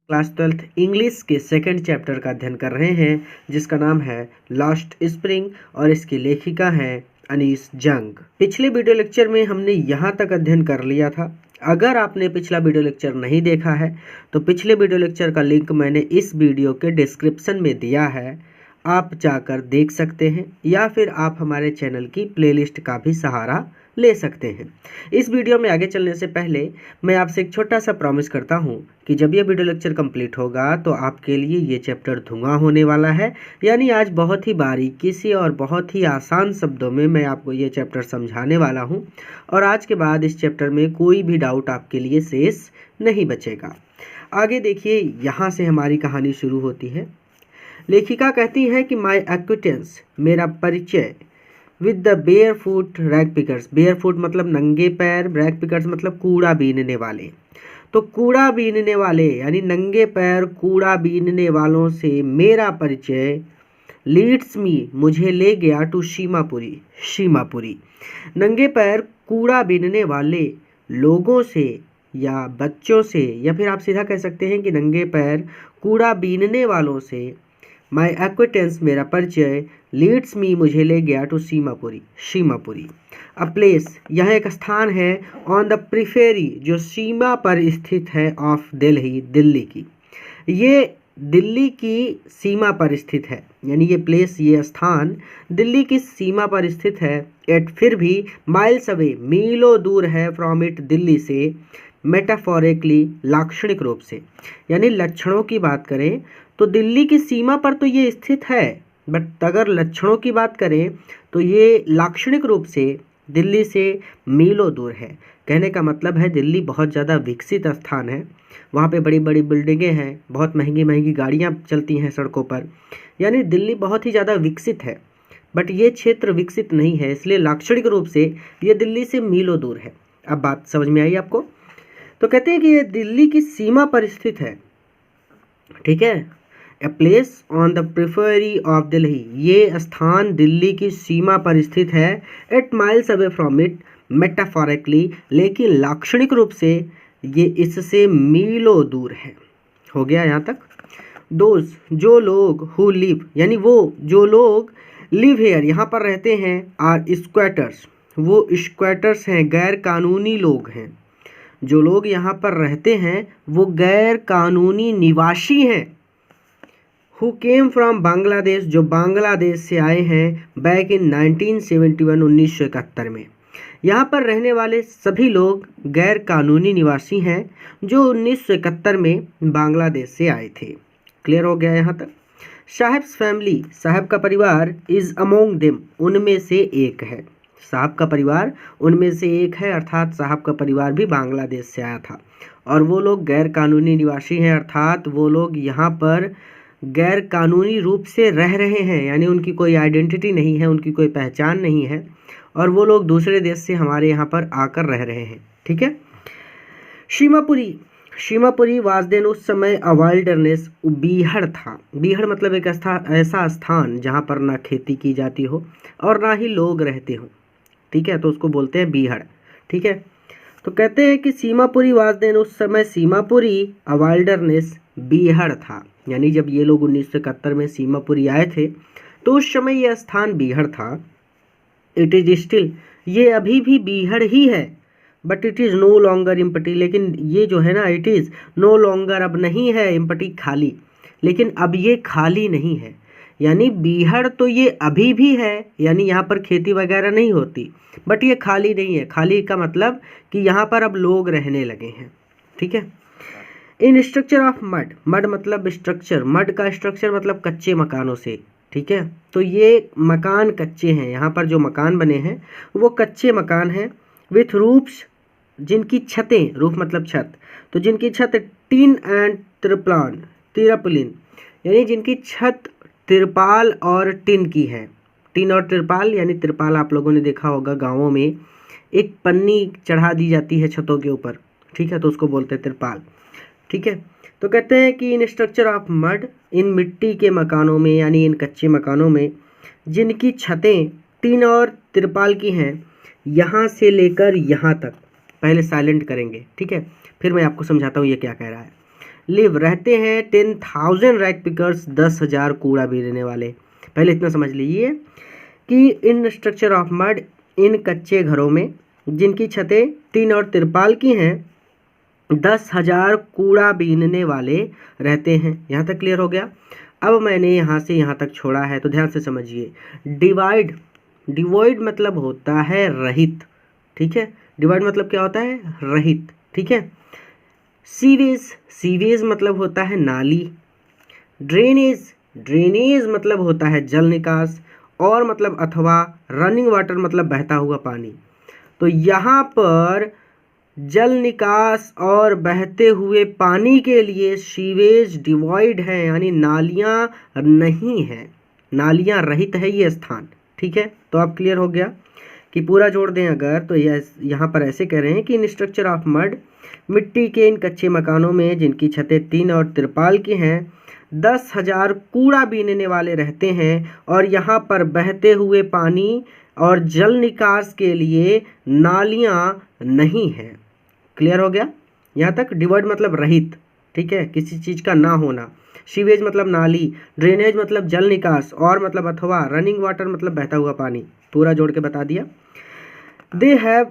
Class 12th English के second chapter का अध्ययन कर रहे हैं जिसका नाम है लास्ट स्प्रिंग और इसकी लेखिका है अनीस जंग। पिछले वीडियो लेक्चर में हमने यहाँ तक अध्ययन कर लिया था। अगर आपने पिछला वीडियो लेक्चर नहीं देखा है तो पिछले वीडियो लेक्चर का लिंक मैंने इस वीडियो के डिस्क्रिप्शन में दिया है, आप जाकर देख सकते हैं या फिर आप हमारे चैनल की प्लेलिस्ट का भी सहारा ले सकते हैं। इस वीडियो में आगे चलने से पहले मैं आपसे एक छोटा सा प्रॉमिस करता हूं कि जब ये वीडियो लेक्चर कंप्लीट होगा तो आपके लिए ये चैप्टर धुआं होने वाला है। यानी आज बहुत ही बारीकी से और बहुत ही आसान शब्दों में मैं आपको ये चैप्टर समझाने वाला हूं और आज के बाद इस चैप्टर में कोई भी डाउट आपके लिए शेष नहीं बचेगा। आगे देखिए, यहाँ से हमारी कहानी शुरू होती है। लेखिका कहती है कि माई एक्विटेंस, मेरा परिचय, with the bare foot rag pickers. Bear foot मतलब नंगे पैर, रैग पिकर्स मतलब कूड़ा बीनने वाले। तो कूड़ा बीनने वाले यानी नंगे पैर कूड़ा बीनने वालों से मेरा परिचय लीड्स मी, मुझे ले गया टू शीमापुरी। शीमापुरी नंगे पैर कूड़ा बीनने वाले लोगों से या बच्चों से, या फिर आप सीधा कह सकते हैं कि नंगे पैर कूड़ा बीनने वालों से माई एक्विटेंस, मेरा परिचय, लीड्स मी, मुझे ले गया टू सीमापुरी। शीमापुरी अ प्लेस, यह एक स्थान है, ऑन द प्रिफेरी, जो सीमा पर स्थित है, ऑफ दिल्ली, दिल्ली की। ये दिल्ली की सीमा पर स्थित है, यानी ये प्लेस, ये स्थान दिल्ली की सीमा पर स्थित है। एट फिर भी माइल्स अवे, मीलों दूर है, फ्रॉम इट, दिल्ली से। मेटाफोरिकली, लाक्षणिक रूप से, यानी लक्षणों की बात करें तो दिल्ली की सीमा पर तो ये स्थित है, बट अगर लक्षणों की बात करें तो ये लाक्षणिक रूप से दिल्ली से मीलों दूर है। कहने का मतलब है दिल्ली बहुत ज़्यादा विकसित स्थान है, वहाँ पे बड़ी बड़ी बिल्डिंगें हैं, बहुत महंगी महंगी गाड़ियाँ चलती हैं सड़कों पर, यानी दिल्ली बहुत ही ज़्यादा विकसित है। बट ये क्षेत्र विकसित नहीं है, इसलिए लाक्षणिक रूप से ये दिल्ली से मीलों दूर है। अब बात समझ में आई आपको? तो कहते हैं कि ये दिल्ली की सीमा पर स्थित है, ठीक है। A place on the periphery of Delhi, ये स्थान दिल्ली की सीमा पर स्थित है। 8 miles away from it, metaphorically, लेकिन लाक्षणिक रूप से ये इससे मीलों दूर है। हो गया यहाँ तक? दोज, जो लोग, हु लिव, यानी वो जो लोग लिव हेयर, यहाँ पर रहते हैं, आर स्क्वैटर्स, वो स्क्वैटर्स हैं, गैर कानूनी लोग हैं। जो लोग यहाँ पर रहते हैं वो गैर कानूनी निवासी हैं। हु केम फ्रॉम बांग्लादेश, जो बांग्लादेश से आए हैं, बैक इन 1971, 1971 में। यहाँ पर रहने वाले सभी लोग गैर कानूनी निवासी हैं जो 1971 में बांग्लादेश से आए थे। क्लियर हो गया यहाँ तक? साहब्स फैमिली, साहब का परिवार, इज़ अमोंग देम, उनमें से एक है। साहब का परिवार उनमें से एक है, अर्थात साहब का परिवार भी बांग्लादेश से आया था और वो लोग गैर कानूनी निवासी हैं, अर्थात वो लोग यहाँ पर गैर कानूनी रूप से रह रहे हैं, यानी उनकी कोई आइडेंटिटी नहीं है, उनकी कोई पहचान नहीं है और वो लोग दूसरे देश से हमारे यहाँ पर आकर रह रहे हैं, ठीक है। शीमापुरी, शीमापुरी वाज देन, उस समय अ वाइल्डरनेस, बीहड़ था। बीहड़ मतलब एक ऐसा स्थान जहाँ पर ना खेती की जाती हो और ना ही लोग रहते हो, ठीक है, तो उसको बोलते हैं बीहड़, ठीक है। तो कहते हैं कि सीमापुरी वाज देन, उस समय सीमापुरी अ वाइल्डरनेस, बीहड़ था, यानी जब ये लोग 1971 में सीमापुरी आए थे तो उस समय यह स्थान बीहड़ था। इट इज स्टिल, ये अभी भी बीहड़ ही है, but it is no longer empty, लेकिन ये जो है ना, इट इज़ नो लॉन्गर, अब नहीं है, एम्प्टी खाली, लेकिन अब ये खाली नहीं है। यानी बीहड़ तो ये अभी भी है, यानी यहाँ पर खेती वगैरह नहीं होती, बट ये खाली नहीं है। खाली का मतलब कि यहाँ पर अब लोग रहने लगे हैं, ठीक है। इन स्ट्रक्चर ऑफ मड, मड मतलब स्ट्रक्चर, मड का स्ट्रक्चर मतलब कच्चे मकानों से, ठीक है। तो ये मकान कच्चे हैं, यहाँ पर जो मकान बने हैं वो कच्चे मकान हैं। विथ रूफ्स, जिनकी छतें, रूफ मतलब छत, तो जिनकी छत टिन एंड त्रिप्लान, तिरपलिन, यानी जिनकी छत तिरपाल और टिन की है। टिन और तिरपाल, यानी तिरपाल आप लोगों ने देखा होगा गाँवों में एक पन्नी चढ़ा दी जाती है छतों के ऊपर, ठीक है, तो उसको बोलते हैं तिरपाल, ठीक है। तो कहते हैं कि इन स्ट्रक्चर ऑफ मड, इन मिट्टी के मकानों में, यानी इन कच्चे मकानों में जिनकी छतें टिन और तिरपाल की हैं, यहाँ से लेकर यहाँ तक, पहले साइलेंट करेंगे, ठीक है, फिर मैं आपको समझाता हूँ ये क्या कह रहा है। लिव रहते हैं 10,000 रैक पिकर्स, 10,000 कूड़ा बीनने वाले। पहले इतना समझ लीजिए कि इन स्ट्रक्चर ऑफ मड, इन कच्चे घरों में जिनकी छतें टीन और तिरपाल की हैं, 10,000 कूड़ा बीनने वाले रहते हैं। यहाँ तक क्लियर हो गया। अब मैंने यहाँ से यहाँ तक छोड़ा है तो ध्यान से समझिए। डिवाइड, डिवॉइड मतलब होता है रहित, ठीक है। डिवाइड मतलब क्या होता है? रहित, ठीक है। सीवेज, सीवेज मतलब होता है नाली। ड्रेनेज, ड्रेनेज मतलब होता है जल निकास। और मतलब अथवा रनिंग वाटर मतलब बहता हुआ पानी। तो यहाँ पर जल निकास और बहते हुए पानी के लिए सीवेज डिवॉइड है, यानी नालियाँ नहीं हैं, नालियाँ रहित है ये स्थान, ठीक है। तो अब क्लियर हो गया कि पूरा जोड़ दें अगर तो यहाँ पर ऐसे कह रहे हैं कि इन स्ट्रक्चर ऑफ मड, मिट्टी के इन कच्चे मकानों में जिनकी छतें टीन और तिरपाल की हैं, 10,000 कूड़ा बीनने वाले रहते हैं और यहाँ पर बहते हुए पानी और जल निकास के लिए नालियाँ नहीं हैं। क्लियर हो गया। यहाँ तक डिवाइड मतलब रहित, ठीक है, किसी चीज़ का ना होना। सीवेज मतलब नाली, ड्रेनेज मतलब जल निकास, और मतलब अथवा रनिंग वाटर मतलब बहता हुआ पानी। पूरा जोड़ के बता दिया। दे हैव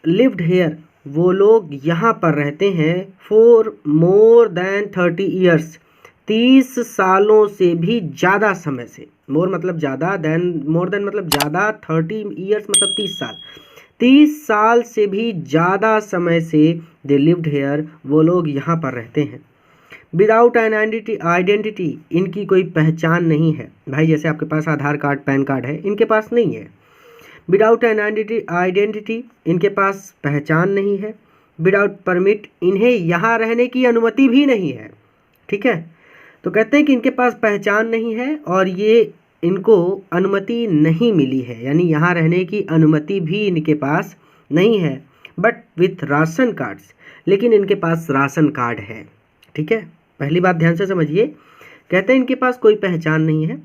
लिव्ड हेयर, वो लोग यहाँ पर रहते हैं फॉर मोर देन 30 ईयर्स, 30 सालों से भी ज़्यादा समय से। मोर मतलब ज़्यादा, मोर देन मतलब ज़्यादा, 30 ईयर्स मतलब 30 साल, 30 साल से भी ज़्यादा समय से दे लिव्ड हेयर, वो लोग यहाँ पर रहते हैं। विदाउट एन आइडेंटिटी, इनकी कोई पहचान नहीं है। भाई जैसे आपके पास आधार कार्ड, पैन कार्ड है, इनके पास नहीं है। विदाउट एन आइडेंटिटी, इनके पास पहचान नहीं है। विदाउट परमिट, इन्हें यहाँ रहने की अनुमति भी नहीं है, ठीक है। तो कहते हैं कि इनके पास पहचान नहीं है और ये इनको अनुमति नहीं मिली है, यानी यहाँ रहने की अनुमति भी इनके पास नहीं है। बट विथ राशन कार्ड्स, लेकिन इनके पास राशन कार्ड है, ठीक है। पहली बात ध्यान से समझिए, कहते हैं इनके पास कोई पहचान नहीं है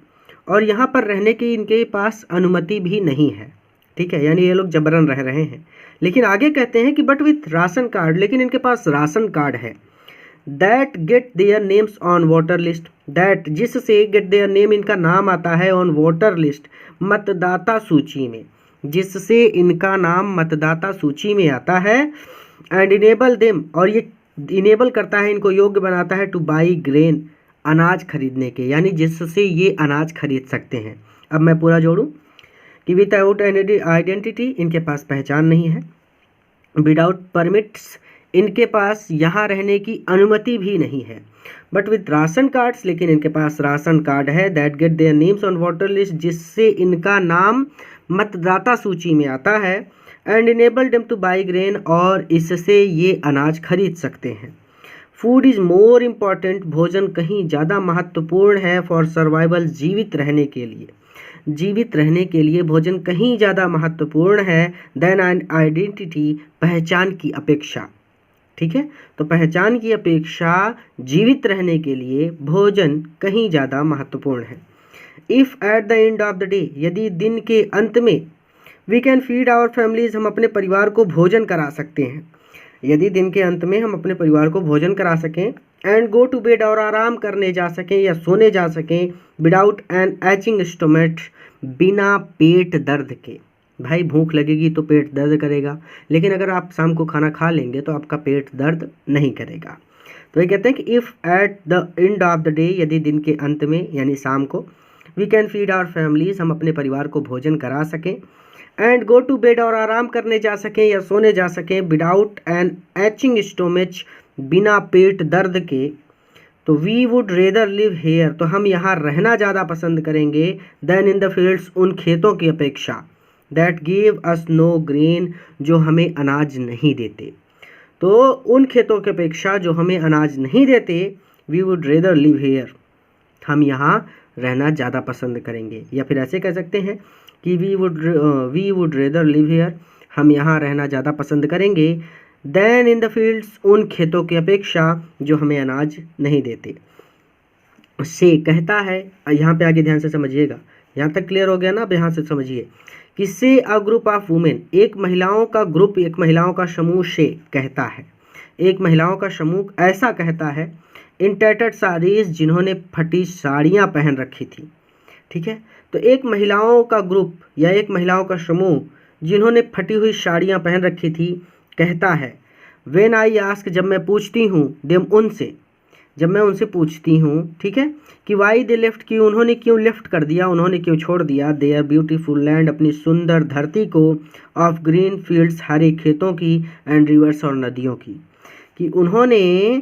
और यहाँ पर रहने की इनके पास अनुमति भी नहीं है, ठीक है, यानी ये लोग जबरन रह रहे हैं। लेकिन आगे कहते हैं कि बट विथ राशन कार्ड, लेकिन इनके पास राशन कार्ड है। That get their names on voter list, that जिससे गेट देयर नेम, इनका नाम आता है ऑन वोटर लिस्ट, मतदाता सूची में, जिससे इनका नाम मतदाता सूची में आता है। एंड इनेबल देम, और ये इनेबल करता है, इनको योग्य बनाता है टू बाई ग्रेन, अनाज खरीदने के, यानी जिससे ये अनाज खरीद सकते हैं। अब मैं पूरा जोड़ूं कि विदाउट एनी आइडेंटिटी, इनके पास पहचान नहीं है। विदाउट परमिट्स, इनके पास यहाँ रहने की अनुमति भी नहीं है। बट विद राशन कार्ड्स, लेकिन इनके पास राशन कार्ड है। That get their names on voter list, जिससे इनका नाम मतदाता सूची में आता है। And enable them two by grain, और इससे ये अनाज खरीद सकते हैं। फूड इज़ मोर इम्पॉर्टेंट, भोजन कहीं ज़्यादा महत्वपूर्ण है। फॉर सर्वाइवल, जीवित रहने के लिए, जीवित रहने के लिए भोजन कहीं ज़्यादा महत्वपूर्ण है। देन एन आइडेंटिटी, पहचान की अपेक्षा, ठीक है। तो पहचान की अपेक्षा जीवित रहने के लिए भोजन कहीं ज़्यादा महत्वपूर्ण है। If at the end of the day, यदि दिन के अंत में, we can feed our families, हम अपने परिवार को भोजन करा सकते हैं, यदि दिन के अंत में हम अपने परिवार को भोजन करा सकें। एंड गो टू बेड, और आराम करने जा सकें या सोने जा सकें। विदाउट एन एचिंग स्टोमच, बिना पेट दर्द के। भाई भूख लगेगी तो पेट दर्द करेगा, लेकिन अगर आप शाम को खाना खा लेंगे तो आपका पेट दर्द नहीं करेगा। तो ये कहते हैं कि if at the end of the day, यदि दिन के अंत में यानी शाम को, we can feed our families, हम अपने परिवार को भोजन करा सकें। एंड गो टू बेड, और आराम करने जा सकें या सोने जा सकें। विदाउट एन एचिंग स्टोमच, बिना पेट दर्द के। तो we would rather live here, तो हम यहाँ रहना ज़्यादा पसंद करेंगे। देन इन द फील्ड्स, उन खेतों की अपेक्षा। That give us know grain, जो हमें अनाज नहीं देते। तो उन खेतों की अपेक्षा जो हमें अनाज नहीं देते, we would rather live here, हम यहाँ रहना ज़्यादा पसंद करेंगे। या फिर ऐसे कह सकते हैं कि we would rather live here, हम यहाँ रहना ज़्यादा पसंद करेंगे। देन इन द फील्ड्स, उन खेतों की अपेक्षा जो हमें अनाज नहीं देते। से कहता है, यहाँ पे आगे ध्यान से समझिएगा, यहाँ तक क्लियर हो गया ना। अब यहाँ से समझिए कि से अ ग्रुप ऑफ वुमेन, एक महिलाओं का ग्रुप, एक महिलाओं का समूह से कहता है, एक महिलाओं का समूह ऐसा कहता है इन टैटर्ड साड़ीज, जिन्होंने फटी साड़ियाँ पहन रखी थी। ठीक है, तो एक महिलाओं का ग्रुप या एक महिलाओं का समूह जिन्होंने फटी हुई साड़ियाँ पहन रखी थी, कहता है व्हेन आई आस्क, जब मैं पूछती हूँ, देम उनसे, जब मैं उनसे पूछती हूँ, ठीक है, कि वाई दे लेफ्ट, कि उन्होंने क्यों लेफ्ट कर दिया, उन्होंने क्यों छोड़ दिया देयर ब्यूटीफुल लैंड, अपनी सुंदर धरती को, ऑफ ग्रीन फील्ड्स, हरे खेतों की, एंड रिवर्स, और नदियों की, कि उन्होंने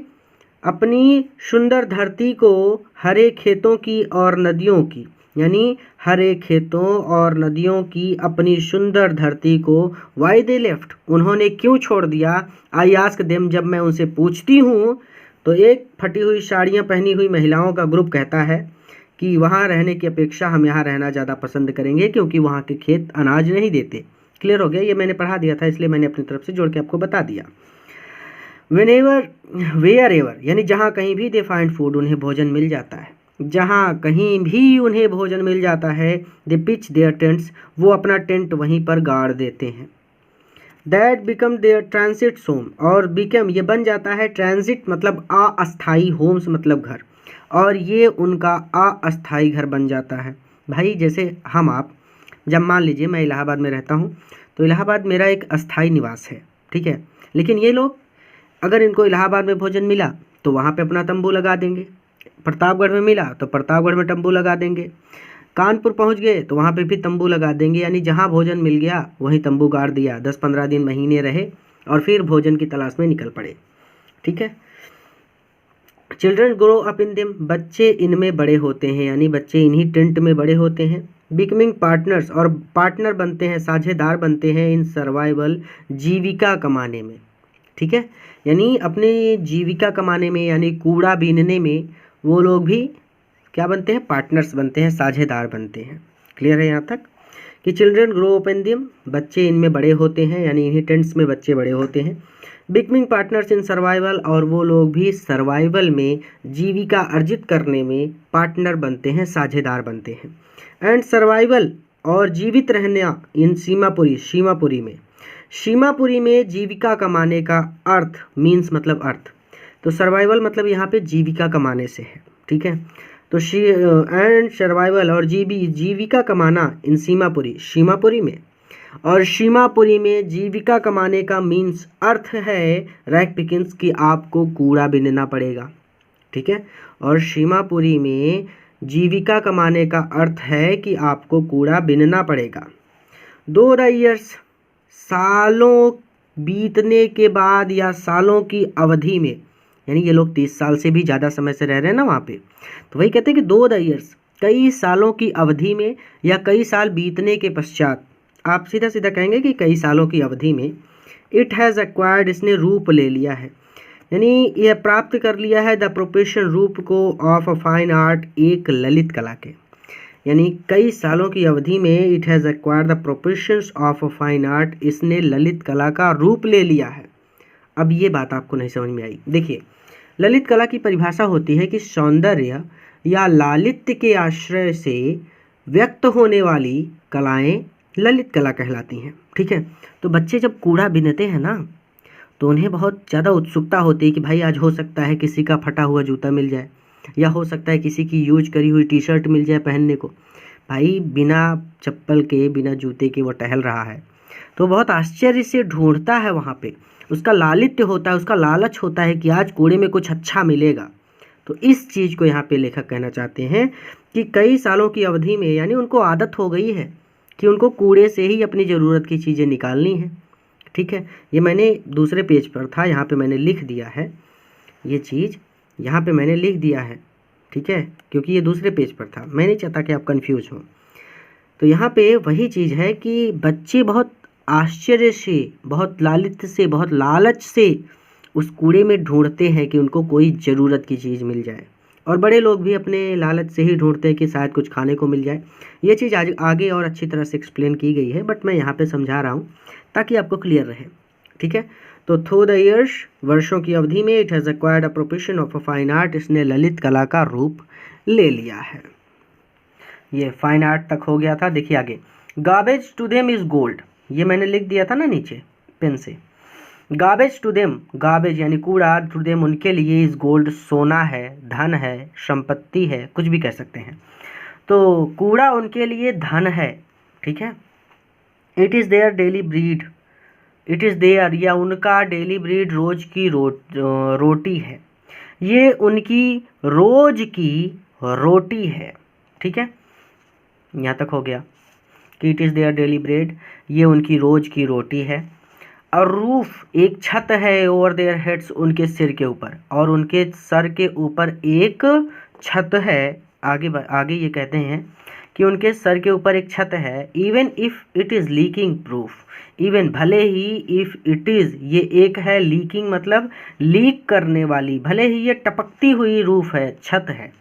अपनी सुंदर धरती को, हरे खेतों की और नदियों की, यानी हरे खेतों और नदियों की अपनी सुंदर धरती को, वाई दे लेफ्ट, उन्होंने क्यों छोड़ दिया, आई आस्क देम, जब मैं उनसे पूछती हूँ। तो एक फटी हुई साड़ियाँ पहनी हुई महिलाओं का ग्रुप कहता है कि वहाँ रहने की अपेक्षा हम यहाँ रहना ज़्यादा पसंद करेंगे, क्योंकि वहाँ के खेत अनाज नहीं देते। क्लियर हो गया? ये मैंने पढ़ा दिया था, इसलिए मैंने अपनी तरफ से जोड़ के आपको बता दिया। वेनेवर वेयर एवर, यानी जहाँ कहीं भी दे फाइंड फूड, उन्हें भोजन मिल जाता है, जहाँ कहीं भी उन्हें भोजन मिल जाता है, दे पिच देयर टेंट्स, वो अपना टेंट वहीं पर गाड़ देते हैं। That become their transit home, और बिकम ये बन जाता है, ट्रांसिट मतलब अस्थाई, होम्स मतलब घर, और ये उनका अस्थाई घर बन जाता है। भाई जैसे हम आप, जब मान लीजिए मैं इलाहाबाद में रहता हूँ, तो इलाहाबाद मेरा एक अस्थाई निवास है, ठीक है, लेकिन ये लोग अगर इनको इलाहाबाद में भोजन मिला तो वहाँ पे अपना तंबू लगा देंगे, प्रतापगढ़ में मिला तो प्रतापगढ़ में तंबू लगा देंगे, कानपुर पहुँच गए तो वहाँ पे भी तंबू लगा देंगे, यानी जहाँ भोजन मिल गया वहीं तंबू गाड़ दिया, 10-15 दिन महीने रहे और फिर भोजन की तलाश में निकल पड़े। ठीक है, children grow up in them, बच्चे इनमें बड़े होते हैं, यानी बच्चे इन्हीं टेंट में बड़े होते हैं। बिकमिंग पार्टनर्स, और पार्टनर बनते हैं, साझेदार बनते हैं, इन सर्वाइवल, जीविका कमाने में। ठीक है, यानी अपनी जीविका कमाने में, यानी कूड़ा बीनने में वो लोग भी क्या बनते हैं, पार्टनर्स बनते हैं, साझेदार बनते हैं। क्लियर है यहाँ तक? कि children grow up in them, बच्चे इनमें बड़े होते हैं, यानी इन्हीं टेंट्स में बच्चे बड़े होते हैं। बिकमिंग पार्टनर्स इन सर्वाइवल, और वो लोग भी सर्वाइवल में, जीविका अर्जित करने में पार्टनर बनते हैं, साझेदार बनते हैं। एंड सर्वाइवल, और जीवित रहना, इन सीमापुरी में, सीमापुरी में जीविका कमाने का अर्थ, मीन्स मतलब अर्थ, तो सर्वाइवल मतलब यहाँ पे जीविका कमाने से है। ठीक है, तो एंड सर्वाइवल, और जीविका कमाना, इन सीमापुरी में, और सीमापुरी में जीविका कमाने का मीन्स अर्थ है रैक पिकिंग्स, की आपको कूड़ा बीनना पड़ेगा। ठीक है, और सीमापुरी में जीविका कमाने का अर्थ है कि आपको कूड़ा बीनना पड़ेगा। 2 ईयर्स, सालों बीतने के बाद या सालों की अवधि में, यानी ये लोग 30 साल से भी ज़्यादा समय से रह रहे हैं ना वहाँ पे, तो वही कहते हैं कि 2 ईयर्स, कई सालों की अवधि में या कई साल बीतने के पश्चात, आप सीधा सीधा कहेंगे कि कई सालों की अवधि में, इट हैज़ एक्वायर्ड, इसने रूप ले लिया है, यानी यह प्राप्त कर लिया है, द प्रोफेशन, रूप को, ऑफ अ फाइन आर्ट, एक ललित कला के, यानी कई सालों की अवधि में it has acquired the professions of a fine art, इसने ललित कला का रूप ले लिया है। अब ये बात आपको नहीं समझ में आई। देखिए, ललित कला की परिभाषा होती है कि सौंदर्य या लालित्य के आश्रय से व्यक्त होने वाली कलाएं ललित कला कहलाती हैं। ठीक है, तो बच्चे जब कूड़ा बीनते हैं ना, तो उन्हें बहुत ज़्यादा उत्सुकता होती है कि भाई आज हो सकता है किसी का फटा हुआ जूता मिल जाए, या हो सकता है किसी की यूज करी हुई टी शर्ट मिल जाए पहनने को। भाई बिना चप्पल के, बिना जूते के वो टहल रहा है, तो बहुत आश्चर्य से ढूंढता है वहाँ पे, उसका लालित्य होता है, उसका लालच होता है कि आज कूड़े में कुछ अच्छा मिलेगा। तो इस चीज़ को यहाँ पे लेखक कहना चाहते हैं कि कई सालों की अवधि में, यानी उनको आदत हो गई है कि उनको कूड़े से ही अपनी ज़रूरत की चीज़ें निकालनी है। ठीक है, ये मैंने दूसरे पेज पर था, यहाँ पे मैंने लिख दिया है, ये चीज़ यहाँ पे मैंने लिख दिया है। ठीक है, क्योंकि ये दूसरे पेज पर था, मैं नहीं चाहता कि आप कंफ्यूज हो। तो यहाँ पे वही चीज़ है कि बच्चे बहुत आश्चर्य से, बहुत लालित्य से, बहुत लालच से उस कूड़े में ढूंढते हैं कि उनको कोई ज़रूरत की चीज़ मिल जाए, और बड़े लोग भी अपने लालच से ही ढूंढते हैं कि शायद कुछ खाने को मिल जाए। ये चीज़ आज आगे और अच्छी तरह से एक्सप्लेन की गई है, बट मैं यहाँ पे समझा रहा हूँ ताकि आपको क्लियर रहे। ठीक है, तो थ्रू द ईयर्स, वर्षों की अवधि में, it has acquired a profession of a fine art, इसने ललित कला का रूप ले लिया है। ये फाइन आर्ट तक हो गया था। देखिए आगे, garbage to them is gold, ये मैंने लिख दिया था ना नीचे पेन से, गार्बेज टू देम, गार्बेज यानी कूड़ा, टू देम उनके लिए इज गोल्ड सोना है, धन है, संपत्ति है, कुछ भी कह सकते हैं। तो कूड़ा उनके लिए धन है, ठीक है। It is their daily bread, it is their या उनका डेली ब्रीड रोज की रोटी है, ये उनकी रोज की रोटी है, ठीक है। यहाँ तक हो गया कि it is their daily bread, ये उनकी रोज की रोटी है। और रूफ एक छत है, ओवर देयर हेड्स उनके सिर के ऊपर, और उनके सर के ऊपर एक छत है। आगे ये कहते हैं कि उनके सर के ऊपर एक छत है। Even if it is leaking proof, even भले ही, इफ़ इट इज़ ये एक है, लीकिंग मतलब लीक करने वाली, भले ही ये टपकती हुई रूफ है, छत है,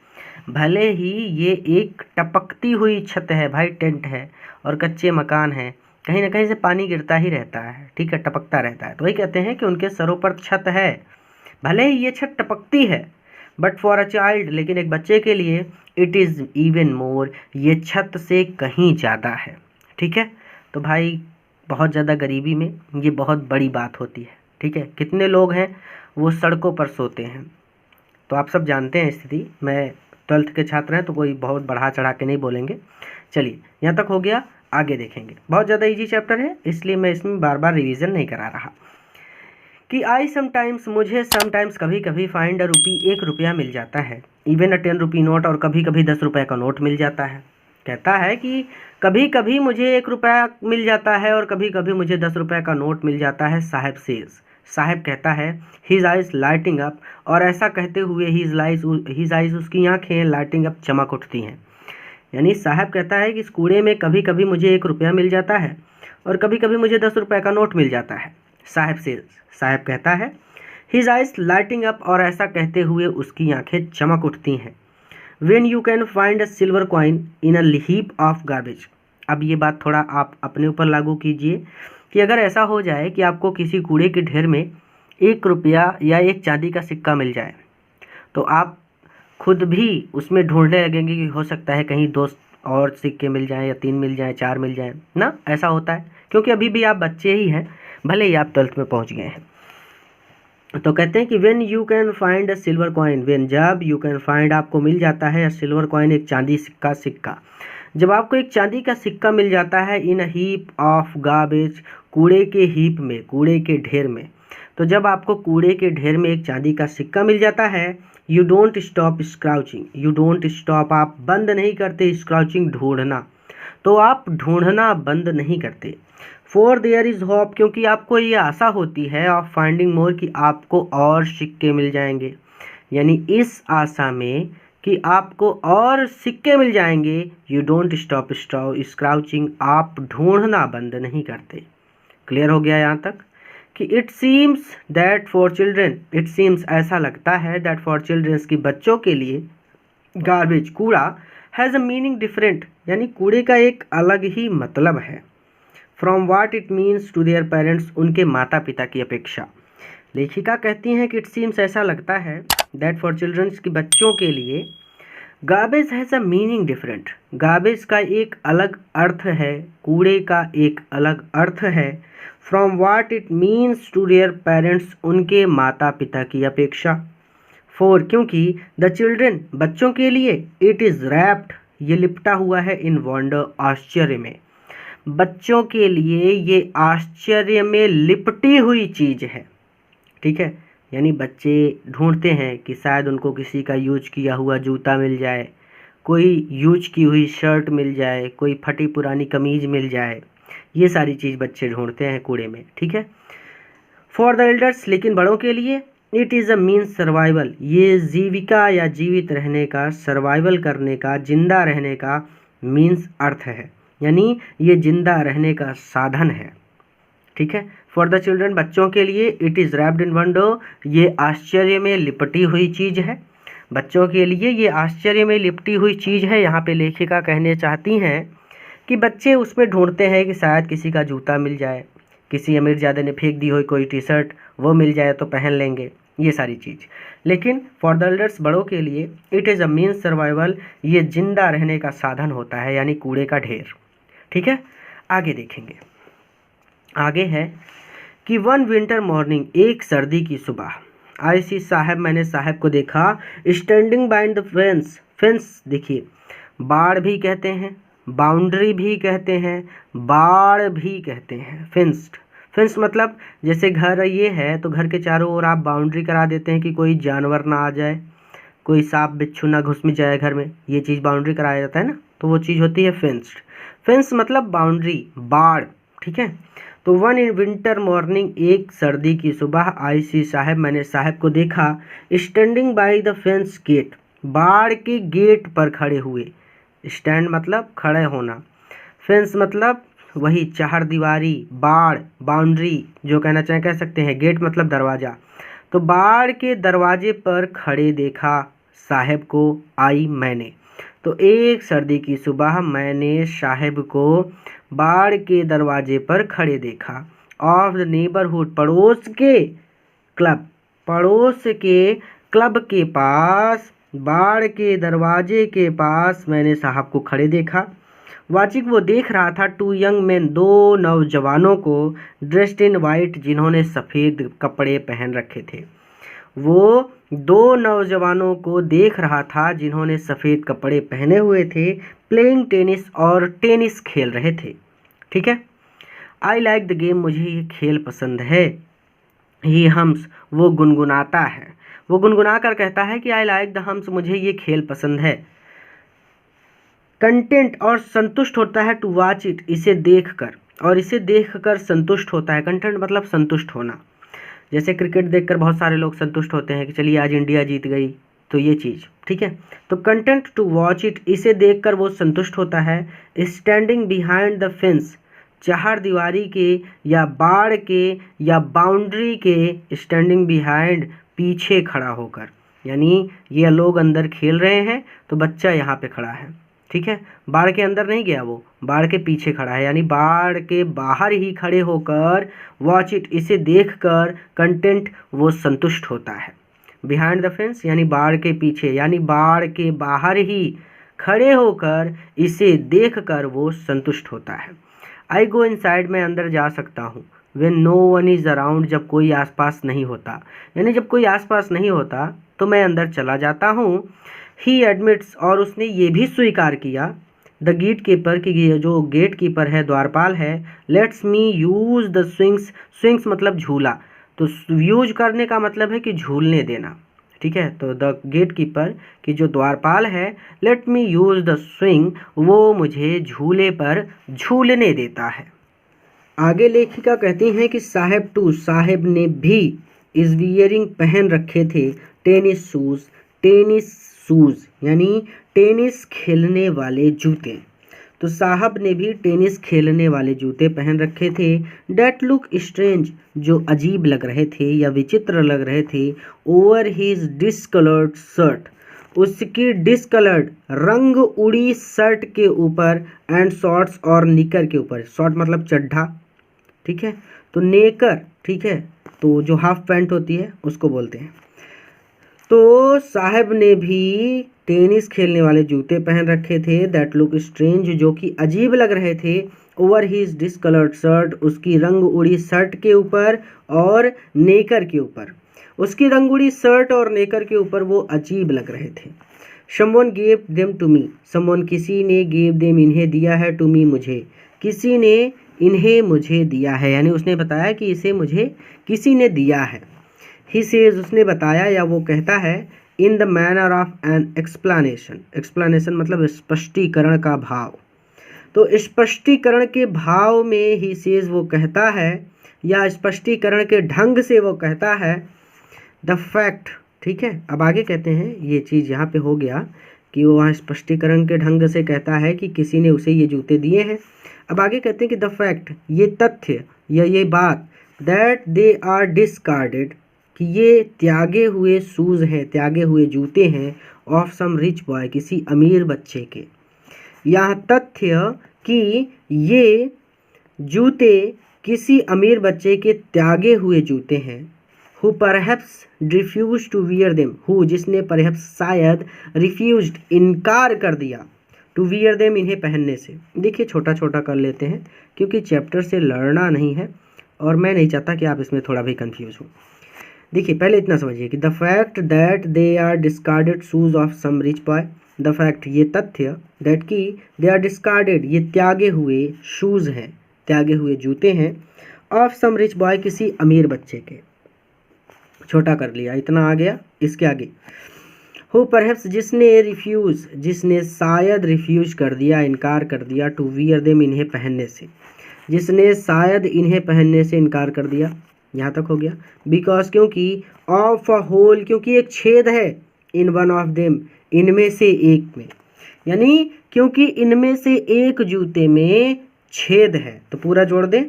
भले ही ये एक टपकती हुई छत है भाई, टेंट है और कच्चे मकान हैं, कहीं ना कहीं से पानी गिरता ही रहता है, ठीक है, टपकता रहता है। तो वही कहते हैं कि उनके सरों पर छत है, भले ही ये छत टपकती है, बट फॉर अ चाइल्ड, लेकिन एक बच्चे के लिए, इट इज़ इवन मोर, ये छत से कहीं ज़्यादा है, ठीक है। तो भाई बहुत ज़्यादा गरीबी में ये बहुत बड़ी बात होती है, ठीक है। कितने लोग हैं वो सड़कों पर सोते हैं, तो आप सब जानते हैं स्थिति। मैं 12th के छात्र हैं तो कोई बहुत बढ़ा चढ़ा के नहीं बोलेंगे। चलिए यहाँ तक हो गया, आगे देखेंगे। बहुत ज़्यादा इजी चैप्टर है, इसलिए मैं इसमें बार बार रिवीजन नहीं करा रहा। कि आई समटाइम्स, मुझे समटाइम्स कभी कभी, फाइंड अ रुपी, 1 रुपया मिल जाता है, इवन अ 10 रुपी नोट, और कभी कभी 10 रुपये का नोट मिल जाता है। कहता है कि कभी कभी मुझे 1 रुपया मिल जाता है और कभी कभी मुझे 10 रुपये का नोट मिल जाता है। साहब सेज, साहब कहता है, हिज आइज लाइटिंग अप, और ऐसा कहते हुए हिज आइज उसकी आँखें लाइटिंग अप चमक उठती हैं। यानी साहब कहता है कि इस कूड़े में कभी कभी मुझे 1 रुपया मिल जाता है और कभी कभी मुझे 10 रुपये का नोट मिल जाता है। साहब से, साहब कहता है, हिज आइज लाइटिंग अप, और ऐसा कहते हुए उसकी आंखें चमक उठती हैं। When you can find a silver coin in a heap of garbage. अब ये बात थोड़ा आप अपने ऊपर लागू कीजिए कि अगर ऐसा हो जाए कि आपको किसी कूड़े के ढेर में 1 रुपया या 1 चांदी का सिक्का मिल जाए, तो आप खुद भी उसमें ढूंढने लगेंगे कि हो सकता है कहीं 2 और सिक्के मिल जाएं या 3 मिल जाएं, 4 मिल जाएं ना। ऐसा होता है क्योंकि अभी भी आप बच्चे ही हैं, भले ही आप 12th में पहुंच गए हैं। तो कहते हैं कि when you can find a silver coin, when जब, यू कैन फाइंड आपको मिल जाता है, सिल्वर कॉइन एक चांदी का सिक्का, जब आपको एक चांदी का सिक्का मिल जाता है, इन अ हीप ऑफ गार्बेज, कूड़े के हीप में, कूड़े के ढेर में, तो जब आपको कूड़े के ढेर में एक चांदी का सिक्का मिल जाता है, you don't stop scrounging, you don't stop आप बंद नहीं करते, स्क्राउचिंग ढूंढना, तो आप ढूंढना बंद नहीं करते। फॉर देयर इज़ होप, क्योंकि आपको ये आशा होती है, ऑफ फाइंडिंग मोर, कि आपको और सिक्के मिल जाएंगे, यानी इस आशा में कि आपको और सिक्के मिल जाएंगे, यू डोंट स्टॉप स्क्राउचिंग, आप ढूंढना बंद नहीं करते। क्लियर हो गया यहाँ तक कि it seems that for children, it seems ऐसा लगता है, दैट फॉर चिल्ड्रेंस की बच्चों के लिए, गार्बेज कूड़ा, हैज़ अ मीनिंग डिफरेंट, यानी कूड़े का एक अलग ही मतलब है, from what it means to their parents, उनके माता पिता की अपेक्षा। लेखिका कहती हैं कि इट सीम्स ऐसा लगता है, दैट फॉर चिल्ड्रंस की बच्चों के लिए, garbage has a meaning different, garbage का एक अलग अर्थ है, कूड़े का एक अलग अर्थ है, from what it means to their parents, उनके माता पिता की अपेक्षा। फॉर, क्योंकि, द चिल्ड्रेन, बच्चों के लिए, इट इज़ रैप्ड, ये लिपटा हुआ है, इन वंडर, आश्चर्य में, बच्चों के लिए ये आश्चर्य में लिपटी हुई चीज़ है, ठीक है। यानी बच्चे ढूंढते हैं कि शायद उनको किसी का यूज किया हुआ जूता मिल जाए, कोई यूज की हुई शर्ट मिल जाए, कोई फटी पुरानी कमीज़ मिल जाए, ये सारी चीज़ बच्चे ढूंढते हैं कूड़े में, ठीक है। फॉर द एल्डर्स, लेकिन बड़ों के लिए, it is a means survival, ये जीविका या जीवित रहने का, सर्वाइवल करने का, जिंदा रहने का मीन्स अर्थ है, यानी ये जिंदा रहने का साधन है, ठीक है। फॉर द चिल्ड्रन, बच्चों के लिए, it is wrapped in wonder, ये आश्चर्य में लिपटी हुई चीज़ है, बच्चों के लिए ये आश्चर्य में लिपटी हुई चीज़ है। यहाँ पे लेखिका कहने चाहती हैं कि बच्चे उसमें ढूंढते हैं कि शायद किसी का जूता मिल जाए, किसी अमीरजादे ने फेंक दी हुई कोई टी शर्ट वो मिल जाए तो पहन लेंगे, ये सारी चीज़। लेकिन फॉर द एल्डर्स, बड़ों के लिए, it is a means survival, ये जिंदा रहने का साधन होता है, यानी कूड़े का ढेर, ठीक है। आगे देखेंगे, आगे है कि वन विंटर मॉर्निंग, एक सर्दी की सुबह, आई सी साहब, मैंने साहब को देखा, standing bind the fence, fence देखिए बाड़ भी कहते हैं, बाउंड्री भी कहते हैं, बाड़ भी कहते हैं, फेंस्ड। फेंस मतलब जैसे घर ये है तो घर के चारों ओर आप बाउंड्री करा देते हैं कि कोई जानवर ना आ जाए, कोई सांप बिच्छू ना घुस में जाए घर में, ये चीज़ बाउंड्री कराया जाता है ना, तो वो चीज़ होती है फेंस्ड। फेंस मतलब बाउंड्री, बाड़, ठीक है। तो वन इन विंटर मॉर्निंग, एक सर्दी की सुबह, आई सी साहब, मैंने साहब को देखा, standing by the fence gate, बाड़ के गेट पर खड़े हुए। स्टैंड मतलब खड़े होना, फेंस मतलब वही चार दीवारी, बाड़, बाउंड्री जो कहना चाहे कह सकते हैं, गेट मतलब दरवाज़ा। तो बाड़ के दरवाजे पर खड़े देखा साहब को, आई मैंने। तो एक सर्दी की सुबह मैंने साहब को बाड़ के दरवाजे पर खड़े देखा। ऑफ द नेबरहुड, पड़ोस के क्लब, पड़ोस के क्लब के पास, बाड़ के दरवाजे के पास मैंने साहब को खड़े देखा। वाचिक वो देख रहा था, टू यंग मैन, दो नौजवानों को, ड्रेस्ड इन वाइट, जिन्होंने सफ़ेद कपड़े पहन रखे थे। वो दो नौजवानों को देख रहा था जिन्होंने सफ़ेद कपड़े पहने हुए थे, प्लेइंग टेनिस, और टेनिस खेल रहे थे, ठीक है। आई लाइक द गेम, मुझे ये खेल पसंद है। ही हम्स, वो गुनगुनाता है, वो गुनगुना कर कहता है कि आई लाइक द हम्स, मुझे ये खेल पसंद है। कंटेंट और संतुष्ट होता है, टू वॉच इट, इसे देखकर, और इसे देखकर संतुष्ट होता है। कंटेंट मतलब संतुष्ट होना, जैसे क्रिकेट देखकर बहुत सारे लोग संतुष्ट होते हैं कि चलिए आज इंडिया जीत गई, तो ये चीज़, ठीक है। तो कंटेंट टू वॉच इट, इसे देखकर वो संतुष्ट होता है। स्टैंडिंग बिहाइंड द फेंस, चार दीवारी के या बाड़ के या बाउंड्री के, स्टैंडिंग बिहाइंड पीछे खड़ा होकर, यानी ये लोग अंदर खेल रहे हैं तो बच्चा यहाँ पे खड़ा है, ठीक है। बाड़ के अंदर नहीं गया, वो बाड़ के पीछे खड़ा है, यानी बाड़ के बाहर ही खड़े होकर, वॉच इट, इसे देखकर, कंटेंट वो संतुष्ट होता है। बिहाइंड द फेंस यानी बाड़ के पीछे, यानी बाड़ के बाहर ही खड़े होकर इसे देखकर वो संतुष्ट होता है। आई गो इनसाइड, मैं अंदर जा सकता हूँ। When no one is around, जब कोई आसपास नहीं होता, यानी जब कोई आसपास नहीं होता तो मैं अंदर चला जाता हूँ। ही एडमिट्स, और उसने ये भी स्वीकार किया, द गेट कीपर, कि ये जो गेट कीपर है, द्वारपाल है, let's me use the swings, swings मतलब झूला, तो यूज करने का मतलब है कि झूलने देना, ठीक है। तो द गेट कीपर की जो द्वारपाल है, let me use the swing, वो मुझे झूले पर झूलने देता है। आगे लेखिका कहती हैं कि साहेब टू, साहेब ने भी, इज वियरिंग, पहन रखे थे, टेनिस शूज़, टेनिस शूज़ यानी टेनिस खेलने वाले जूते, तो साहब ने भी टेनिस खेलने वाले जूते पहन रखे थे। डैट लुक स्ट्रेंज, जो अजीब लग रहे थे या विचित्र लग रहे थे, ओवर हिज डिस्कलर्ड शर्ट, उसकी डिस्कलर्ड रंग उड़ी शर्ट के ऊपर, एंड शॉर्ट्स, और निकर के ऊपर, शॉर्ट मतलब चड्ढा, ठीक है। तो नेकर, ठीक है, तो जो हाफ पैंट होती है उसको बोलते हैं। तो साहब ने भी टेनिस खेलने वाले जूते पहन रखे थे, दैट लुक स्ट्रेंज, जो कि अजीब लग रहे थे, ओवर हिज डिस्कलर्ड शर्ट, उसकी रंग उड़ी शर्ट के ऊपर और नेकर के ऊपर, उसकी रंग उड़ी शर्ट और नेकर के ऊपर वो अजीब लग रहे थे। Someone gave them to me, someone किसी ने, गेव देम इन्हें दिया है, टू मी मुझे, किसी ने इन्हें मुझे दिया है, यानी उसने बताया कि इसे मुझे किसी ने दिया है। ही सेज, उसने बताया या वो कहता है, in the manner of an explanation, explanation मतलब स्पष्टीकरण का भाव, तो स्पष्टीकरण के भाव में ही सेज वो कहता है, या स्पष्टीकरण के ढंग से वो कहता है, द फैक्ट, ठीक है। अब आगे कहते हैं, ये चीज़ यहाँ पे हो गया कि वो वहाँ स्पष्टीकरण के ढंग से कहता है कि किसी ने उसे ये जूते दिए हैं। अब आगे कहते हैं कि द फैक्ट, ये तथ्य या ये बात, दैट दे आर डिस्कार्डेड, कि ये त्यागे हुए शूज़ हैं, त्यागे हुए जूते हैं, ऑफ सम रिच बॉय, किसी अमीर बच्चे के। यह तथ्य कि ये जूते किसी अमीर बच्चे के त्यागे हुए जूते हैं, who perhaps refuse to wear them, who जिसने परहैप्स शायद, रिफ्यूज्ड इनकार कर दिया, टू वियर देम इन्हें पहनने से। देखिए छोटा छोटा कर लेते हैं क्योंकि चैप्टर से लड़ना नहीं है, और मैं नहीं चाहता कि आप इसमें थोड़ा भी कंफ्यूज हो। देखिए पहले इतना समझिए कि the fact that they are discarded shoes of some rich boy, the fact ये तथ्य, दैट की दे आर डिस्कार्डेड ये त्यागे हुए शूज़ हैं, त्यागे हुए जूते हैं, ऑफ सम रिच बॉय किसी अमीर बच्चे के, छोटा कर लिया, इतना आ गया, इसके आगे हो परहैप्स जिसने शायद रिफ्यूज कर दिया, इनकार कर दिया, टू वियर देम इन्हें पहनने से, जिसने शायद इन्हें पहनने से इनकार कर दिया, यहाँ तक हो गया। बिकॉज क्योंकि, ऑफ अ होल क्योंकि एक छेद है, इन वन ऑफ देम इनमें से एक में, यानी क्योंकि इनमें से एक जूते में छेद है, तो पूरा जोड़ दें।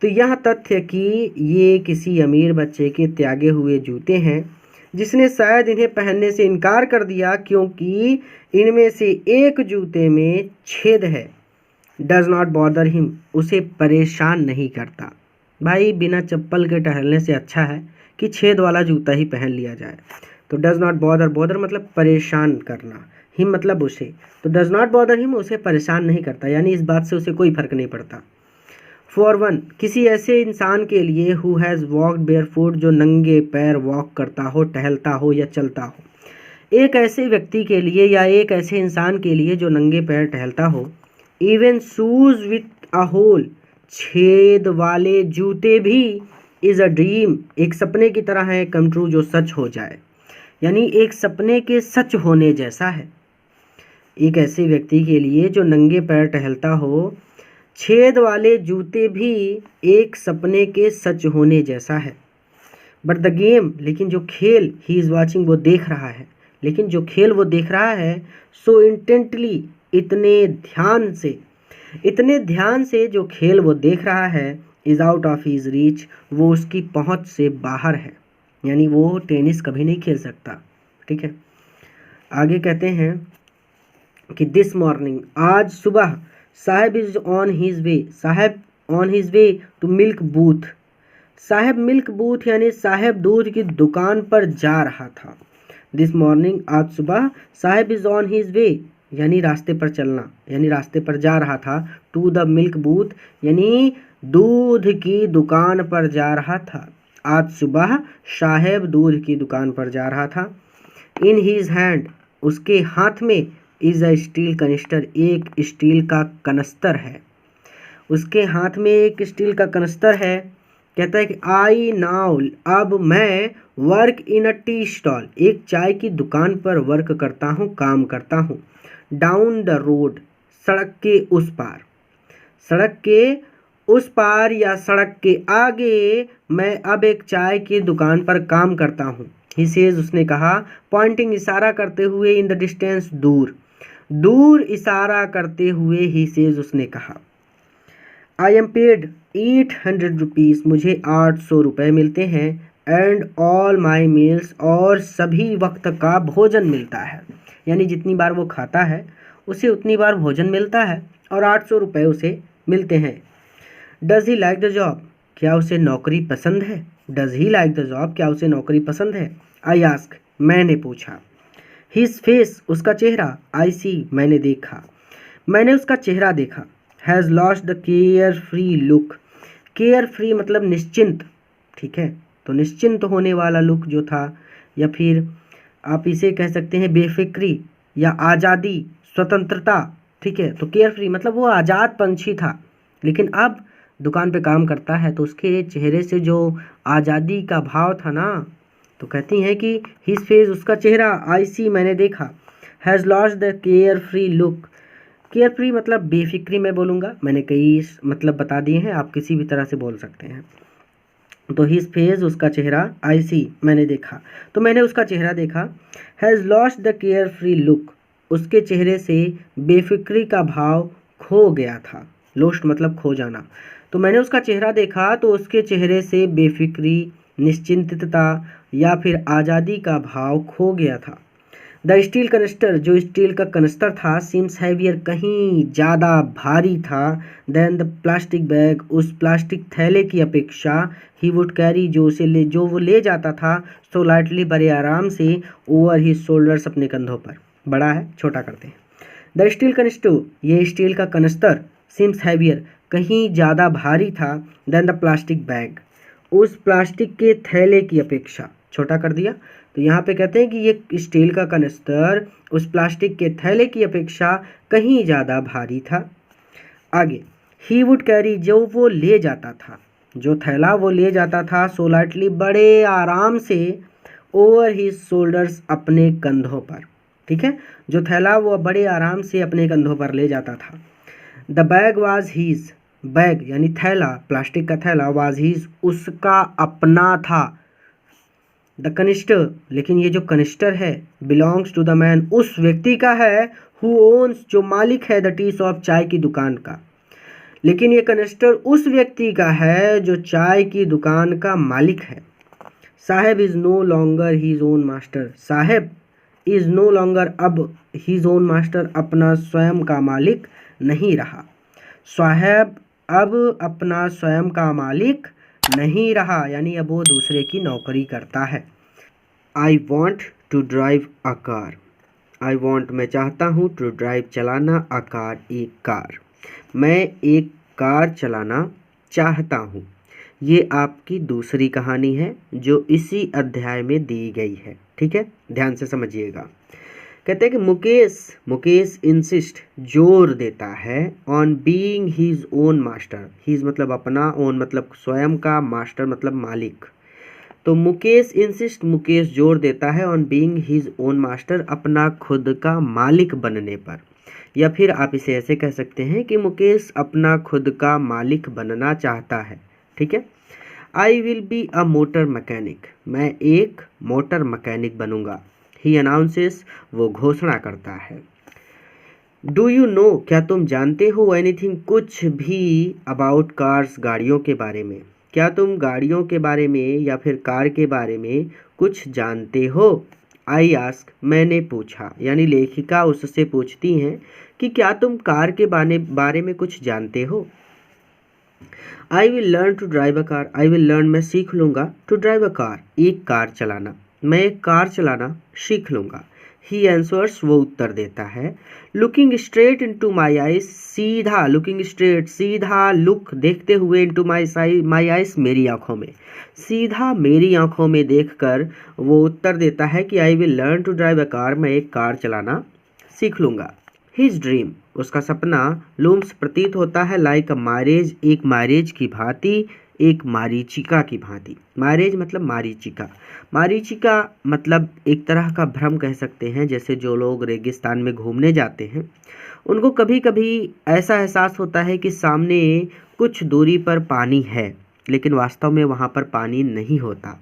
तो यह तथ्य कि ये किसी अमीर बच्चे के त्यागे हुए जूते हैं, जिसने शायद इन्हें पहनने से इनकार कर दिया क्योंकि इनमें से एक जूते में छेद है, डज नॉट बॉदर हिम उसे परेशान नहीं करता। भाई बिना चप्पल के टहलने से अच्छा है कि छेद वाला जूता ही पहन लिया जाए। तो डज नॉट बॉदर, बॉदर मतलब परेशान करना, हिम मतलब उसे, तो डज नॉट बॉदर हिम उसे परेशान नहीं करता, यानी इस बात से उसे कोई फर्क नहीं पड़ता। फॉर वन किसी ऐसे इंसान के लिए हु हैज़ वॉकड बेयरफुट जो नंगे पैर वॉक करता हो, टहलता हो या चलता हो, एक ऐसे व्यक्ति के लिए या एक ऐसे इंसान के लिए जो नंगे पैर टहलता हो, even shoes with a hole छेद वाले जूते भी इज़ अ ड्रीम एक सपने की तरह है, कम ट्रू जो सच हो जाए, यानी एक सपने के सच होने जैसा है। एक ऐसे व्यक्ति के लिए जो नंगे पैर टहलता हो, छेद वाले जूते भी एक सपने के सच होने जैसा है। बट द गेम लेकिन जो खेल, ही इज़ वॉचिंग वो देख रहा है, लेकिन जो खेल वो देख रहा है, सो इंटेंटली इतने ध्यान से जो खेल वो देख रहा है, is out of his reach वो उसकी पहुंच से बाहर है, यानी वो टेनिस कभी नहीं खेल सकता। ठीक है, आगे कहते हैं कि दिस मॉर्निंग आज सुबह, साहब इज ऑन हिज वे, साहब on his way to milk booth, साहब मिल्क बूथ यानी साहब दूध की दुकान पर जा रहा था। दिस मॉर्निंग आज सुबह, साहब इज ऑन हिज वे यानी रास्ते पर चलना, यानी रास्ते पर जा रहा था, टू द मिल्क बूथ यानी दूध की दुकान पर जा रहा था। आज सुबह साहब दूध की दुकान पर जा रहा था। इन हीज हैंड उसके हाथ में, इज़ अ स्टील कनिस्टर एक स्टील का कनस्तर है, उसके हाथ में एक स्टील का कनस्तर है। कहता है कि आई नाउ अब मैं work in a tea stall एक चाय की दुकान पर वर्क करता हूँ, काम करता हूँ। डाउन द रोड सड़क के उस पार, सड़क के उस पार या सड़क के आगे मैं अब एक चाय की दुकान पर काम करता हूँ। ही सेज उसने कहा, पॉइंटिंग इशारा करते हुए, इन द डिस्टेंस दूर, दूर इशारा करते हुए ही सेज उसने कहा। आई एम पेड 800 रुपीज़ मुझे 800 रुपये मिलते हैं, एंड ऑल माई मील्स और सभी वक्त का भोजन मिलता है, यानी जितनी बार वो खाता है उसे उतनी बार भोजन मिलता है और 800 रुपये उसे मिलते हैं। Does he like the job क्या उसे नौकरी पसंद है, does he like the job क्या उसे नौकरी पसंद है। आई आस्क मैंने पूछा। हिज फेस उसका चेहरा, आई सी मैंने देखा, मैंने उसका चेहरा देखा। Has lost the care free look, care free मतलब निश्चिंत, ठीक है, तो निश्चिंत होने वाला लुक जो था, या फिर आप इसे कह सकते हैं बेफिक्री या आज़ादी, स्वतंत्रता, ठीक है। तो केयर फ्री मतलब वो आज़ाद पंछी था, लेकिन अब दुकान पे काम करता है तो उसके चेहरे से जो आज़ादी का भाव था ना, तो कहती हैं कि हिज फेस उसका चेहरा, आई सी मैंने देखा, has lost the care free look, care free मतलब बेफिक्री मैं बोलूँगा, मैंने कई मतलब बता दिए हैं, आप किसी भी तरह से बोल सकते हैं। तो हिज फेस उसका चेहरा, आई सी मैंने देखा, तो मैंने उसका चेहरा देखा। Has lost the care free look उसके चेहरे से बेफिक्री का भाव खो गया था, लोस्ट मतलब खो जाना, तो मैंने उसका चेहरा देखा तो उसके चेहरे से बेफिक्री, निश्चिंतता या फिर आज़ादी का भाव खो गया था। द स्टील कनस्टर जो स्टील का कनस्तर था, सीम्स हैवियर कहीं ज़्यादा भारी था, देन द प्लास्टिक बैग उस प्लास्टिक थैले की अपेक्षा, ही वुड कैरी जो वो ले जाता था, सो लाइटली बड़े आराम से, ओवर ही शोल्डर्स अपने कंधों पर, बड़ा है छोटा करते हैं। द स्टील कनिस्टर ये स्टील का कनस्तर, सीम्स हैवियर कहीं ज़्यादा भारी था, देन द प्लास्टिक बैग उस प्लास्टिक के थैले की अपेक्षा, छोटा कर दिया। तो यहाँ पे कहते हैं कि ये स्टील का कनस्तर उस प्लास्टिक के थैले की अपेक्षा कहीं ज़्यादा भारी था। आगे, ही वुड कैरी जो वो ले जाता था, जो थैला वो ले जाता था, सो लाइटली बड़े आराम से, ओवर हिज शोल्डर्स अपने कंधों पर। ठीक है, जो थैला वो बड़े आराम से अपने कंधों पर ले जाता था। The bag was his, bag यानी थैला, प्लास्टिक का थैला, वाज हीज उसका अपना था। द कनिस्टर, लेकिन ये जो कनिस्टर है, बिलोंग्स टू द मैन उस व्यक्ति का है, हु ओन्स जो मालिक है, द टी शॉप चाय की दुकान का। लेकिन ये कनिस्टर उस व्यक्ति का है जो चाय की दुकान का मालिक है। Saheb is no longer his own master, Saheb is no longer अब हीज ओन मास्टर अपना स्वयं का मालिक नहीं रहा। साहेब अब अपना स्वयं का मालिक नहीं रहा, यानी अब वो दूसरे की नौकरी करता है। I want to drive a car, I want मैं चाहता हूँ, टू ड्राइव चलाना, अ कार एक कार, मैं एक कार चलाना चाहता हूँ। ये आपकी दूसरी कहानी है जो इसी अध्याय में दी गई है। ठीक है, ध्यान से समझिएगा। कहते हैं कि मुकेश इंसिस्ट जोर देता है, on being his own master, his मतलब अपना, ओन मतलब स्वयं का, मास्टर मतलब मालिक। तो मुकेश इंसिस्ट, मुकेश जोर देता है, on being his own master अपना खुद का मालिक बनने पर, या फिर आप इसे ऐसे कह सकते हैं कि मुकेश अपना खुद का मालिक बनना चाहता है। ठीक है, I will be a motor mechanic, मैं एक मोटर मैकेनिक बनूंगा। ही अनाउंसेस, वो घोषणा करता है। डू यू नो, क्या तुम जानते हो, एनीथिंग कुछ भी, अबाउट कार्स गाड़ियों के बारे में, क्या तुम गाड़ियों के बारे में या फिर कार के बारे में कुछ जानते हो। आई आस्क, मैंने पूछा, यानी लेखिका उससे पूछती हैं कि क्या तुम कार के बारे में कुछ जानते हो। I will learn to drive a car, I will learn मैं सीख लूँगा, टू ड्राइव अ कार एक कार चलाना, मैं एक कार चलाना सीख लूँगा। ही आंसर्स, वो उत्तर देता है। Looking straight into my eyes, सीधा, लुकिंग स्ट्रेट सीधा, लुक देखते हुए, इनटू माई आइज मेरी आँखों में, सीधा मेरी आँखों में देखकर वो उत्तर देता है कि I will learn to drive a car, मैं एक कार चलाना सीख लूँगा। हिज ड्रीम, उसका सपना, लूम्स प्रतीत होता है, लाइक अ मैरिज, एक मैरिज की भांति, एक मारीचिका की भांति। मैरिज मतलब मारीचिका, मारीचिका मतलब एक तरह का भ्रम कह सकते हैं। जैसे जो लोग रेगिस्तान में घूमने जाते हैं उनको कभी कभी ऐसा एहसास होता है कि सामने कुछ दूरी पर पानी है, लेकिन वास्तव में वहाँ पर पानी नहीं होता,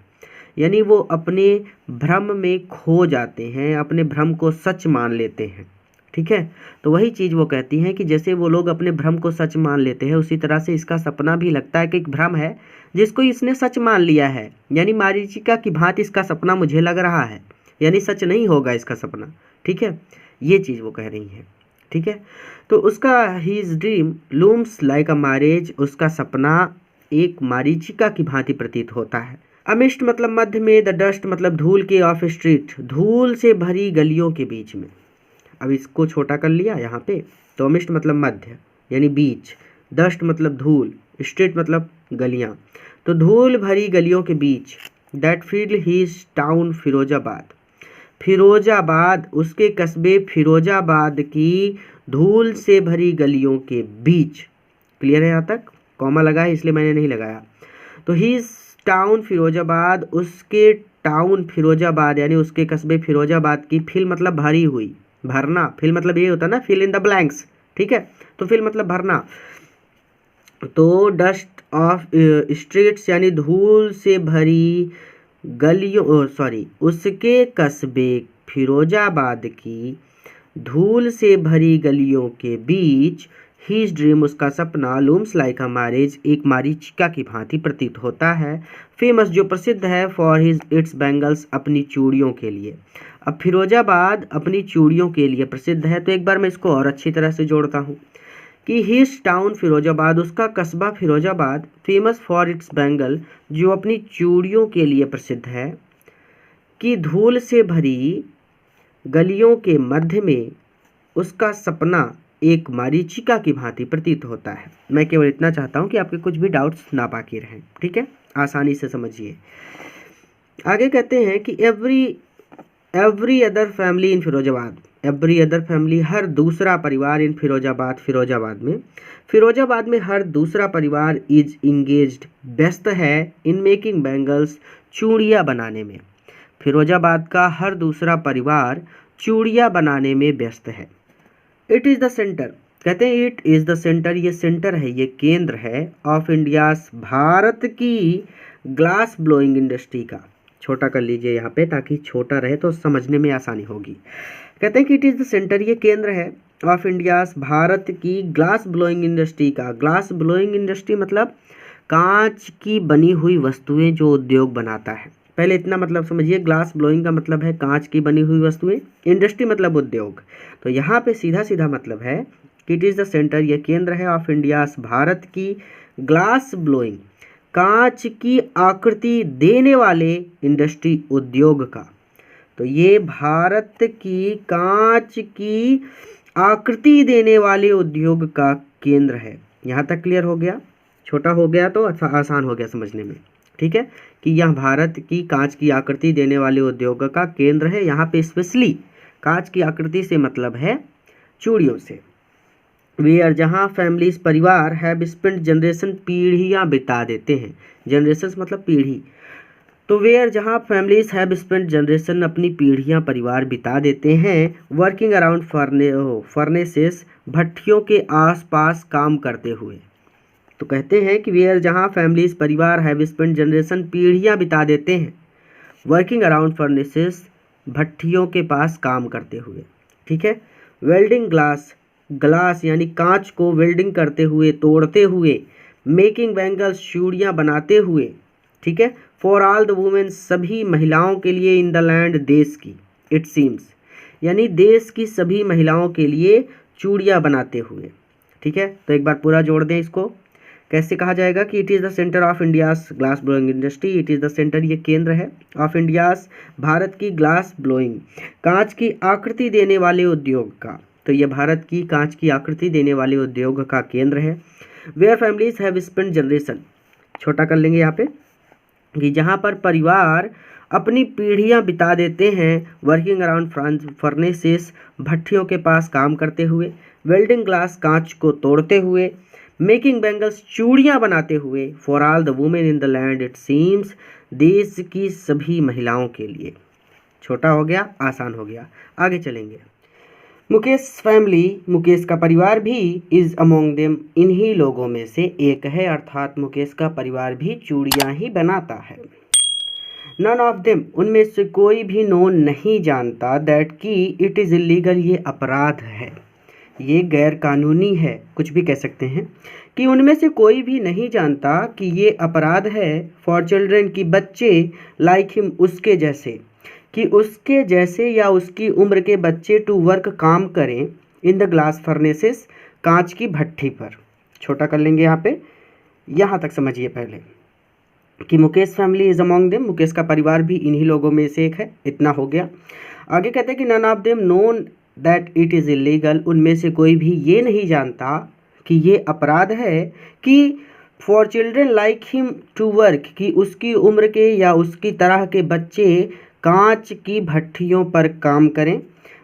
यानी वो अपने भ्रम में खो जाते हैं, अपने भ्रम को सच मान लेते हैं। ठीक है, तो वही चीज़ वो कहती हैं कि जैसे वो लोग अपने भ्रम को सच मान लेते हैं, उसी तरह से इसका सपना भी लगता है कि एक भ्रम है जिसको इसने सच मान लिया है, यानी मारीचिका की भांति इसका सपना मुझे लग रहा है, यानी सच नहीं होगा इसका सपना। ठीक है, ये चीज़ वो कह रही है। ठीक है, तो उसका his dream looms like a marriage, उसका सपना एक मारीचिका की भांति प्रतीत होता है। अमिस्ट मतलब मध्य में, द डस्ट मतलब धूल के, ऑफ स्ट्रीट धूल से भरी गलियों के बीच में। अब इसको छोटा कर लिया यहाँ पे, तो अमिस्ट मतलब मध्य यानी बीच, डस्ट मतलब धूल, स्ट्रीट मतलब गलियाँ, तो धूल भरी गलियों के बीच। That field his town Firozabad, Firozabad उसके कस्बे फिरोजाबाद की धूल से भरी गलियों के बीच। क्लियर है यहाँ तक, कॉमा लगा है इसलिए मैंने नहीं लगाया। तो हीज टाउन फिरोजाबाद, उसके टाउन फिरोजाबाद यानी उसके कस्बे फिरोजाबाद की, फिल मतलब भरी हुई, भरना, फिल मतलब ये होता है ना, फिल इन द ब्लैंक्स। ठीक है, तो फिल मतलब भरना, तो डस्ट ऑफ स्ट्रीट्स यानी धूल से भरी गलियों, सॉरी उसके कस्बे फिरोजाबाद की धूल से भरी गलियों के बीच। हीज ड्रीम उसका सपना, लूम्स लाइक अ मैरिज एक मारीचिका की भांति प्रतीत होता है। फेमस जो प्रसिद्ध है, फॉर हिज इट्स बैंगल्स अपनी चूड़ियों के लिए। अब फिरोजाबाद अपनी चूड़ियों के लिए प्रसिद्ध है, तो एक बार मैं इसको और अच्छी तरह से जोड़ता हूँ कि हिज टाउन फिरोजाबाद उसका कस्बा Firozabad, famous for its bangle जो अपनी चूड़ियों के लिए प्रसिद्ध है, कि धूल से भरी गलियों के मध्य में उसका सपना एक मरीचिका की भांति प्रतीत होता है। मैं केवल इतना चाहता हूँ कि आपके कुछ भी डाउट्स ना बाकी रहें, ठीक है, आसानी से समझिए। आगे कहते हैं कि every other family in Firozabad, every other family हर दूसरा परिवार इन फिरोजाबाद में हर दूसरा परिवार इज इंगेज्ड व्यस्त है इन मेकिंग बैंगल्स चूड़ियाँ बनाने में। फिरोजाबाद का हर दूसरा परिवार चूड़ियाँ बनाने में व्यस्त है। इट इज़ द सेंटर, कहते हैं इट इज़ द सेंटर, ये सेंटर है, ये केंद्र है ऑफ इंडियाज, भारत की ग्लास ब्लोइंग इंडस्ट्री का। छोटा कर लीजिए यहाँ पे ताकि छोटा रहे तो समझने में आसानी होगी। कहते हैं कि इट इज़ द सेंटर, ये केंद्र है ऑफ इंडियाज, भारत की ग्लास ब्लोइंग इंडस्ट्री का। ग्लास ब्लोइंग इंडस्ट्री मतलब कांच की बनी हुई वस्तुएं जो उद्योग बनाता है। पहले इतना मतलब समझिए, ग्लास ब्लोइंग का मतलब है कांच की बनी हुई वस्तुएं, इंडस्ट्री मतलब उद्योग। तो यहाँ पे सीधा सीधा मतलब है कि इट इज़ द सेंटर, ये केंद्र है ऑफ इंडियाज, भारत की ग्लास ब्लोइंग, कांच की आकृति देने वाले इंडस्ट्री उद्योग का। तो ये भारत की कांच की आकृति देने वाले उद्योग का केंद्र है। यहाँ तक क्लियर हो गया? छोटा हो गया तो आसान हो गया समझने में, ठीक है, कि यह भारत की कांच की आकृति देने वाले उद्योग का केंद्र है। यहाँ पे स्पेशली कांच की आकृति से मतलब है चूड़ियों से। वेयर जहाँ फैमिलीज परिवार हैव स्पेंट जनरेशन, पीढ़ियाँ बिता देते हैं, जनरेशन मतलब पीढ़ी। तो वेयर जहाँ फैमिलीज हैव स्पेंट जनरेशन, अपनी पीढ़ियाँ परिवार बिता देते हैं वर्किंग अराउंड फर्नेसेस, भट्टियों के आसपास काम करते हुए। तो कहते हैं कि वेयर जहाँ फैमिलीज परिवार हैव स्पेंट जनरेशन, पीढ़ियाँ बिता देते हैं वर्किंग अराउंड फर्नेसेस, भट्टियों के पास काम करते हुए, ठीक है। वेल्डिंग ग्लास यानी कांच को वेल्डिंग करते हुए, तोड़ते हुए, मेकिंग बैंगल्स चूड़ियाँ बनाते हुए, ठीक है। फॉर ऑल द वुमेन, सभी महिलाओं के लिए, इन द लैंड, देश की, इट सीम्स यानी देश की सभी महिलाओं के लिए चूड़ियाँ बनाते हुए, ठीक है। तो एक बार पूरा जोड़ दें इसको, कैसे कहा जाएगा कि it is the centre of India's glass blowing industry, it is the centre, ये केंद्र है ऑफ इंडियाज, भारत की ग्लास ब्लोइंग, कांच की आकृति देने वाले उद्योग का। तो ये भारत की कांच की आकृति देने वाले उद्योग का केंद्र है। Where families have spent generation, छोटा कर लेंगे यहाँ पे, कि जहाँ पर परिवार अपनी पीढ़ियाँ बिता देते हैं वर्किंग अराउंड फर्नेसेस, भट्टियों के पास काम करते हुए, वेल्डिंग ग्लास, कांच को तोड़ते हुए, मेकिंग बैंगल्स, चूड़ियाँ बनाते हुए, for all the women in the land, it seems, देश की सभी महिलाओं के लिए। छोटा हो गया, आसान हो गया। आगे चलेंगे। मुकेश फैमिली, मुकेश का परिवार भी, इज अमोंग देम, इन्हीं लोगों में से एक है, अर्थात मुकेश का परिवार भी चूड़ियाँ ही बनाता है। नन ऑफ देम, उनमें से कोई भी नो नहीं जानता, दैट कि इट इज़ इलीगल, ये अपराध है, ये गैर कानूनी है, कुछ भी कह सकते हैं, कि उनमें से कोई भी नहीं जानता कि ये अपराध है फॉर चिल्ड्रन, की बच्चे, लाइक हिम, उसके जैसे, कि उसके जैसे या उसकी उम्र के बच्चे टू वर्क, काम करें, इन द ग्लास फर्नेसेस, कांच की भट्टी पर। छोटा कर लेंगे यहाँ पे, यहाँ तक समझिए पहले कि Mukesh family is among them, Mukesh का परिवार भी इन्हीं लोगों में से एक है, इतना हो गया। आगे कहते हैं कि none of them known that it is illegal, उनमें से कोई भी ये नहीं जानता कि ये अपराध है कि for children like him to work, कि उसकी उम्र के या उसकी तरह के बच्चे कांच की भट्टियों पर काम करें,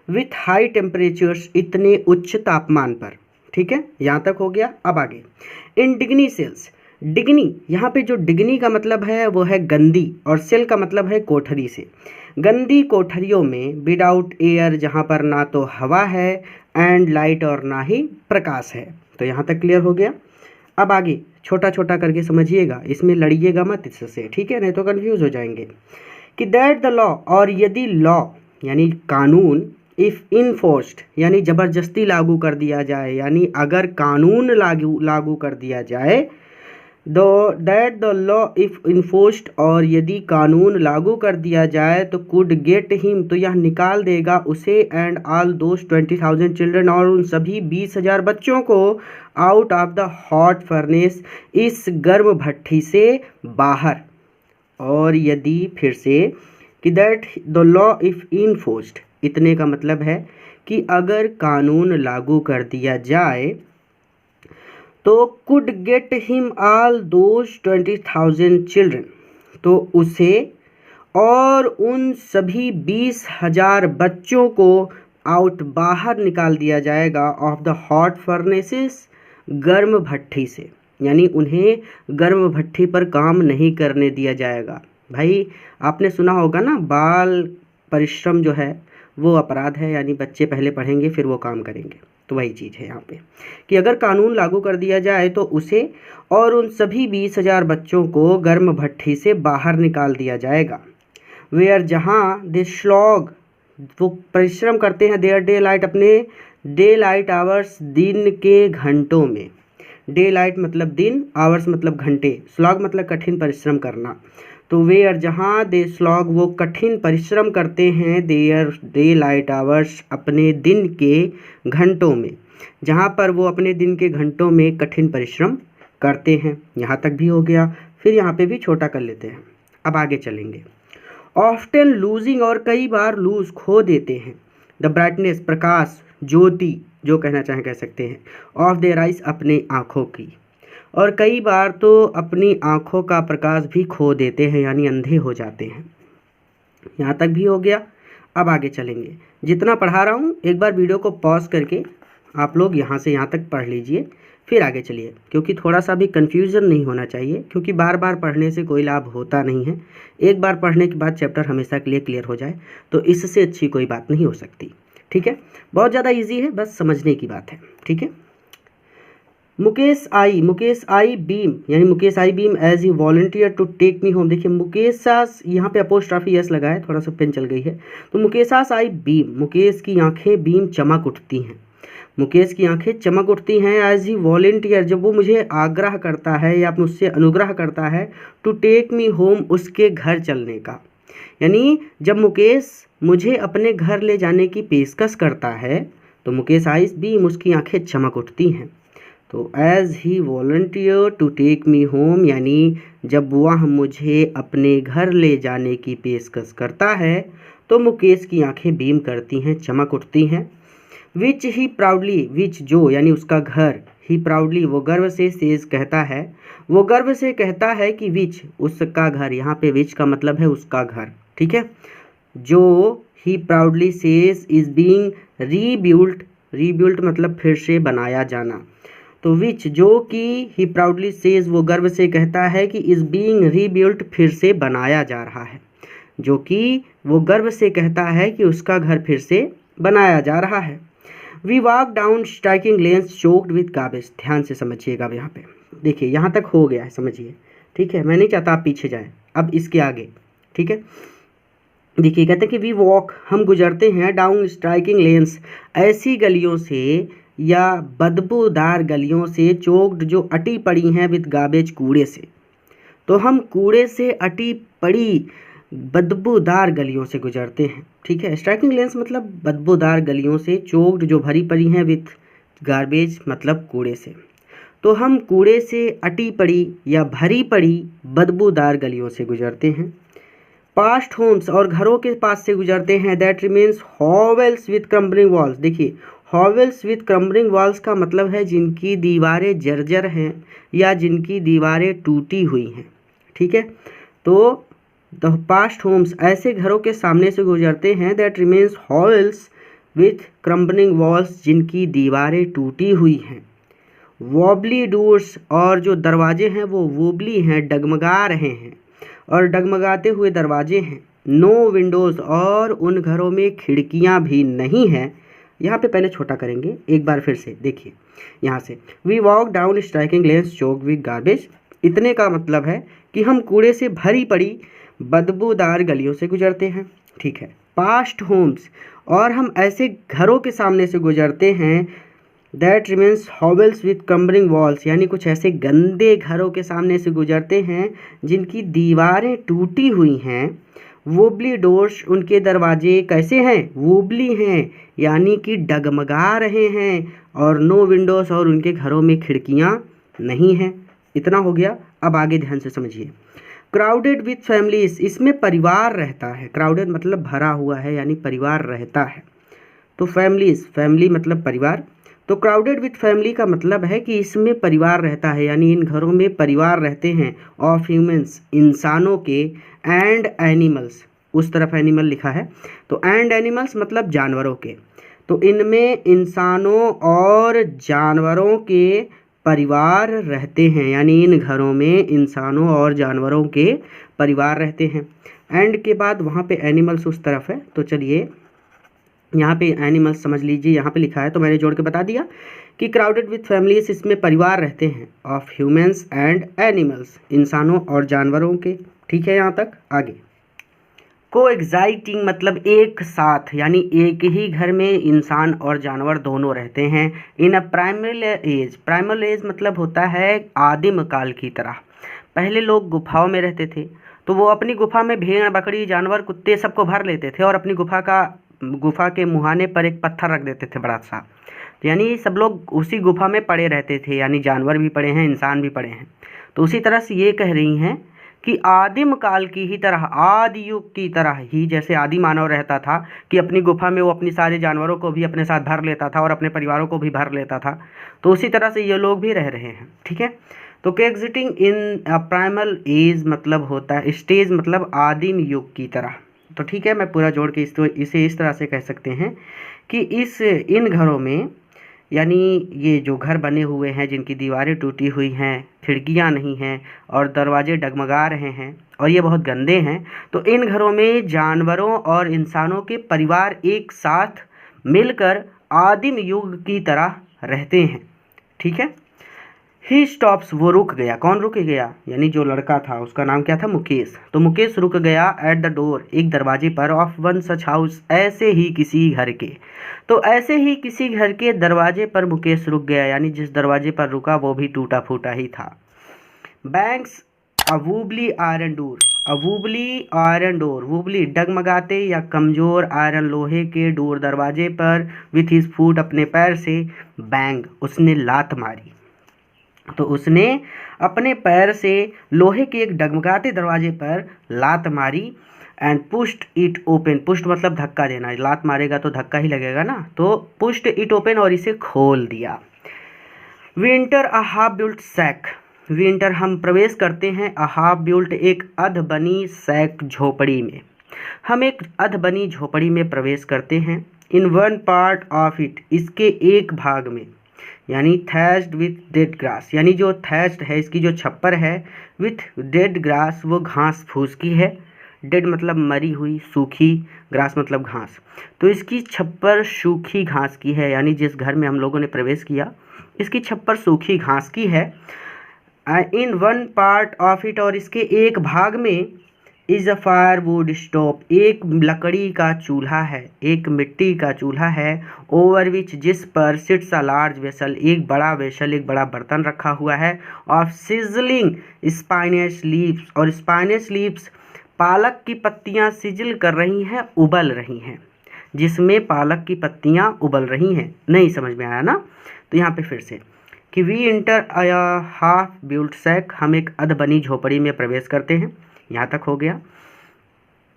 विथ हाई टेम्परेचर्स, इतने उच्च तापमान पर, ठीक है, यहाँ तक हो गया। अब आगे, इन डिग्नी सेल्स, डिग्नी, यहाँ पे जो डिग्नी का मतलब है वो है गंदी, और सेल का मतलब है कोठरी से, गंदी कोठरियों में, विदाउट एयर, जहाँ पर ना तो हवा है, एंड लाइट, और ना ही प्रकाश है। तो यहाँ तक क्लियर हो गया। अब आगे छोटा छोटा करके समझिएगा, इसमें लड़िएगा मत इससे, ठीक है, नहीं तो कंफ्यूज हो जाएंगे। कि दैट द लॉ, और यदि लॉ यानी कानून, इफ़ इनफोर्स्ड यानी ज़बरदस्ती लागू कर दिया जाए, यानी अगर कानून लागू कर दिया जाए, that the law if enforced, और यदि कानून लागू कर दिया जाए तो कुड गेट हिम, तो यह निकाल देगा उसे, एंड ऑल दोज 20,000 चिल्ड्रन, और उन सभी 20,000 बच्चों को, out of the hot furnace, इस गर्म भट्टी से बाहर। और यदि फिर से कि that the law if enforced, इतने का मतलब है कि अगर कानून लागू कर दिया जाए तो could get him all those 20,000 children, तो उसे और उन सभी 20,000 बच्चों को आउट बाहर निकाल दिया जाएगा ऑफ द हॉट फर्नेसेस, गर्म भट्ठी से, यानी उन्हें गर्म भट्ठी पर काम नहीं करने दिया जाएगा। भाई आपने सुना होगा ना, बाल परिश्रम जो है वो अपराध है, यानी बच्चे पहले पढ़ेंगे फिर वो काम करेंगे। तो वही चीज़ है यहाँ पे कि अगर कानून लागू कर दिया जाए तो उसे और उन सभी 20,000 बच्चों को गर्म भट्ठी से बाहर निकाल दिया जाएगा। वेयर, जहाँ दे स्लॉग, वो परिश्रम करते हैं, देयर डे लाइट, अपने डे लाइट आवर्स, दिन के घंटों में। डे लाइट मतलब दिन, आवर्स मतलब घंटे, स्लॉग मतलब कठिन परिश्रम करना। तो वेयर, जहाँ दे स्लॉग, वो कठिन परिश्रम करते हैं, देयर डे लाइट आवर्स, अपने दिन के घंटों में, जहाँ पर वो अपने दिन के घंटों में कठिन परिश्रम करते हैं। यहाँ तक भी हो गया। फिर यहाँ पे भी छोटा कर लेते हैं, अब आगे चलेंगे। ऑफ्टन लूजिंग, और कई बार लूज खो देते हैं, द ब्राइटनेस, प्रकाश, ज्योति जो कहना चाहें कह सकते हैं, ऑफ देयर आइज, अपने आँखों की, और कई बार तो अपनी आँखों का प्रकाश भी खो देते हैं, यानी अंधे हो जाते हैं। यहाँ तक भी हो गया। अब आगे चलेंगे। जितना पढ़ा रहा हूँ एक बार वीडियो को पॉज करके आप लोग यहाँ से यहाँ तक पढ़ लीजिए, फिर आगे चलिए, क्योंकि थोड़ा सा भी कन्फ्यूज़न नहीं होना चाहिए, क्योंकि बार बार पढ़ने से कोई लाभ होता नहीं है। एक बार पढ़ने के बाद चैप्टर हमेशा के लिए क्लियर हो जाए तो इससे अच्छी कोई बात नहीं हो सकती। ठीक है, बहुत ज़्यादा ईजी है, बस समझने की बात है। ठीक है। मुकेश आई बीम, यानी Mukesh I beam as he volunteer to take me home. देखिए मुकेशास, यहाँ पे अपोस्ट्रॉफी यस लगा है, थोड़ा सा पेन चल गई है। तो मुकेशास आई बीम, मुकेश की आंखें बीम, चमक उठती हैं, मुकेश की आंखें चमक उठती हैं। एज ही वॉलंटियर, जब वो मुझे आग्रह करता है या मुझसे अनुग्रह करता है, टू टेक मी होम, उसके घर चलने का, यानी जब मुकेश मुझे अपने घर ले जाने की पेशकश करता है तो मुकेश आइज बीम, उसकी आंखें चमक उठती हैं। तो as he volunteer to take me home, यानी जब वह मुझे अपने घर ले जाने की पेशकश करता है तो मुकेश की आंखें बीम करती हैं, चमक उठती हैं। विच ही प्राउडली, विच जो, यानी उसका घर, ही प्राउडली वो गर्व से, सेज कहता है, वो गर्व से कहता है कि विच उसका घर, यहाँ पे विच का मतलब है उसका घर। ठीक है, जो he proudly says is being rebuilt, rebuilt मतलब फिर से बनाया जाना। तो विच जो कि ही प्राउडली सेज वो गर्व से कहता है कि इज बीइंग रीबिल्ट फिर से बनाया जा रहा है, जो कि वो गर्व से कहता है कि उसका घर फिर से बनाया जा रहा है। We walk down striking lanes choked with garbage, ध्यान से समझिएगा। अब यहाँ पे देखिए यहाँ तक हो गया है, समझिए। ठीक है, मैं नहीं चाहता आप पीछे जाएं, अब इसके आगे। ठीक है, देखिए कहते हैं कि वी वॉक, हम गुजरते हैं, डाउन स्ट्राइकिंग लेन्स, ऐसी गलियों से या बदबूदार गलियों से, चोक्ड जो अटी पड़ी हैं, विद गार्बेज कूड़े से, तो हम कूड़े से अटी पड़ी बदबूदार गलियों से गुजरते हैं। ठीक है, स्ट्राइकिंग लेंस मतलब बदबूदार गलियों से, चोक्ड जो भरी पड़ी हैं, विथ गार्बेज मतलब कूड़े से, तो हम कूड़े से अटी पड़ी या भरी पड़ी बदबूदार गलियों से गुजरते हैं। पास्ट होम्स, और घरों के पास से गुजरते हैं, that remains Havells with crumbling walls. देखिए हॉवेल्स विथ क्रम्बलिंग वॉल्स का मतलब है जिनकी दीवारें जर्जर हैं या जिनकी दीवारें टूटी हुई हैं। ठीक है, तो द पास्ट होम्स, ऐसे घरों के सामने से गुजरते हैं, that remains Havells with crumbling walls, जिनकी दीवारें टूटी हुई हैं। वॉबली डोर्स, और जो दरवाजे हैं वो वोबली हैं, डगमगा रहे हैं और डगमगाते हुए दरवाजे हैं। नो विंडोज़, और उन घरों में खिड़कियां भी नहीं हैं। यहाँ पे पहले छोटा करेंगे एक बार फिर से, देखिए यहाँ से, we walk down striking lanes choked with garbage, इतने का मतलब है कि हम कूड़े से भरी पड़ी बदबूदार गलियों से गुजरते हैं। ठीक है, पास्ट होम्स, और हम ऐसे घरों के सामने से गुजरते हैं, that remains Havells with crumbling walls, यानी कुछ ऐसे गंदे घरों के सामने से गुजरते हैं जिनकी दीवारें टूटी हुई हैं। वोबली डोर्स, उनके दरवाजे कैसे हैं, वोबली हैं, यानी कि डगमगा रहे हैं। और नो विंडोज़, और उनके घरों में खिड़कियां नहीं हैं। इतना हो गया, अब आगे ध्यान से समझिए। क्राउडेड विथ फैमिलीज, इसमें परिवार रहता है, क्राउडेड मतलब भरा हुआ है, यानी परिवार रहता है। तो फैमिलीज, फैमिली मतलब परिवार। तो क्राउडेड विथ फैमिली का मतलब है कि इसमें परिवार रहता है, यानी इन घरों में परिवार रहते हैं, ऑफ ह्यूमंस, इंसानों के, एंड एनिमल्स, उस तरफ एनिमल लिखा है, तो एंड एनिमल्स मतलब जानवरों के। तो इनमें इंसानों और जानवरों के परिवार रहते हैं, यानी इन घरों में इंसानों और जानवरों के परिवार रहते हैं। एंड के बाद वहाँ पे एनिमल्स उस तरफ है, तो चलिए यहाँ पे एनिमल्स समझ लीजिए, यहाँ पे लिखा है तो मैंने जोड़ के बता दिया कि क्राउडेड विथ फैमिलीज, इसमें परिवार रहते हैं ऑफ ह्यूमंस एंड एनिमल्स, इंसानों और जानवरों के। ठीक है, यहाँ तक आगे। कोएग्जाइटिंग मतलब एक साथ, यानी एक ही घर में इंसान और जानवर दोनों रहते हैं। इन अ प्राइमल एज, प्राइमल एज मतलब होता है आदिम काल की तरह। पहले लोग गुफाओं में रहते थे, तो वो अपनी गुफा में भेड़ बकरी जानवर कुत्ते सबको भर लेते थे और अपनी गुफा के मुहाने पर एक पत्थर रख देते थे बड़ा सा, यानी सब लोग उसी गुफा में पड़े रहते थे, यानी जानवर भी पड़े हैं, इंसान भी पड़े हैं। तो उसी तरह से ये कह रही हैं कि आदिम काल की ही तरह, आदि युग की तरह ही, जैसे आदि मानव रहता था कि अपनी गुफा में वो अपनी सारे जानवरों को भी अपने साथ भर लेता था और अपने परिवारों को भी भर लेता था, तो उसी तरह से ये लोग भी रह रहे हैं। ठीक है, तो कोएग्जिस्टिंग इन प्राइमल एज मतलब होता है, स्टेज मतलब आदिम युग की तरह। तो ठीक है, मैं पूरा जोड़ के इसे इस तरह से कह सकते हैं कि इन घरों में, यानी ये जो घर बने हुए हैं जिनकी दीवारें टूटी हुई हैं, खिड़कियां नहीं हैं और दरवाजे डगमगा रहे हैं और ये बहुत गंदे हैं, तो इन घरों में जानवरों और इंसानों के परिवार एक साथ मिलकर आदिम युग की तरह रहते हैं। ठीक है, ही स्टॉप्स, वो रुक गया। कौन रुक गया? यानी जो लड़का था उसका नाम क्या था? मुकेश। तो मुकेश रुक गया एट द डोर, एक दरवाजे पर, ऑफ वन सच हाउस, ऐसे ही किसी घर के। तो ऐसे ही किसी घर के दरवाजे पर मुकेश रुक गया, यानी जिस दरवाजे पर रुका वो भी टूटा फूटा ही था। Banks a wobbly iron door, a wobbly iron door, wobbly डगमगाते या कमजोर आयरन लोहे के डोर दरवाजे पर, विथ हिज फूट अपने पैर से, बैंग उसने लात मारी। तो उसने अपने पैर से लोहे के एक डगमगाते दरवाजे पर लात मारी, and pushed it open, pushed मतलब धक्का देना, लात मारेगा तो धक्का ही लगेगा ना, तो पुश्ड इट ओपन और इसे खोल दिया। We enter a half built shack, we enter हम प्रवेश करते हैं, अ हाफ बिल्ट एक अध बनी सैक झोपड़ी में, हम एक अध बनी झोपड़ी में प्रवेश करते हैं। In one part of it, इसके एक भाग में, यानी थैच्ड विथ डेड ग्रास, यानी जो थैच्ड है, इसकी जो छप्पर है, विथ डेड ग्रास, वो घास फूस की है। डेड मतलब मरी हुई, सूखी, ग्रास मतलब घास, तो इसकी छप्पर सूखी घास की है, यानी जिस घर में हम लोगों ने प्रवेश किया इसकी छप्पर सूखी घास की है। In one part of it, और इसके एक भाग में, इज अ फायरवुड स्टोव, एक लकड़ी का चूल्हा है, एक मिट्टी का चूल्हा है, ओवर विच, जिस पर, सिट्स अ लार्ज वेसल, एक बड़ा वेसल, एक बड़ा बर्तन रखा हुआ है, ऑफ सिजलिंग स्पाइनस लीव्स, और स्पाइनस लीव्स पालक की पत्तियां सिजल कर रही हैं, उबल रही हैं, जिसमें पालक की पत्तियां उबल रही हैं। नहीं समझ में आया ना? तो यहाँ पे फिर से कि we enter a half built shack, हम एक अध बनी झोपड़ी में प्रवेश करते हैं, यहाँ तक हो गया।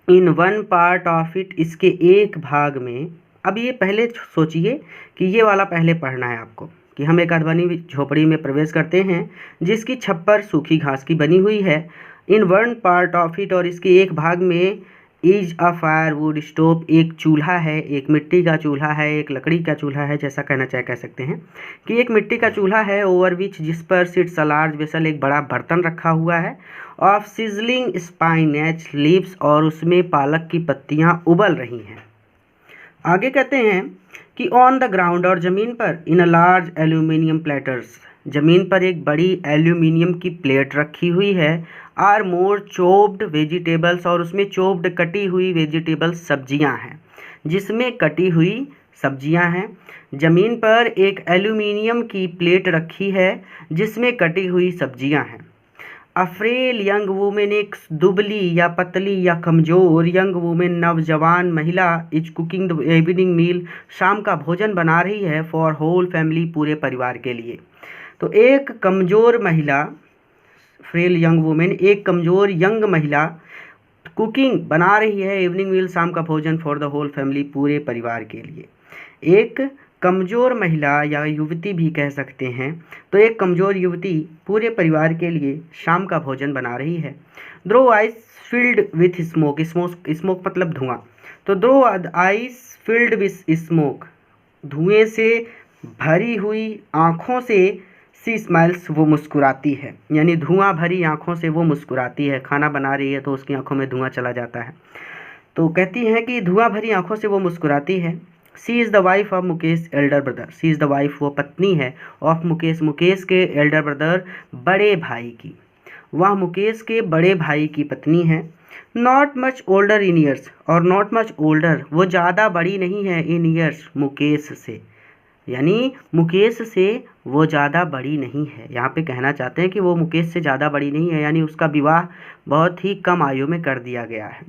In one part of it, इसके एक भाग में। अब ये पहले सोचिए कि ये वाला पहले पढ़ना है आपको, कि हम एक अध बनी झोपड़ी में प्रवेश करते हैं जिसकी छप्पर सूखी घास की बनी हुई है। In one part of it, और इसके एक भाग में, इज अ फायरवुड स्टोव, एक चूल्हा है, एक मिट्टी का चूल्हा है, एक लकड़ी का चूल्हा है, जैसा कहना चाहे कह सकते हैं कि एक मिट्टी का चूल्हा है, ओवर विच, जिस पर, सिट्स अ लार्ज वेसल, एक बड़ा बर्तन रखा हुआ है, ऑफ सिजलिंग स्पाइनच लीव्स, और उसमें पालक की पत्तियां उबल रही हैं। आगे कहते हैं कि ऑन द ग्राउंड, और ज़मीन पर, इन अ लार्ज एल्यूमिनियम प्लेटर्स, ज़मीन पर एक बड़ी एल्यूमिनियम की प्लेट रखी हुई है, आर मोर चोप्ड वेजिटेबल्स, और उसमें चोप्ड कटी हुई वेजिटेबल्स सब्जियां हैं, जिसमें कटी हुई सब्जियां हैं। ज़मीन पर एक एल्यूमिनियम की प्लेट रखी है जिसमें कटी हुई सब्जियां हैं। अ फ्रेल यंग वुमेन, एक दुबली या पतली या कमज़ोर यंग वुमेन, नवजवान महिला, इज कुकिंग द इवनिंग मील, शाम का भोजन बना रही है, फॉर होल फैमिली, पूरे परिवार के लिए। तो एक कमज़ोर महिला, फ्रेल यंग वुमेन, एक कमज़ोर यंग महिला कुकिंग बना रही है, इवनिंग मील, शाम का भोजन, फॉर द होल फैमिली, पूरे परिवार के लिए। एक कमज़ोर महिला या युवती भी कह सकते हैं, तो एक कमज़ोर युवती पूरे परिवार के लिए शाम का भोजन बना रही है। दो ice filled with smoke, smoke smoke मतलब धुआं, तो दो आइस फिल्ड विथ स्मोक, धुएं से भरी हुई आँखों से सी स्माइल्स, वो मुस्कुराती है, यानी धुआं भरी आँखों से वो मुस्कुराती है। खाना बना रही है तो उसकी आँखों में धुआं चला जाता है, तो कहती हैं कि धुआं भरी आँखों से वो मुस्कुराती है। She is the wife of Mukesh elder brother, she is the wife, वो पत्नी है, ऑफ मुकेश, मुकेश के एल्डर ब्रदर, बड़े भाई की, वह मुकेश के बड़े भाई की पत्नी है। Not much older in years, और नॉट मच ओल्डर, वो ज़्यादा बड़ी नहीं है, इन ईयर्स, मुकेश से, यानी मुकेश से वो ज़्यादा बड़ी नहीं है। यहाँ पे कहना चाहते हैं कि वो मुकेश से ज़्यादा बड़ी नहीं है, यानी उसका विवाह बहुत ही कम आयु में कर दिया गया है।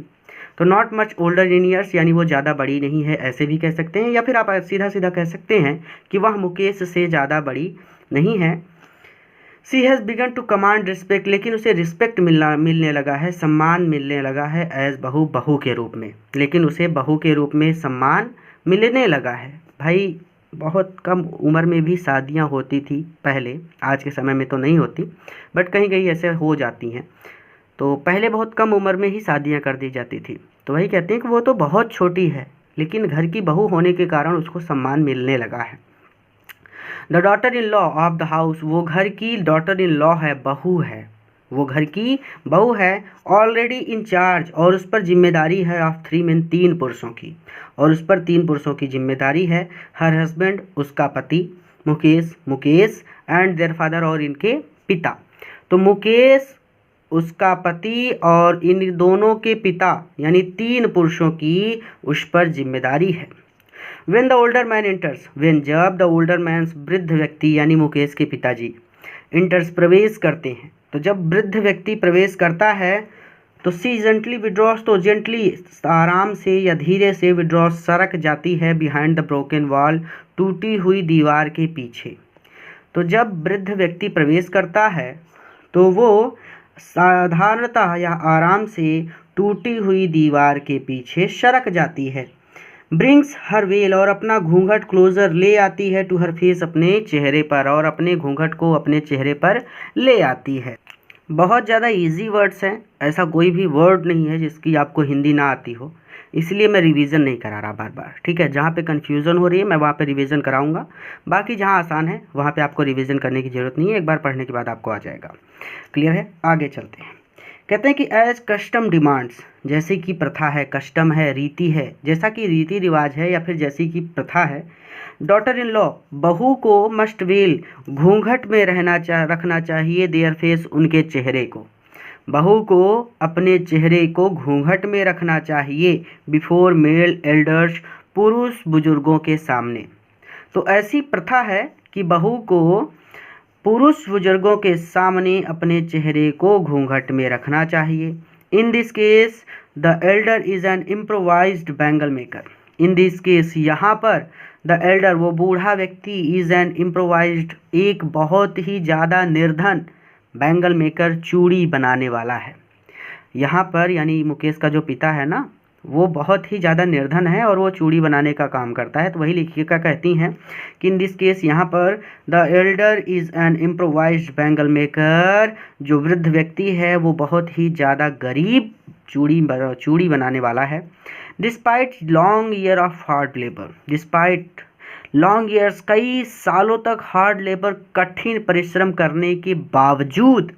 तो not much older in years, यानी वो ज़्यादा बड़ी नहीं है, ऐसे भी कह सकते हैं, या फिर आप सीधा सीधा कह सकते हैं कि वह मुकेश से ज़्यादा बड़ी नहीं है। She has begun to command respect, लेकिन उसे रिस्पेक्ट मिलने लगा है, सम्मान मिलने लगा है, एज बहू, बहू के रूप में, लेकिन उसे बहू के रूप में सम्मान मिलने लगा है। भाई बहुत कम उम्र में भी शादियां होती थी पहले, आज के समय में तो नहीं होती, बट कहीं कहीं ऐसे हो जाती हैं। तो पहले बहुत कम उम्र में ही शादियां कर दी जाती थी, तो वही कहते हैं कि वो तो बहुत छोटी है, लेकिन घर की बहू होने के कारण उसको सम्मान मिलने लगा है। The daughter in law of the house, वो घर की डॉटर इन लॉ है, बहू है, वो घर की बहू है। ऑलरेडी इन चार्ज, और उस पर जिम्मेदारी है, ऑफ 3 मेन, 3 पुरुषों की, और उस पर 3 पुरुषों की जिम्मेदारी है। हर हस्बैंड, उसका पति, Mukesh, Mukesh and their father, और इनके पिता। तो मुकेश, उसका पति और इन दोनों के पिता, यानी 3 पुरुषों की उस पर जिम्मेदारी है। When the older man इंटर्स, when, जब द ओल्डर मैन, वृद्ध व्यक्ति यानी मुकेश के पिताजी, इंटर्स, प्रवेश करते हैं, तो जब वृद्ध व्यक्ति प्रवेश करता है तो सी जेंटली विड्रॉस, तो जेंटली, आराम से या धीरे से, विड्रॉस, सरक जाती है, बिहाइंड द ब्रोकन वॉल, टूटी हुई दीवार के पीछे। तो जब वृद्ध व्यक्ति प्रवेश करता है तो वो साधारणतः या आराम से टूटी हुई दीवार के पीछे सरक जाती है। ब्रिंग्स हर वेल, और अपना घूंघट क्लोजर ले आती है, टू हर फेस, अपने चेहरे पर, और अपने घूंघट को अपने चेहरे पर ले आती है। बहुत ज़्यादा इजी वर्ड्स हैं, ऐसा कोई भी वर्ड नहीं है जिसकी आपको हिंदी ना आती हो, इसलिए मैं रिवीजन नहीं करा रहा बार बार, ठीक है। जहाँ पे कन्फ्यूज़न हो रही है मैं वहाँ पे रिवीजन कराऊंगा, बाकी जहाँ आसान है वहाँ पे आपको रिवीजन करने की ज़रूरत नहीं है, एक बार पढ़ने के बाद आपको आ जाएगा। क्लियर है, आगे चलते हैं। कहते हैं कि एज कस्टम डिमांड्स, जैसे कि प्रथा है, कस्टम है, रीति है, जैसा कि रीति रिवाज है या फिर जैसी कि प्रथा है। डॉटर इन लॉ, बहू को मस्ट वेल, घूंघट में रखना चाहिए, देयर फेस, उनके चेहरे को, बहू को अपने चेहरे को घूंघट में रखना चाहिए, बिफोर मेल एल्डर्स, पुरुष बुजुर्गों के सामने। तो ऐसी प्रथा है कि बहू को पुरुष बुजुर्गों के सामने अपने चेहरे को घूंघट में रखना चाहिए। In this case the Elder is an improvised bangle maker, in this case, यहाँ पर द एल्डर, वो बूढ़ा व्यक्ति, इज एन इम्प्रोवाइज्ड, एक बहुत ही ज़्यादा निर्धन, बैंगल मेकर, चूड़ी बनाने वाला है। यहाँ पर यानी मुकेश का जो पिता है ना, वो बहुत ही ज़्यादा निर्धन है और वो चूड़ी बनाने का काम करता है। तो वही लेखिका कहती हैं कि इन दिस केस, यहाँ पर the Elder is an improvised bangle maker, जो वृद्ध व्यक्ति है वो बहुत ही ज़्यादा गरीब चूड़ी बनाने वाला है। Despite long year of hard labour, despite long years, कई सालों तक हार्ड लेबर, कठिन परिश्रम करने के बावजूद,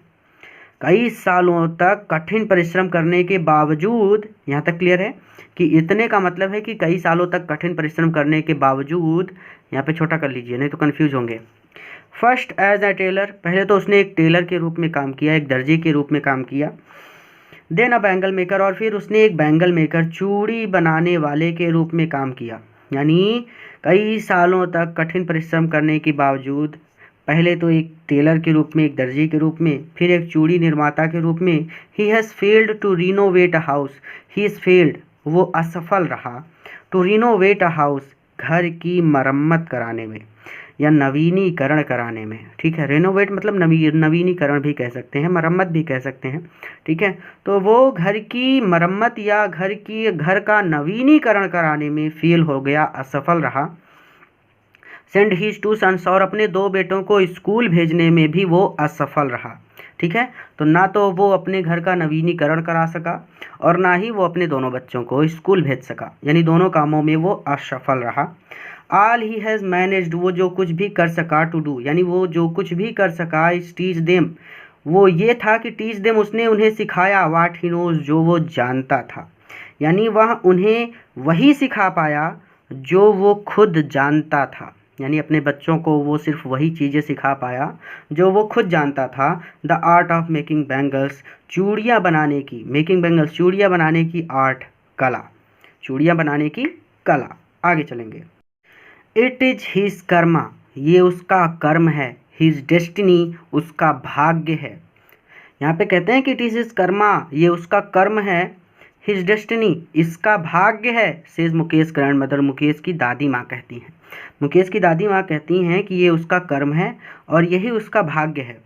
कई सालों तक कठिन परिश्रम करने के बावजूद, यहाँ तक क्लियर है कि इतने का मतलब है कि कई सालों तक कठिन परिश्रम करने के बावजूद, यहाँ पे छोटा कर लीजिए नहीं तो कंफ्यूज होंगे। फर्स्ट एज ए टेलर, पहले तो उसने एक टेलर के रूप में काम किया, एक दर्जी के रूप में काम किया। देन अ बैंगल मेकर, और फिर उसने एक बैंगल मेकर, चूड़ी बनाने वाले के रूप में काम किया। यानी कई सालों तक कठिन परिश्रम करने के बावजूद, पहले तो एक टेलर के रूप में, एक दर्जी के रूप में, फिर एक चूड़ी निर्माता के रूप में। He has failed to renovate a house, he is failed, वो असफल रहा, टू रिनोवेट अ हाउस, घर की मरम्मत कराने में या नवीनीकरण कराने में, ठीक है। रेनोवेट मतलब नवीनीकरण भी कह सकते हैं, मरम्मत भी कह सकते हैं, ठीक है। तो वो घर की मरम्मत या घर का नवीनीकरण कराने में फेल हो गया, असफल रहा। सेंड हीज टू सन्स, और अपने 2 बेटों को स्कूल भेजने में भी वो असफल रहा। ठीक है, तो ना तो वो अपने घर का नवीनीकरण करा सका और ना ही वो अपने दोनों बच्चों को स्कूल भेज सका, यानी दोनों कामों में वो असफल रहा। ऑल ही हैज़ मैनेज्ड, वो जो कुछ भी कर सका, टू डू यानी वो जो कुछ भी कर सका, इस टीच देम, वो ये था कि टीच देम, उसने उन्हें सिखाया, वाट ही नोज, जो वो जानता था, यानी वह उन्हें वही सिखा पाया जो वो खुद जानता था, यानी अपने बच्चों को वो सिर्फ वही चीज़ें सिखा पाया जो वो खुद जानता था। The art of making bangles, चूड़ियाँ बनाने की, मेकिंग बैंगल्स चूड़ियाँ बनाने की आर्ट, कला, चूड़ियाँ बनाने की कला। आगे चलेंगे। इट इज हिज कर्मा, ये उसका कर्म है, हिज डेस्टिनी, उसका भाग्य है। यहाँ पे कहते हैं कि इट इज हिज कर्मा, ये उसका कर्म है, हिज डेस्टिनी, इसका भाग्य है, says Mukesh grand mother, Mukesh की दादी माँ कहती हैं, मुकेश की दादी माँ कहती हैं कि ये उसका कर्म है और यही उसका भाग्य है।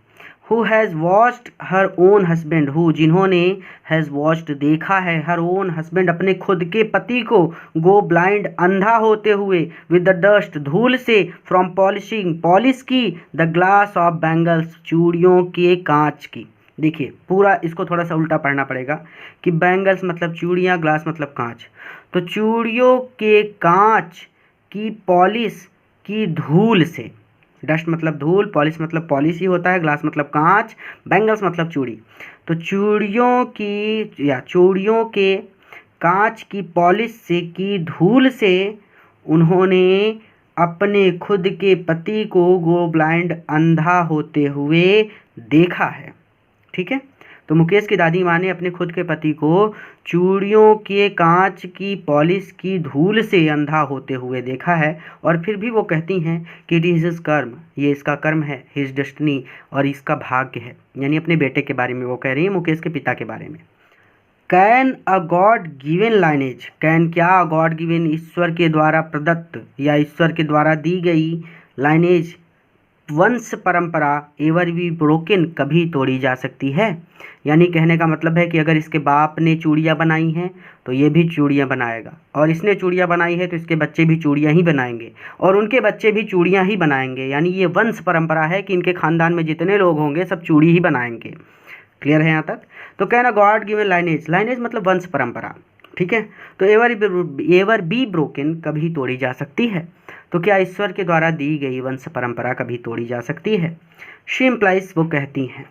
Who has watched her own husband, who जिन्होंने, हैज़ वॉच्ड देखा है, हर ओन हस्बैंड अपने खुद के पति को, गो ब्लाइंड अंधा होते हुए, विद द डस्ट धूल से, फ्रॉम पॉलिशिंग पॉलिश की, द ग्लास ऑफ बैंगल्स चूड़ियों के कांच की। देखिए पूरा इसको थोड़ा सा उल्टा पढ़ना पड़ेगा कि बैंगल्स मतलब चूड़ियाँ, ग्लास मतलब कांच, तो चूड़ियों के कांच की पॉलिश की धूल से, डस्ट मतलब धूल, पॉलिश मतलब पॉलिश ही होता है, ग्लास मतलब कांच, बैंगल्स मतलब चूड़ी, तो चूड़ियों की या चूड़ियों के कांच की पॉलिश से की धूल से उन्होंने अपने खुद के पति को गो ब्लाइंड अंधा होते हुए देखा है। ठीक है, तो मुकेश की दादी माँ ने अपने खुद के पति को चूड़ियों के कांच की पॉलिश की धूल से अंधा होते हुए देखा है, और फिर भी वो कहती हैं कि इट इज हिज कर्म, ये इसका कर्म है, हिज डेस्टिनी, और इसका भाग्य है, यानी अपने बेटे के बारे में वो कह रही है, मुकेश के पिता के बारे में। Can a God given lineage, can क्या, गॉड गिवन ईश्वर के द्वारा प्रदत्त या ईश्वर के द्वारा दी गई, लाइनेज वंश परंपरा, एवर बी ब्रोकन, कभी तोड़ी जा सकती है। यानी कहने का मतलब है कि अगर इसके बाप ने चूड़ियाँ बनाई हैं तो ये भी चूड़ियाँ बनाएगा, और इसने चूड़ियाँ बनाई है तो इसके बच्चे भी चूड़ियाँ ही बनाएंगे, और उनके बच्चे भी चूड़ियाँ ही बनाएंगे, यानी ये वंश परंपरा है कि इनके खानदान में जितने लोग होंगे सब चूड़ी ही बनाएंगे। क्लियर है यहाँ तक? तो कहना गॉड गिवन लाइनेज, लाइनेज मतलब वंश परंपरा। ठीक है, तो एवर बी ब्रोकन, कभी तोड़ी जा सकती है। तो क्या ईश्वर के द्वारा दी गई वंश परंपरा कभी तोड़ी जा सकती है? शी इम्प्लाइज, वो कहती हैं,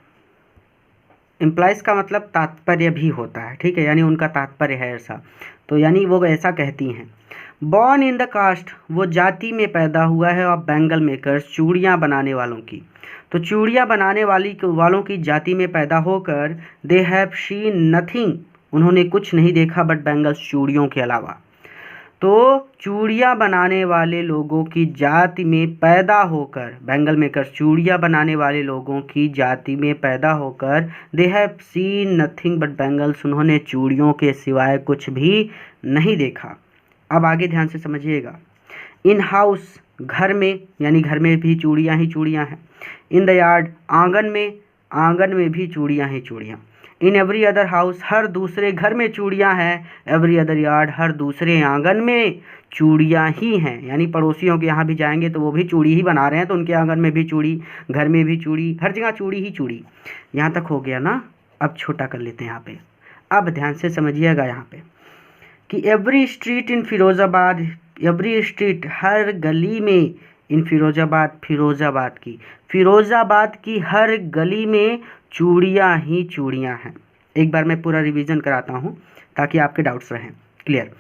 इम्प्लाइज का मतलब तात्पर्य भी होता है। ठीक है, यानी उनका तात्पर्य है ऐसा, तो यानी वो ऐसा कहती हैं। बॉर्न इन द कास्ट, वो जाति में पैदा हुआ है, और बैंगल मेकर्स, चूड़ियाँ बनाने वालों की, तो चूड़ियाँ बनाने वालों की जाति में पैदा होकर, दे हैव सीन नथिंग, उन्होंने कुछ नहीं देखा बट बैंगल्स, चूड़ियों के अलावा। तो चूड़ियाँ बनाने वाले लोगों की जाति में पैदा होकर, बैंगल मेकर्स चूड़ियाँ बनाने वाले लोगों की जाति में पैदा होकर, they have seen nothing but bangles, उन्होंने चूड़ियों के सिवाय कुछ भी नहीं देखा। अब आगे ध्यान से समझिएगा। इन हाउस, घर में, यानी घर में भी चूड़ियाँ ही चूड़ियाँ हैं। इन द यार्ड, आंगन में भी चूड़ियाँ ही चूड़ियाँ। इन एवरी अदर हाउस, हर दूसरे घर में चूड़ियाँ हैं। एवरी अदर यार्ड, हर दूसरे आंगन में चूड़ियाँ ही हैं, यानी पड़ोसियों के यहाँ भी जाएंगे तो वो भी चूड़ी ही बना रहे हैं, तो उनके आंगन में भी चूड़ी, घर में भी चूड़ी, हर जगह चूड़ी ही चूड़ी। यहाँ तक हो गया ना? अब छोटा कर लेते हैं यहाँ पे। अब ध्यान से समझिएगा यहाँ पे कि every street in Firozabad, every street, हर गली में, इन फिरोज़ाबाद, फिरोज़ाबाद की हर गली में चूड़ियाँ ही चूड़ियाँ हैं। एक बार मैं पूरा रिवीजन कराता हूँ ताकि आपके डाउट्स रहें clear.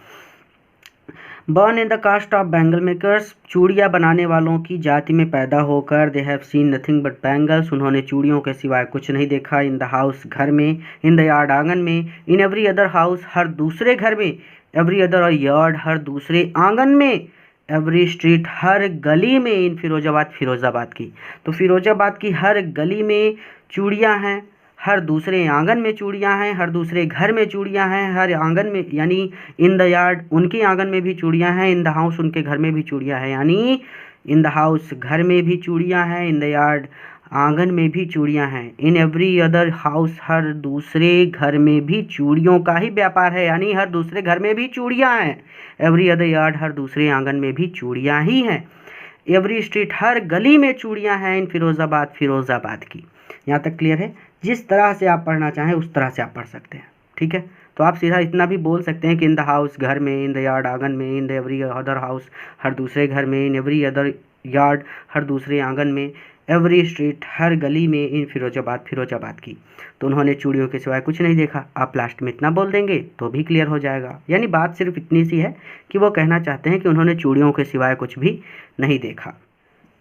Born in the caste of bangle makers, चूड़ियाँ बनाने वालों की जाति में पैदा होकर, they have seen nothing but bangles, उन्होंने चूड़ियों के सिवाय कुछ नहीं देखा। इन द हाउस, घर में। इन द यार्ड, आंगन में। इन एवरी अदर हाउस, हर दूसरे घर में। एवरी अदर और यार्ड, हर दूसरे आंगन में। एवरी स्ट्रीट, हर गली में। इन फिरोज़ाबाद की, तो फिरोज़ाबाद की हर गली में चूड़ियाँ हैं, हर दूसरे आंगन में चूड़ियाँ हैं, हर दूसरे घर में चूड़ियाँ हैं, हर आंगन में, यानी इन द यार्ड, उनके आंगन में भी चूड़ियाँ हैं, इन द हाउस, उनके घर में भी चूड़ियाँ हैं, यानी इन द हाउस, घर में भी चूड़ियाँ हैं, इन द यार्ड, आंगन में भी चूड़ियाँ हैं। इन एवरी अदर हाउस, हर दूसरे घर में भी चूड़ियों का ही व्यापार है, यानी हर दूसरे घर में भी चूड़ियाँ हैं। एवरी अदर यार्ड, हर दूसरे आंगन में भी चूड़ियाँ ही हैं। एवरी स्ट्रीट, हर गली में चूड़ियाँ हैं इन फिरोज़ाबाद, फिरोज़ाबाद की। यहाँ तक क्लियर है? जिस तरह से आप पढ़ना चाहें उस तरह से आप पढ़ सकते हैं, ठीक है। तो आप सीधा इतना भी बोल सकते हैं कि इन द हाउस, घर में, इन द यार्ड, आंगन में, in the every other house, हर दूसरे घर में, इन एवरी अदर यार्ड, हर दूसरे आंगन में, एवरी स्ट्रीट, हर गली में, इन फिरोजाबाद, फिरोजाबाद की। तो उन्होंने चूड़ियों के सिवाय कुछ नहीं देखा। आप लास्ट में इतना बोल देंगे तो भी क्लियर हो जाएगा। यानी बात सिर्फ इतनी सी है कि वो कहना चाहते हैं कि उन्होंने चूड़ियों के सिवाय कुछ भी नहीं देखा।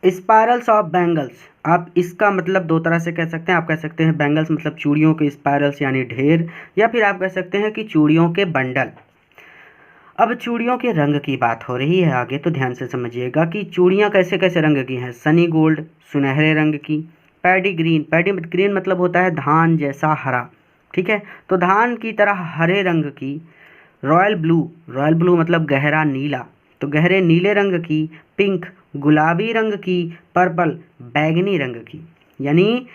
स्पायरल्स ऑफ बैंगल्स, आप इसका मतलब दो तरह से कह सकते हैं। आप कह सकते हैं बैंगल्स मतलब चूड़ियों के स्पायरल्स यानी ढेर, या फिर आप कह सकते हैं कि चूड़ियों के बंडल। अब चूड़ियों के रंग की बात हो रही है आगे, तो ध्यान से समझिएगा कि चूड़ियाँ कैसे कैसे रंग की हैं। सनी गोल्ड, सुनहरे रंग की। पैडी ग्रीन, पैडी ग्रीन मतलब होता है धान जैसा हरा, ठीक है, तो धान की तरह हरे रंग की। रॉयल ब्लू, रॉयल ब्लू मतलब गहरा नीला, तो गहरे नीले रंग की। पिंक, गुलाबी रंग की। पर्पल, बैगनी रंग की। यानी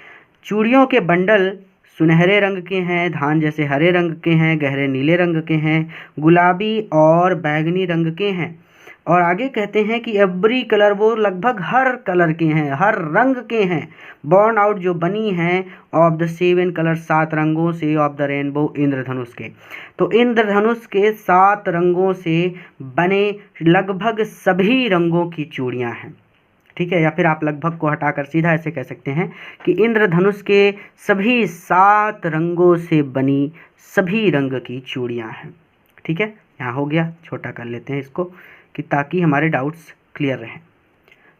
चूड़ियों के बंडल सुनहरे रंग के हैं, धान जैसे हरे रंग के हैं, गहरे नीले रंग के हैं, गुलाबी और बैगनी रंग के हैं। और आगे कहते हैं कि एवरी कलर, वो लगभग हर कलर के हैं, हर रंग के हैं। बॉर्न आउट, जो बनी हैं, ऑफ द 7 कलर, 7 रंगों से, ऑफ द रेनबो, इंद्रधनुष के। तो इंद्रधनुष के 7 रंगों से बने लगभग सभी रंगों की चूड़ियाँ हैं, ठीक है। या फिर आप लगभग को हटाकर सीधा ऐसे कह सकते हैं कि इंद्रधनुष के सभी 7 रंगों से बनी सभी रंग की चूड़ियाँ हैं, ठीक है। यहाँ हो गया, छोटा कर लेते हैं इसको कि ताकि हमारे डाउट्स क्लियर रहें।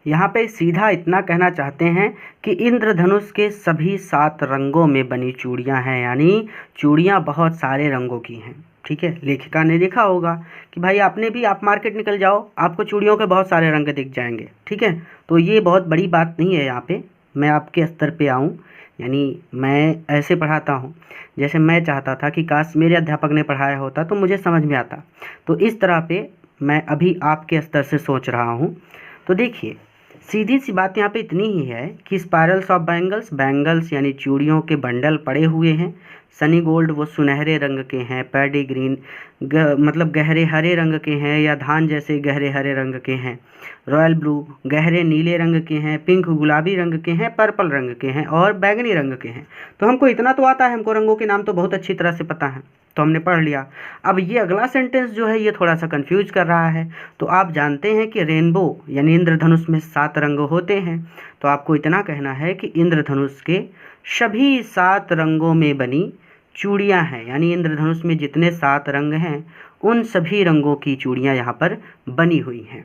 यहाँ पे सीधा इतना कहना चाहते हैं कि इंद्रधनुष के सभी 7 रंगों में बनी चूड़ियाँ हैं, यानी चूड़ियाँ बहुत सारे रंगों की हैं, ठीक है। लेखिका ने देखा होगा कि भाई आपने भी, आप मार्केट निकल जाओ, आपको चूड़ियों के बहुत सारे रंग दिख जाएंगे, ठीक है। तो ये बहुत बड़ी बात नहीं है। यहाँ पे मैं आपके स्तर पे आऊँ, यानी मैं ऐसे पढ़ाता हूँ जैसे मैं चाहता था कि काश मेरे अध्यापक ने पढ़ाया होता तो मुझे समझ में आता। तो इस तरह पे मैं अभी आपके स्तर से सोच रहा हूँ। तो देखिए, सीधी सी बात यहाँ पे इतनी ही है कि स्पायरल्स ऑफ बैंगल्स, बैंगल्स यानी चूड़ियों के बंडल पड़े हुए हैं। सनी गोल्ड, वो सुनहरे रंग के हैं। पैडी ग्रीन, मतलब गहरे हरे रंग के हैं या धान जैसे गहरे हरे रंग के हैं। रॉयल ब्लू, गहरे नीले रंग के हैं। पिंक, गुलाबी रंग के हैं। पर्पल रंग के हैं और बैगनी रंग के हैं। तो हमको इतना तो आता है, हमको रंगों के नाम तो बहुत अच्छी तरह से पता है, तो हमने पढ़ लिया। अब ये अगला सेंटेंस जो है ये थोड़ा सा कंफ्यूज कर रहा है। तो आप जानते हैं कि रेनबो यानी इंद्रधनुष में 7 रंग होते हैं, तो आपको इतना कहना है कि इंद्रधनुष के सभी 7 रंगों में बनी चूड़ियाँ हैं, यानी इंद्रधनुष में जितने 7 रंग हैं उन सभी रंगों की चूड़ियाँ यहाँ पर बनी हुई हैं,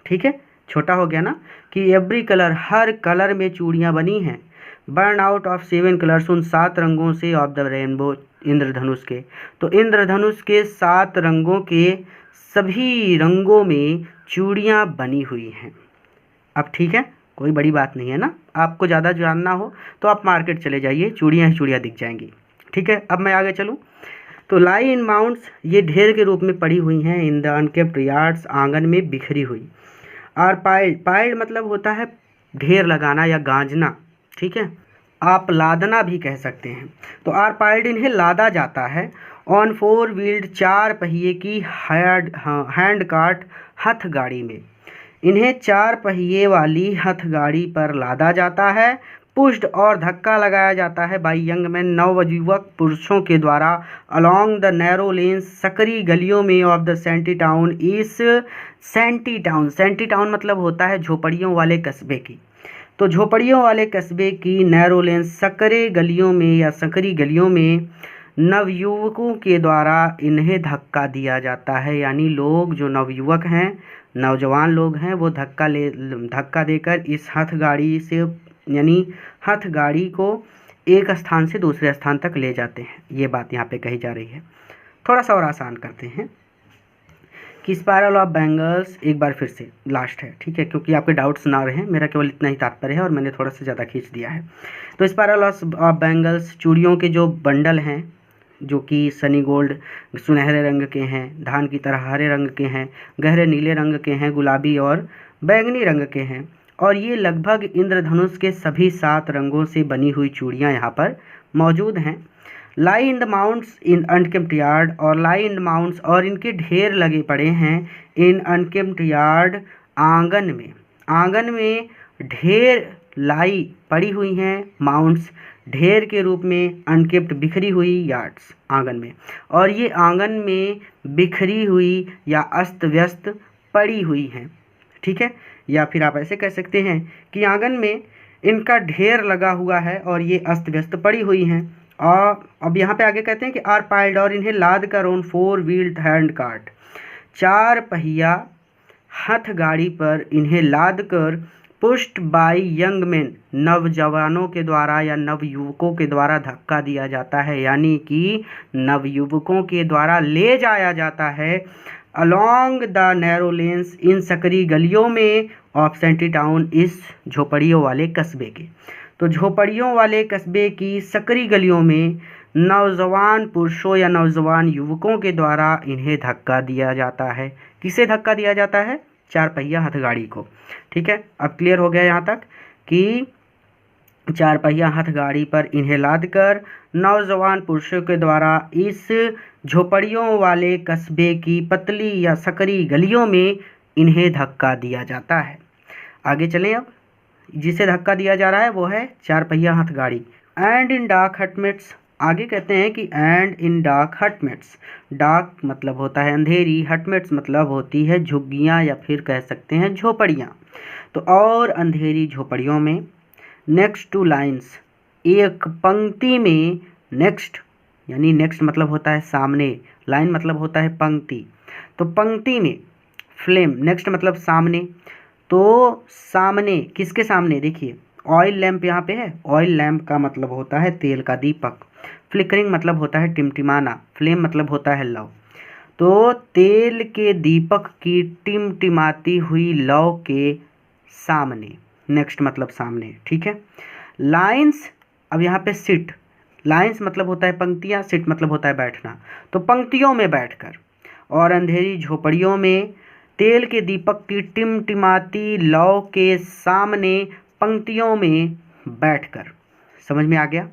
ठीक है। छोटा हो गया ना कि एवरी कलर, हर कलर में चूड़ियाँ बनी हैं। बर्न आउट ऑफ 7 कलर्स, उन 7 रंगों से, ऑफ द रेनबो, इंद्रधनुष के। तो इंद्रधनुष के 7 रंगों के सभी रंगों में चूड़ियाँ बनी हुई हैं। अब ठीक है, कोई बड़ी बात नहीं है ना। आपको ज़्यादा जानना हो तो आप मार्केट चले जाइए, चूड़ियाँ ही चूड़ियाँ दिख जाएंगी, ठीक है। अब मैं आगे चलूँ तो लाई इन माउंट्स, ये ढेर के रूप में पड़ी हुई हैं। इन द अनकेप्ट यार्ड्स, आंगन में बिखरी हुई। आर पाइल्ड, पाइल्ड मतलब होता है ढेर लगाना या गांजना, ठीक है। आप लादना भी कह सकते हैं। तो आर पाइल्ड, इन्हें लादा जाता है। ऑन 4 व्हील्ड, 4 पहिए की हैंड कार्ट, हथ गाड़ी में। इन्हें 4 पहिए वाली हथ गाड़ी पर लादा जाता है। पुश्ड और धक्का लगाया जाता है बाई यंग मैन, नवयुवक पुरुषों के द्वारा। अलोंग द नैरो लेन्स, सकरी गलियों में, ऑफ द सेंटी टाउन, इस सेंटी टाउन, सेंटी टाउन मतलब होता है झोपड़ियों वाले कस्बे की। तो झोपड़ियों वाले कस्बे की नैरो लेन्स, सकरे गलियों में या सकरी गलियों में नवयुवकों के द्वारा इन्हें धक्का दिया जाता है। यानी लोग जो नवयुवक हैं, नौजवान लोग हैं, वो धक्का देकर इस हथ गाड़ी से, यानी हथ गाड़ी को एक स्थान से दूसरे स्थान तक ले जाते हैं। ये बात यहाँ पे कही जा रही है। थोड़ा सा और आसान करते हैं कि स्पायरल ऑफ बैंगल्स, एक बार फिर से लास्ट है, ठीक है, क्योंकि आपके डाउट्स ना रहे, मेरा केवल इतना ही तात्पर्य है और मैंने थोड़ा सा ज़्यादा खींच दिया है। तो स्पायरल ऑफ बैंगल्स, चूड़ियों के जो बंडल हैं, जो कि सनी गोल्ड सुनहरे रंग के हैं, धान की तरह हरे रंग के हैं, गहरे नीले रंग के हैं, गुलाबी और बैगनी रंग के हैं। और ये लगभग इंद्रधनुष के सभी 7 रंगों से बनी हुई चूड़ियाँ यहाँ पर मौजूद हैं। Lie in the mounds in unkempt yard, और लाई इन द माउंट्स, और इनके ढेर लगे पड़े हैं इन अनकेम्प्ट यार्ड, आंगन में। आंगन में ढेर लाई पड़ी हुई हैं, माउंट्स ढेर के रूप में, अनकेप्ट बिखरी हुई यार्ड्स आंगन में, और ये आंगन में बिखरी हुई या अस्त व्यस्त पड़ी हुई हैं। ठीक है, या फिर आप ऐसे कह सकते हैं कि आंगन में इनका ढेर लगा हुआ है और ये अस्त व्यस्त पड़ी हुई हैं। और अब यहाँ पे आगे कहते हैं कि आर पाइल्ड, और इन्हें लाद कर ऑन 4 व्हील्ड हैंड कार्ट, 4 पहिया हथ गाड़ी पर इन्हें लाद कर, पुश्ड बाय यंग मैन, नवजवानों के द्वारा या नवयुवकों के द्वारा धक्का दिया जाता है, यानी कि नवयुवकों के द्वारा ले जाया जाता है अलोंग द नैरो लेन्स, इन सकरी गलियों में ऑफ सेंटी टाउन, इस झोपड़ियों वाले कस्बे के। तो झोपड़ियों वाले कस्बे की सकरी गलियों में नौजवान पुरुषों या नौजवान युवकों के द्वारा इन्हें धक्का दिया जाता है। किसे धक्का दिया जाता है? 4 पहिया हथगाड़ी को। ठीक है, अब क्लियर हो गया यहाँ तक कि 4 पहिया हथगाड़ी पर इन्हें लादकर नौजवान पुरुषों के द्वारा इस झोपड़ियों वाले कस्बे की पतली या सकरी गलियों में इन्हें धक्का दिया जाता है। आगे चलें, अब जिसे धक्का दिया जा रहा है वो है 4 पहिया हथगाड़ी। एंड इन डार्क हटमेट्स, आगे कहते हैं कि एंड इन डार्क हटमेट्स, डार्क मतलब होता है अंधेरी, हटमेट्स मतलब होती है झुग्गियाँ या फिर कह सकते हैं झोपड़ियाँ। तो और अंधेरी झोपड़ियों में, नेक्स्ट टू लाइन्स, एक पंक्ति में, नेक्स्ट यानी नेक्स्ट मतलब होता है सामने, लाइन मतलब होता है पंक्ति, तो पंक्ति में, फ्लेम नेक्स्ट मतलब सामने, तो सामने किसके सामने? देखिए ऑयल लैंप यहाँ पे है, ऑयल लैंप का मतलब होता है तेल का दीपक, फ्लिकरिंग मतलब होता है टिमटिमाना, फ्लेम मतलब होता है लौ, तो तेल के दीपक की टिमटिमाती हुई लौ के सामने, नेक्स्ट मतलब सामने। ठीक है, लाइन्स, अब यहाँ पे सिट, लाइन्स मतलब होता है पंक्तियाँ, सिट मतलब होता है बैठना, तो पंक्तियों में बैठकर और अंधेरी झोपड़ियों में तेल के दीपक की टिमटिमाती लौ के सामने पंक्तियों में बैठकर। समझ में आ गया?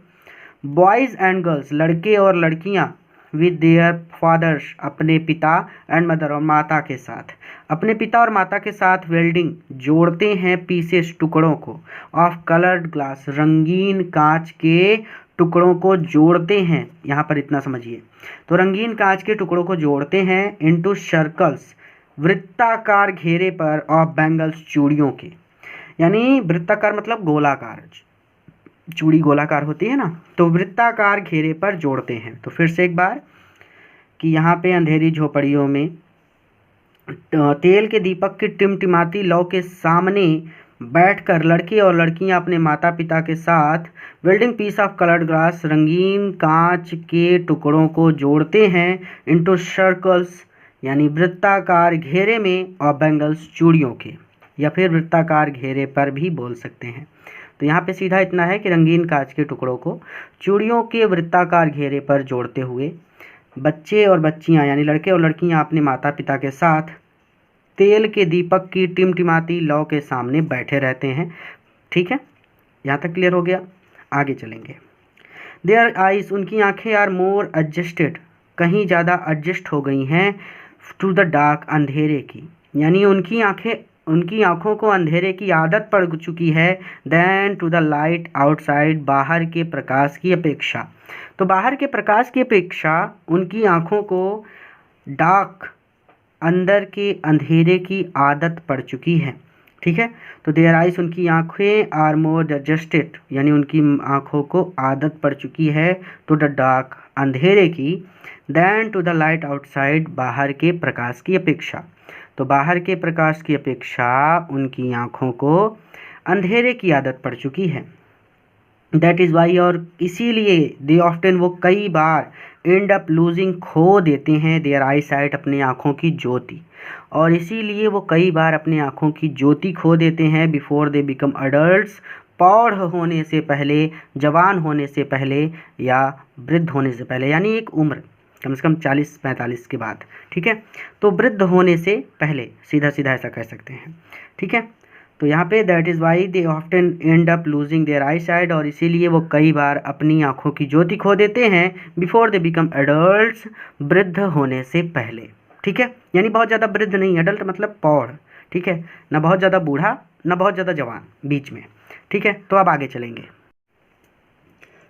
बॉयज़ एंड गर्ल्स, लड़के और लड़कियां, विद देयर फादर्स, अपने पिता, एंड मदर और माता के साथ, अपने पिता और माता के साथ वेल्डिंग जोड़ते हैं पीसेस टुकड़ों को, ऑफ कलर्ड ग्लास, रंगीन कांच के टुकड़ों को जोड़ते हैं। यहाँ पर इतना समझिए, तो रंगीन कांच के टुकड़ों को जोड़ते हैं इनटू सर्कल्स, वृत्ताकार घेरे पर, ऑफ बैंगल्स, चूड़ियों के, यानी वृत्ताकार मतलब गोलाकार, चूड़ी गोलाकार होती है ना, तो वृत्ताकार घेरे पर जोड़ते हैं। तो फिर से एक बार कि यहाँ पे अंधेरी झोपड़ियों में तेल के दीपक की टिमटिमाती लौ के सामने बैठकर लड़के और लड़कियां अपने माता पिता के साथ welding piece of coloured glass, रंगीन कांच के टुकड़ों को जोड़ते हैं इनटू सर्कल्स, यानी वृत्ताकार घेरे में, और बैंगल्स, चूड़ियों के, या फिर वृत्ताकार घेरे पर भी बोल सकते हैं। तो यहाँ पे सीधा इतना है कि रंगीन कांच के टुकड़ों को चूड़ियों के वृत्ताकार घेरे पर जोड़ते हुए बच्चे और बच्चियाँ यानी लड़के और लड़कियाँ अपने माता पिता के साथ तेल के दीपक की टिमटिमाती लौ के सामने बैठे रहते हैं। ठीक है, यहाँ तक क्लियर हो गया? आगे चलेंगे। देयर आइज, उनकी आंखें, आर मोर एडजस्टेड, कहीं ज़्यादा एडजस्ट हो गई हैं, टू द डार्क, अंधेरे की, यानी उनकी आंखों को अंधेरे की आदत पड़ चुकी है, than to the light outside, बाहर के प्रकाश की अपेक्षा। तो बाहर के प्रकाश की अपेक्षा उनकी आंखों को डार्क, अंदर के अंधेरे की आदत पड़ चुकी है। ठीक है, तो देयर आइज, उनकी आंखें, आर मोर एडजस्टेड, यानी उनकी आंखों को आदत पड़ चुकी है, टू द डार्क, अंधेरे की, than to the light outside, बाहर के प्रकाश की अपेक्षा। तो बाहर के प्रकाश की अपेक्षा उनकी आंखों को अंधेरे की आदत पड़ चुकी है। दैट इज़ वाई, और इसीलिए दे ऑफ्टन, वो कई बार एंड अप लूजिंग, खो देते हैं, देयर आई साइट, अपनी आँखों की ज्योति, और इसीलिए वो कई बार अपनी आँखों की ज्योति खो देते हैं, बिफोर दे बिकम अडल्ट्स, पौढ़ होने से पहले, जवान होने से पहले, या वृद्ध होने से पहले, यानी एक उम्र कम से कम 40-45 के बाद। ठीक है, तो वृद्ध होने से पहले, सीधा सीधा ऐसा कह सकते हैं। ठीक है, तो यहाँ पे that is why they often end up losing their eyesight, और इसीलिए वो कई बार अपनी आँखों की ज्योति खो देते हैं, बिफोर दे बिकम एडल्ट्स, वृद्ध होने से पहले। ठीक है, यानी बहुत ज़्यादा वृद्ध नहीं, एडल्ट मतलब पौढ़। ठीक है, ना बहुत ज़्यादा बूढ़ा ना बहुत ज़्यादा जवान, बीच में। ठीक है, तो अब आगे चलेंगे।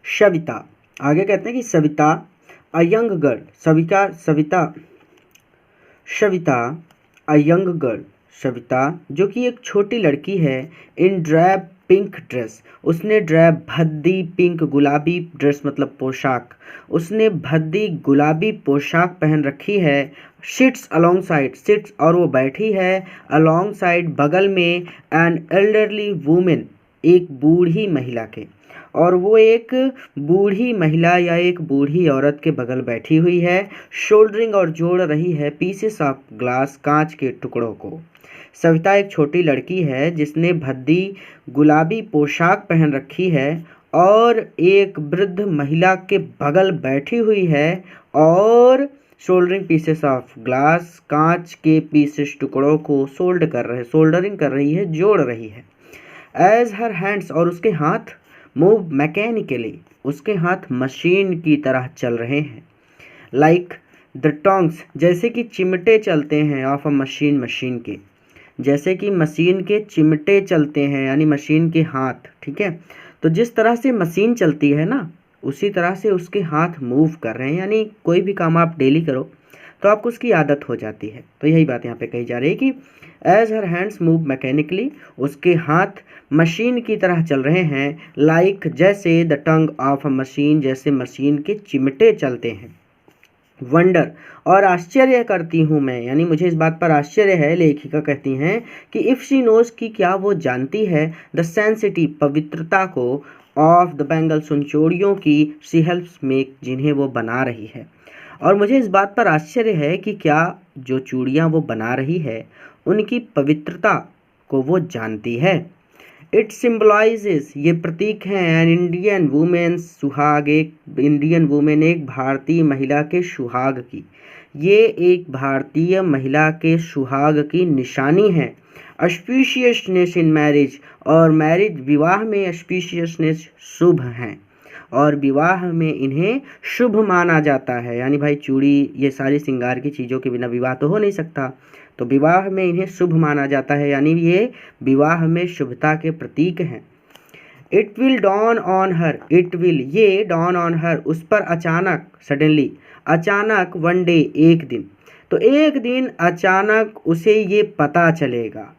सविता, आगे कहते हैं कि Savita a young girl, Savita a young girl, Savita जो कि एक छोटी लड़की है, इन ड्रैब पिंक ड्रेस, उसने ड्रैब भद्दी पिंक गुलाबी ड्रेस मतलब पोशाक, उसने भद्दी गुलाबी पोशाक पहन रखी है। सिट्स अलोंग साइड, सिट्स और वो बैठी है, अलोंग साइड बगल में, एन एल्डरली वुमेन, एक बूढ़ी महिला के, और वो एक बूढ़ी महिला या एक बूढ़ी औरत के बगल बैठी हुई है, शोल्डरिंग और जोड़ रही है पीसेस ऑफ ग्लास, कांच के टुकड़ों को। सविता एक छोटी लड़की है जिसने भद्दी गुलाबी पोशाक पहन रखी है और एक वृद्ध महिला के बगल बैठी हुई है और सोल्डरिंग पीसेस ऑफ ग्लास, कांच के पीसेस टुकड़ों को सोल्डरिंग कर रही है, जोड़ रही है। एज हर हैंड्स, और उसके हाथ, मूव मैकेनिकली, उसके हाथ मशीन की तरह चल रहे हैं। लाइक द टोंग्स, जैसे कि चिमटे चलते हैं, ऑफ अ मशीन, मशीन के, जैसे कि मशीन के चिमटे चलते हैं, यानी मशीन के हाथ। ठीक है, तो जिस तरह से मशीन चलती है ना, उसी तरह से उसके हाथ मूव कर रहे हैं, यानी कोई भी काम आप डेली करो तो आपको उसकी आदत हो जाती है। तो यही बात यहाँ पे कही जा रही है कि as her hands move mechanically, उसके हाथ मशीन की तरह चल रहे हैं। लाइक जैसे the tongue of a machine, जैसे मशीन के चिमटे चलते हैं। वंडर, और आश्चर्य करती हूँ मैं, यानी मुझे इस बात पर आश्चर्य है, लेखिका कहती हैं कि इफ़ शी नोज, कि क्या वो जानती है, द सेंसिटी, पवित्रता को, ऑफ द बैंगल्स, उन चूड़ियों की, शी हेल्प्स मेक, जिन्हें वो बना रही है। और मुझे इस बात पर आश्चर्य है कि क्या जो चूड़ियाँ वो बना रही है उनकी पवित्रता को वो जानती है। इट सिम्बलाइजेस, ये प्रतीक हैं, एन इंडियन वुमेन सुहाग, एक इंडियन वुमेन, एक भारतीय महिला के सुहाग की, ये एक भारतीय महिला के सुहाग की निशानी है। ऑस्पिशियसनेस इन मैरिज, और मैरिज, विवाह में ऑस्पिशियसनेस शुभ हैं, और विवाह में इन्हें शुभ माना जाता है। यानी भाई चूड़ी, ये सारी श्रृंगार की चीज़ों के बिना विवाह तो हो नहीं सकता, तो विवाह में इन्हें शुभ माना जाता है, यानी ये विवाह में शुभता के प्रतीक हैं। It will dawn on her, it will, ये डॉन ऑन हर, उस पर अचानक, सडनली, अचानक, वन डे, एक दिन, तो एक दिन अचानक उसे ये पता चलेगा।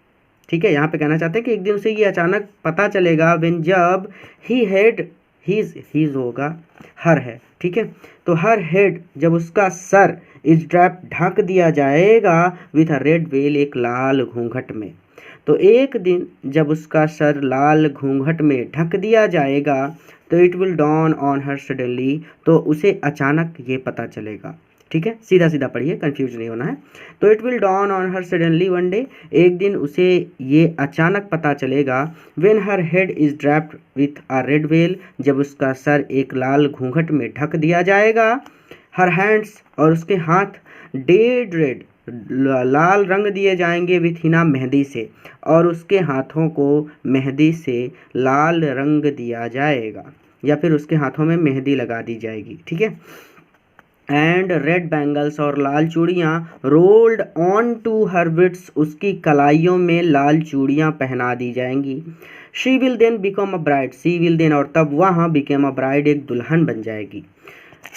ठीक है, यहाँ पे कहना चाहते हैं कि एक दिन उसे ये अचानक पता चलेगा, व्हेन, जब, ही हेड, हीज होगा, हर है। ठीक है, तो हर हेड, जब उसका सर, इज ड्रैप, ढक दिया जाएगा, विथ अ रेड वेल, एक लाल घूंघट में। तो एक दिन जब उसका सर लाल घूंघट में ढक दिया जाएगा, तो it will dawn on her suddenly, तो उसे अचानक ये पता चलेगा। ठीक है, सीधा सीधा पढ़िए, कंफ्यूज नहीं होना है। तो it will dawn on her suddenly one day, एक दिन उसे ये अचानक पता चलेगा, when her head is draped with a red well, जब उसका सर एक लाल घूंघट में ढक दिया जाएगा। हर हैंड्स, और उसके हाथ, डेड रेड, लाल रंग दिए जाएंगे, विथ हिना, मेहंदी से, और उसके हाथों को मेहंदी से लाल रंग दिया जाएगा, या फिर उसके हाथों में मेहंदी लगा दी जाएगी। ठीक है, एंड रेड बैंगल्स, और लाल चूड़ियाँ, rolled onto her wrists, उसकी कलाइयों में लाल चूड़ियाँ पहना दी जाएंगी। She will then become a bride, she will then, और तब वहाँ, बिकेम अ ब्राइड, एक दुल्हन बन जाएगी,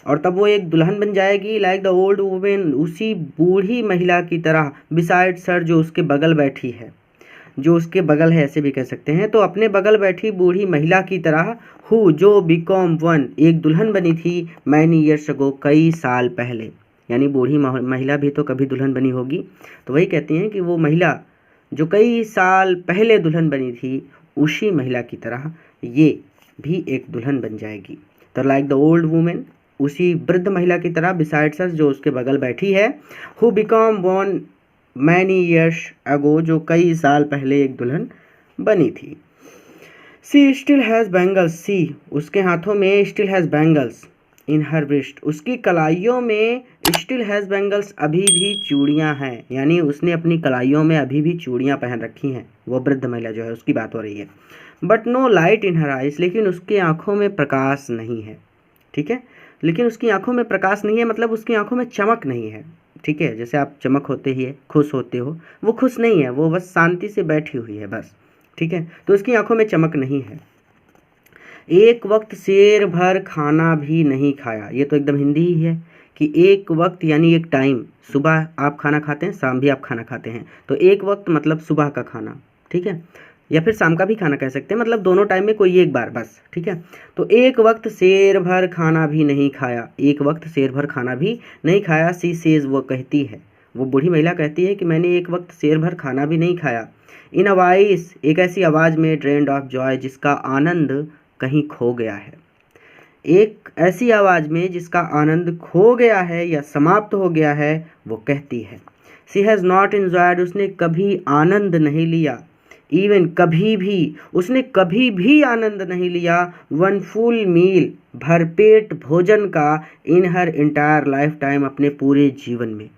और तब वो एक दुल्हन बन जाएगी। लाइक द ओल्ड वुमेन, उसी बूढ़ी महिला की तरह, बिसाइड सर, जो उसके बगल बैठी है, जो उसके बगल है, ऐसे भी कह सकते हैं। तो अपने बगल बैठी बूढ़ी महिला की तरह, हु, जो, बिकॉम वन, एक दुल्हन बनी थी, मैनी ईयर्स अगो, कई साल पहले, यानी बूढ़ी महिला भी तो कभी दुल्हन बनी होगी। तो वही कहती हैं कि वो महिला जो कई साल पहले दुल्हन बनी थी, उसी महिला की तरह ये भी एक दुल्हन बन जाएगी। तो लाइक द ओल्ड वुमेन, उसी वृद्ध महिला की तरह, बिसाइड्स अस, जो उसके बगल बैठी है, who become one many years ago, जो कई साल पहले एक दुल्हन बनी थी। सी स्टिल हैज़ बैंगल्स, सी, उसके हाथों में, still has bangles in her wrist, उसकी कलाइयों में, स्टिल हैज़ बैंगल्स, अभी भी चूड़ियाँ हैं, यानी उसने अपनी कलाइयों में अभी भी चूड़ियाँ पहन रखी हैं, वो वृद्ध महिला जो है उसकी बात हो रही है। But no light in her eyes, लेकिन उसकी आंखों में प्रकाश नहीं है। ठीक है, लेकिन उसकी आंखों में प्रकाश नहीं है, मतलब उसकी आंखों में चमक नहीं है। ठीक है, जैसे आप चमक होते ही है, खुश होते हो, वो खुश नहीं है, वो बस शांति से बैठी हुई है बस। ठीक है, तो उसकी आंखों में चमक नहीं है। एक वक्त शेर भर खाना भी नहीं खाया, ये तो एकदम हिंदी ही है कि एक वक्त यानी एक टाइम, सुबह आप खाना खाते हैं, शाम भी आप खाना खाते हैं, तो एक वक्त मतलब सुबह का खाना, ठीक है, या फिर शाम का भी खाना कह सकते हैं, मतलब दोनों टाइम में कोई एक बार बस, ठीक है। तो एक वक्त शेर भर खाना भी नहीं खाया, एक वक्त शेर भर खाना भी नहीं खाया। सी सेज, वो कहती है, वो बूढ़ी महिला कहती है कि मैंने एक वक्त शेर भर खाना भी नहीं खाया। इन अ वॉइस, एक ऐसी आवाज़ में, ड्रेन्ड ऑफ जॉय, जिसका आनंद कहीं खो गया है। एक ऐसी आवाज़ में जिसका आनंद खो गया है या समाप्त हो गया है, वो कहती है। सी हैज़ नॉट इंजॉयड, उसने कभी आनंद नहीं लिया, इवन कभी भी, उसने कभी भी आनंद नहीं लिया, वन फुल मील, भरपेट भोजन का, इन हर इंटायर लाइफ टाइम, अपने पूरे जीवन में।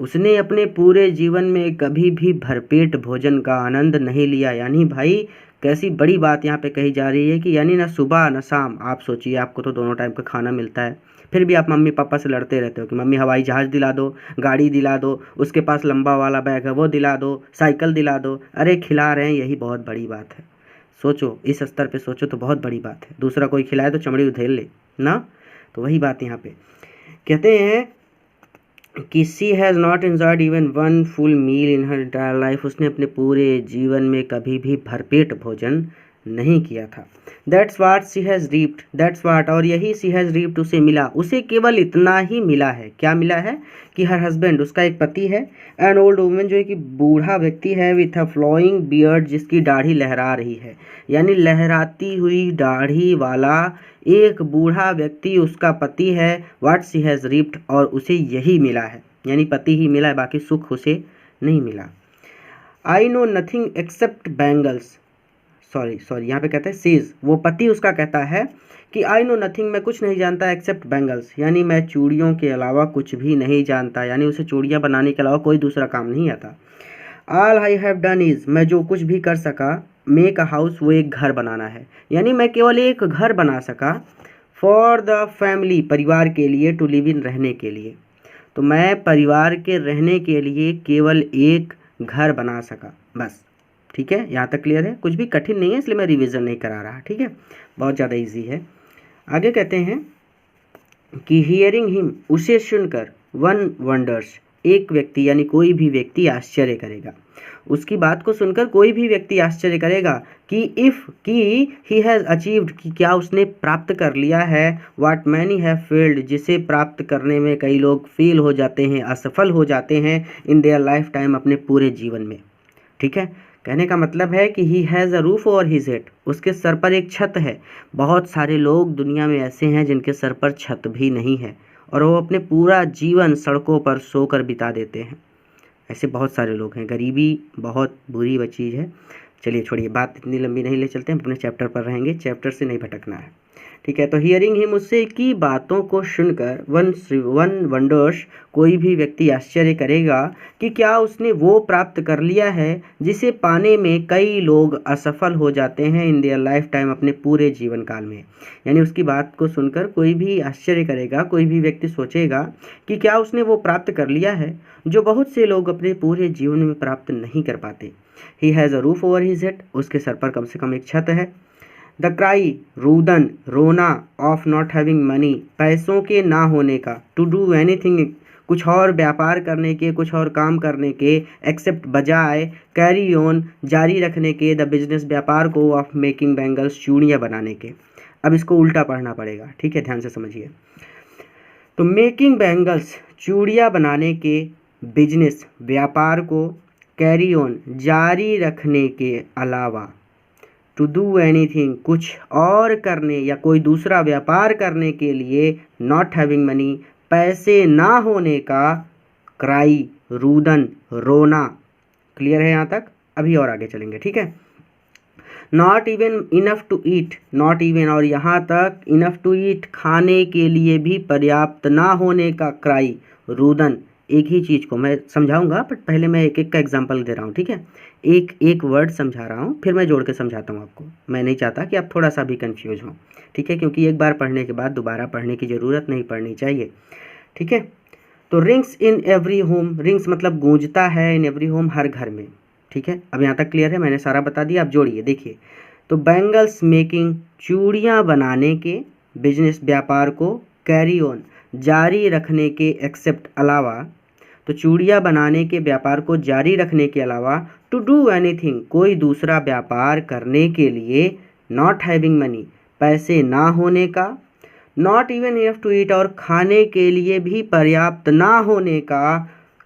उसने अपने पूरे जीवन में कभी भी भरपेट भोजन का आनंद नहीं लिया। यानी भाई कैसी बड़ी बात यहाँ पे कही जा रही है कि यानी ना सुबह ना शाम, आप सोचिए आपको तो दोनों टाइम का खाना मिलता है, फिर भी आप मम्मी पापा से लड़ते रहते हो कि मम्मी हवाई जहाज़ दिला दो, गाड़ी दिला दो, उसके पास लंबा वाला बैग है वो दिला दो, साइकिल दिला दो। अरे खिला रहे हैं, यही बहुत बड़ी बात है। सोचो, इस स्तर पे सोचो तो बहुत बड़ी बात है। दूसरा कोई खिलाए तो चमड़ी उधेड़ ले ना, तो वही बात यहाँ पे कहते हैं कि she has not enjoyed even one full meal in her entire life, उसने अपने पूरे जीवन में कभी भी भरपेट भोजन नहीं किया था। That's what she has reaped, that's what, और यही सी हैज़ रीप्ड, उसे मिला, उसे केवल इतना ही मिला है। क्या मिला है कि हर हस्बैंड, उसका एक पति है, एन ओल्ड वुमन, जो है कि बूढ़ा व्यक्ति है, विथ अ फ्लोइंग बियर्ड, जिसकी दाढ़ी लहरा रही है, यानी लहराती हुई दाढ़ी वाला एक बूढ़ा व्यक्ति उसका पति है। व्हाट सी हैज़ रीप्ड, और उसे यही मिला है, यानी पति ही मिला है, बाकी सुख उसे नहीं मिला। I know nothing accept bangles, sorry यहाँ पे कहते हैं सीज, वो पति उसका कहता है कि आई नो नथिंग, मैं कुछ नहीं जानता, एक्सेप्ट बैंगल्स, यानी मैं चूड़ियों के अलावा कुछ भी नहीं जानता, यानी उसे चूड़ियाँ बनाने के अलावा कोई दूसरा काम नहीं आता। All I have done is, मैं जो कुछ भी कर सका, मेक अ हाउस, वो एक घर बनाना है, यानी मैं केवल एक घर बना सका, फॉर द फैमिली, परिवार के लिए, टू लिव इन, रहने के लिए, तो मैं परिवार के रहने के लिए केवल एक घर बना सका, बस। ठीक है, यहाँ तक क्लियर है, कुछ भी कठिन नहीं है, इसलिए मैं रिवीजन नहीं करा रहा, ठीक है, बहुत ज़्यादा इजी है। आगे कहते हैं कि हियरिंग हिम, उसे सुनकर, वन वंडर्स, एक व्यक्ति यानी कोई भी व्यक्ति आश्चर्य करेगा, उसकी बात को सुनकर कोई भी व्यक्ति आश्चर्य करेगा कि इफ़, कि ही हैज़ अचीव्ड, कि क्या उसने प्राप्त कर लिया है, व्हाट मैनी हैव फेल्ड, जिसे प्राप्त करने में कई लोग फेल हो जाते हैं, असफल हो जाते हैं, इन देयर लाइफ टाइम, अपने पूरे जीवन में। ठीक है, कहने का मतलब है कि he has a roof over his head, उसके सर पर एक छत है। बहुत सारे लोग दुनिया में ऐसे हैं जिनके सर पर छत भी नहीं है, और वो अपने पूरा जीवन सड़कों पर सोकर बिता देते हैं। ऐसे बहुत सारे लोग हैं, गरीबी बहुत बुरी चीज़ है। चलिए छोड़िए, बात इतनी लंबी नहीं ले चलते हैं, अपने चैप्टर पर रहेंगे, चैप्टर से नहीं भटकना है। ठीक है, तो हियरिंग हिम, उससे की बातों को सुनकर, वन वंडर्स, कोई भी व्यक्ति आश्चर्य करेगा कि क्या उसने वो प्राप्त कर लिया है जिसे पाने में कई लोग असफल हो जाते हैं, इन देयर लाइफ टाइम, अपने पूरे जीवन काल में। यानी उसकी बात को सुनकर कोई भी आश्चर्य करेगा, कोई भी व्यक्ति सोचेगा कि क्या उसने वो प्राप्त कर लिया है जो बहुत से लोग अपने पूरे जीवन में प्राप्त नहीं कर पाते। He has a roof over his head, उसके सर पर कम से कम एक छत है। द क्राई, रुदन, रोना, ऑफ नॉट हैविंग मनी, पैसों के ना होने का, टू डू एनीथिंग, कुछ और व्यापार करने के, कुछ और काम करने के, एक्सेप्ट, बजाय, कैरी ऑन, जारी रखने के, द बिजनेस, व्यापार को, ऑफ मेकिंग बैंगल्स, चूड़ियाँ बनाने के। अब इसको उल्टा पढ़ना पड़ेगा, ठीक है, ध्यान से समझिए। तो मेकिंग बैंगल्स, चूड़ियाँ बनाने के, बिजनेस, व्यापार को, कैरी ऑन, जारी रखने के अलावा, टू डू एनीथिंग, कुछ और करने या कोई दूसरा व्यापार करने के लिए, नॉट हैविंग मनी, पैसे ना होने का, क्राई, रुदन, रोना। क्लियर है यहाँ तक? अभी और आगे चलेंगे, ठीक है। Not even enough to eat, not even, और यहाँ तक इनफ टू ईट, खाने के लिए भी पर्याप्त ना होने का, क्राई, रुदन। एक ही चीज़ को मैं समझाऊंगा, बट पहले मैं एक एक का एग्जांपल दे रहा हूँ, ठीक है, एक एक वर्ड समझा रहा हूँ, फिर मैं जोड़ के समझाता हूँ आपको। मैं नहीं चाहता कि आप थोड़ा सा भी कंफ्यूज हों, ठीक है, क्योंकि एक बार पढ़ने के बाद दोबारा पढ़ने की ज़रूरत नहीं पड़नी चाहिए, ठीक है। तो rings in every home, rings मतलब गूंजता है, इन एवरी होम, हर घर में, ठीक है, अब यहाँ तक क्लियर है, मैंने सारा बता दिया। आप जोड़िए, देखिए। तो बैंगल्स मेकिंग, चूड़ियाँ बनाने के बिजनेस, व्यापार को कैरी ऑन, जारी रखने के, एक्सेप्ट अलावा। तो चूड़ियाँ बनाने के व्यापार को जारी रखने के अलावा, टू डू एनीथिंग, कोई दूसरा व्यापार करने के लिए, नॉट हैविंग मनी, पैसे ना होने का, not even enough to eat, और खाने के लिए भी पर्याप्त ना होने का,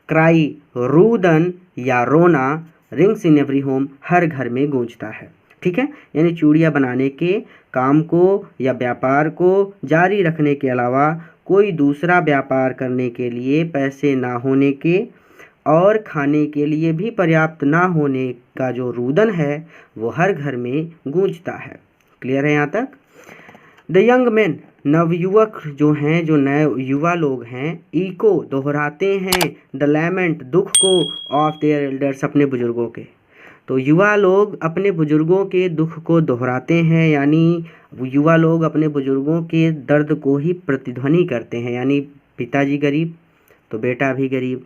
क्राई, रुदन या रोना, रिंग्स इन एवरी होम, हर घर में गूंजता है। ठीक है, यानी चूड़ियाँ बनाने के काम को या व्यापार को जारी रखने के अलावा कोई दूसरा व्यापार करने के लिए पैसे ना होने के और खाने के लिए भी पर्याप्त ना होने का जो रुदन है वो हर घर में गूंजता है। क्लियर है यहाँ तक? द यंग मैन, नवयुवक जो हैं, जो नए युवा लोग हैं, इको, दोहराते हैं, द लैमेंट, दुख को, ऑफ देयर एल्डर्स, अपने बुजुर्गों के। तो युवा लोग अपने बुजुर्गों के दुख को दोहराते हैं, यानी युवा लोग अपने बुजुर्गों के दर्द को ही प्रतिध्वनि करते हैं, यानी पिताजी गरीब तो बेटा भी गरीब।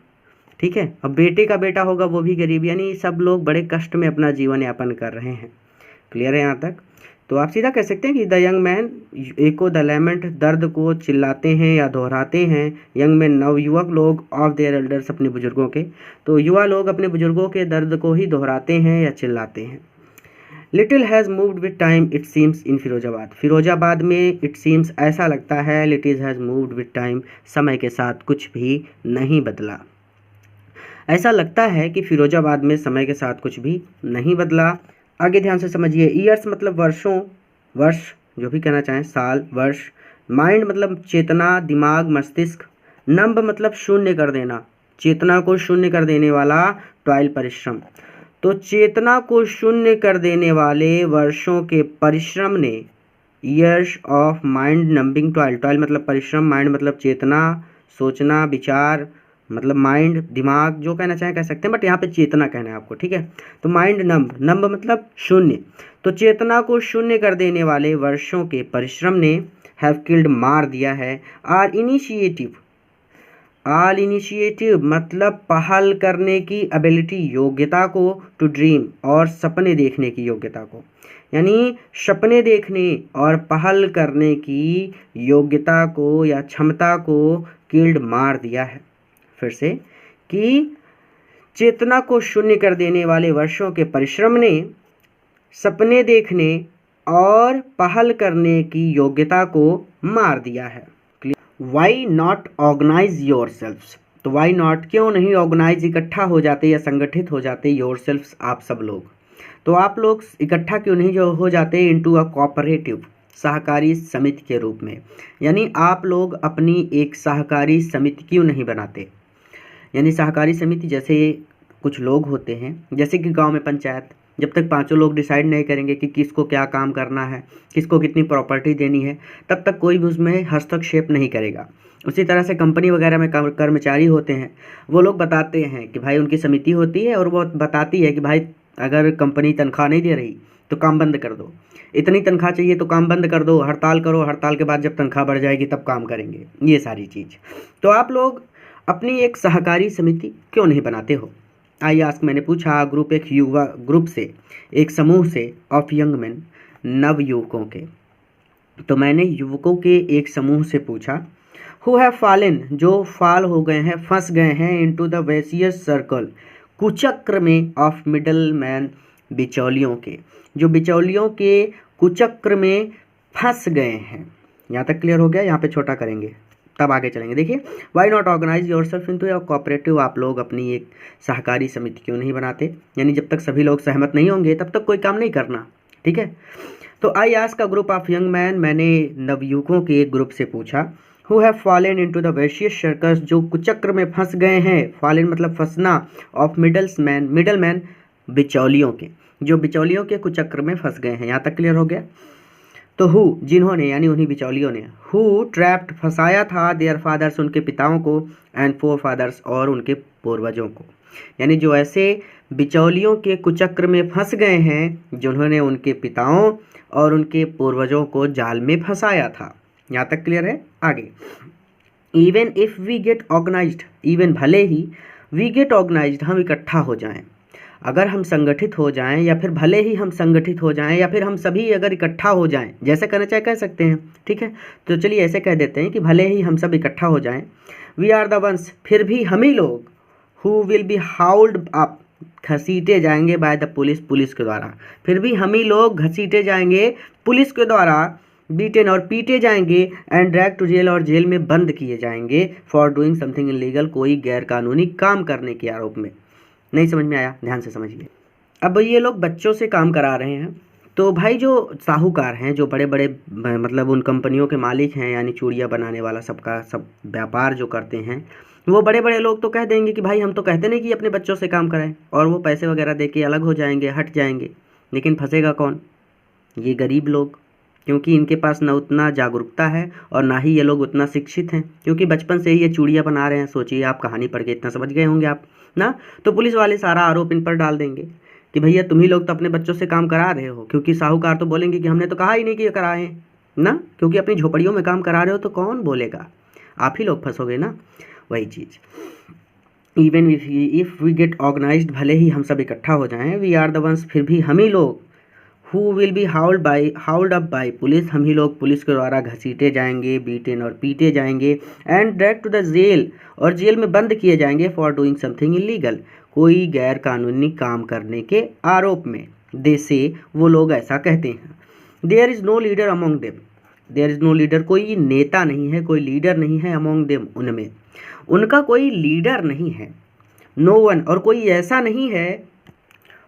ठीक है, अब बेटे का बेटा होगा वो भी गरीब, यानी सब लोग बड़े कष्ट में अपना जीवन यापन कर रहे हैं। क्लियर है यहाँ तक? तो आप सीधा कह सकते हैं कि the young man, echo the lament, दर्द को चिल्लाते हैं या दोहराते हैं, यंग मैन नवयुवक लोग, ऑफ देयर एल्डर्स, अपने बुजुर्गों के। तो युवा लोग अपने बुजुर्गों के दर्द को ही दोहराते हैं या चिल्लाते हैं। Little has moved with time it seems in Firozabad, Firozabad में इट सीम्स ऐसा लगता है, little has moved with time, समय के साथ कुछ भी नहीं बदला। ऐसा लगता है कि फिरोजाबाद में समय के साथ कुछ भी नहीं बदला। आगे ध्यान से समझिए। ईयर्स मतलब वर्षों, वर्ष जो भी कहना चाहें, साल, वर्ष। माइंड मतलब चेतना, दिमाग, मस्तिष्क। नंब मतलब शून्य कर देना, चेतना को शून्य कर देने वाला, टॉयल, परिश्रम। तो चेतना को शून्य कर देने वाले वर्षों के परिश्रम ने, years of mind numbing toil, toil मतलब परिश्रम, माइंड मतलब चेतना, सोचना, विचार, मतलब माइंड, दिमाग, जो कहना चाहें कह सकते हैं, बट यहाँ पे चेतना कहना है आपको। ठीक है, तो माइंड नंब, नंब मतलब शून्य। तो चेतना को शून्य कर देने वाले वर्षों के परिश्रम ने, हैव किल्ड, मार दिया है, आर इनिशिएटिव, आल इनिशिएटिव मतलब पहल करने की एबिलिटी, योग्यता को, टू ड्रीम, और सपने देखने की योग्यता को, यानी सपने देखने और पहल करने की योग्यता को या क्षमता को किल्ड, मार दिया है। फिर से कि चेतना को शून्य कर देने वाले वर्षों के परिश्रम ने सपने देखने और पहल करने की योग्यता को मार दिया है। Why not organise yourselves, तो वाई नॉट, क्यों नहीं ऑर्गेनाइज, इकट्ठा हो जाते या संगठित हो जाते, योर सेल्फ्स, आप सब लोग। तो आप लोग इकट्ठा क्यों नहीं जो हो जाते, इनटू अ कोऑपरेटिव, सहकारी समिति के रूप में, यानी आप लोग अपनी एक सहकारी समिति क्यों नहीं बनाते। यानी सहकारी समिति जैसे कुछ लोग होते हैं, जैसे कि गांव में पंचायत, जब तक पांचों लोग डिसाइड नहीं करेंगे कि किसको क्या काम करना है, किसको कितनी प्रॉपर्टी देनी है, तब तक कोई भी उसमें हस्तक्षेप नहीं करेगा। उसी तरह से कंपनी वगैरह में कर्मचारी होते हैं, वो लोग बताते हैं कि भाई, उनकी समिति होती है और वो बताती है कि भाई अगर कंपनी तनख्वाह नहीं दे रही तो काम बंद कर दो, इतनी तनख्वाह चाहिए तो काम बंद कर दो, हड़ताल करो, हड़ताल के बाद जब तनख्वाह बढ़ जाएगी तब काम करेंगे, ये सारी चीज़। तो आप लोग अपनी एक सहकारी समिति क्यों नहीं बनाते हो? आई आस्क, मैंने पूछा ग्रुप, एक युवा ग्रुप से, एक समूह से, ऑफ यंग मैन, नव युवकों के। तो मैंने युवकों के एक समूह से पूछा, हु हैव फॉलन, जो फाल हो गए हैं, फंस गए हैं, इनटू द वेसियस सर्कल, कुचक्र में, ऑफ मिडल मैन, बिचौलियों के, जो बिचौलियों के कुचक्र में फंस गए हैं। यहाँ तक क्लियर हो गया? यहाँ पे छोटा करेंगे तब आगे चलेंगे। देखिए, why not organise yourself into a cooperative, आप लोग अपनी एक सहकारी समिति क्यों नहीं बनाते, यानी जब तक सभी लोग सहमत नहीं होंगे तब तक कोई काम नहीं करना। ठीक है, तो आई आस्क का ग्रुप ऑफ यंग मैन, मैंने नवयुवकों के एक ग्रुप से पूछा, who have fallen into the vicious circles, जो कुचक्र में फंस गए हैं, फॉलन मतलब फंसना, of middles man, middle man, बिचौलियों के, जो बिचौलियों के कुचक्र में फंस गए हैं। यहाँ तक क्लियर हो गया? तो हु, जिन्होंने, यानी उन्हीं बिचौलियों ने, हु ट्रैप्ड, फंसाया था, देयर फादर्स, उनके पिताओं को, एंड फोर फादर्स, और उनके पूर्वजों को, यानी जो ऐसे बिचौलियों के कुचक्र में फंस गए हैं जिन्होंने उनके पिताओं और उनके पूर्वजों को जाल में फंसाया था। यहाँ तक क्लियर है? आगे, even if we get organised, even भले ही, वी गेट ऑर्गेनाइज्ड, हम इकट्ठा हो जाएं, अगर हम संगठित हो जाएं या फिर भले ही हम संगठित हो जाएं या फिर हम सभी अगर इकट्ठा हो जाएं, जैसे कहना चाहे कह सकते हैं, ठीक है। तो चलिए ऐसे कह देते हैं कि भले ही हम सब इकट्ठा हो जाएं, वी आर द वंस, फिर भी हम ही लोग, who will be hauled up, घसीटे जाएंगे बाय द पुलिस, पुलिस के द्वारा, फिर भी हम ही लोग घसीटे जाएंगे पुलिस के द्वारा, बीटेन और पीटे जाएंगे, एंड ड्रैग टू जेल और जेल में बंद किए जाएंगे, फॉर डूइंग समथिंग इलीगल, कोई गैर कानूनी काम करने के आरोप में। नहीं समझ में आया? ध्यान से समझिए। अब ये लोग बच्चों से काम करा रहे हैं, तो भाई जो साहूकार हैं, जो बड़े बड़े मतलब उन कंपनियों के मालिक हैं, यानी चूड़ियाँ बनाने वाला सबका सब व्यापार जो करते हैं, वो बड़े बड़े लोग तो कह देंगे कि भाई हम तो कहते नहीं कि अपने बच्चों से काम कराएं, और वो पैसे वगैरह दे के अलग हो जाएंगे, हट जाएंगे। लेकिन फंसेगा कौन? ये गरीब लोग, क्योंकि इनके पास न उतना जागरूकता है और ना ही ये लोग उतना शिक्षित हैं, क्योंकि बचपन से ही ये चूड़ियाँ बना रहे हैं। सोचिए, आप कहानी पढ़ के इतना समझ गए होंगे आप ना, तो पुलिस वाले सारा आरोप इन पर डाल देंगे कि भैया तुम ही लोग तो अपने बच्चों से काम करा रहे हो, क्योंकि साहूकार तो बोलेंगे कि हमने तो कहा ही नहीं कि ये कराएं ना, क्योंकि अपनी झोपड़ियों में काम करा रहे हो, तो कौन बोलेगा? आप ही लोग फंसोगे ना। वही चीज़, even if we get organised, भले ही हम सब इकट्ठा हो जाएं, वी आर द वंस, फिर भी हम ही लोग, who will be hauled up by police, हम ही लोग पुलिस के द्वारा घसीटे जाएंगे, बीटेन और पीटे जाएंगे, and drag to the jail और जेल में बंद किए जाएंगे, फॉर डूइंग समथिंग इलीगल, कोई गैर कानूनी काम करने के आरोप में। दे से, वो लोग ऐसा कहते हैं। There is no leader among them, there is no leader, कोई नेता नहीं है, कोई लीडर नहीं है, अमोंग देम, उनमें, उनका कोई लीडर नहीं है। नो वन, और कोई ऐसा नहीं है,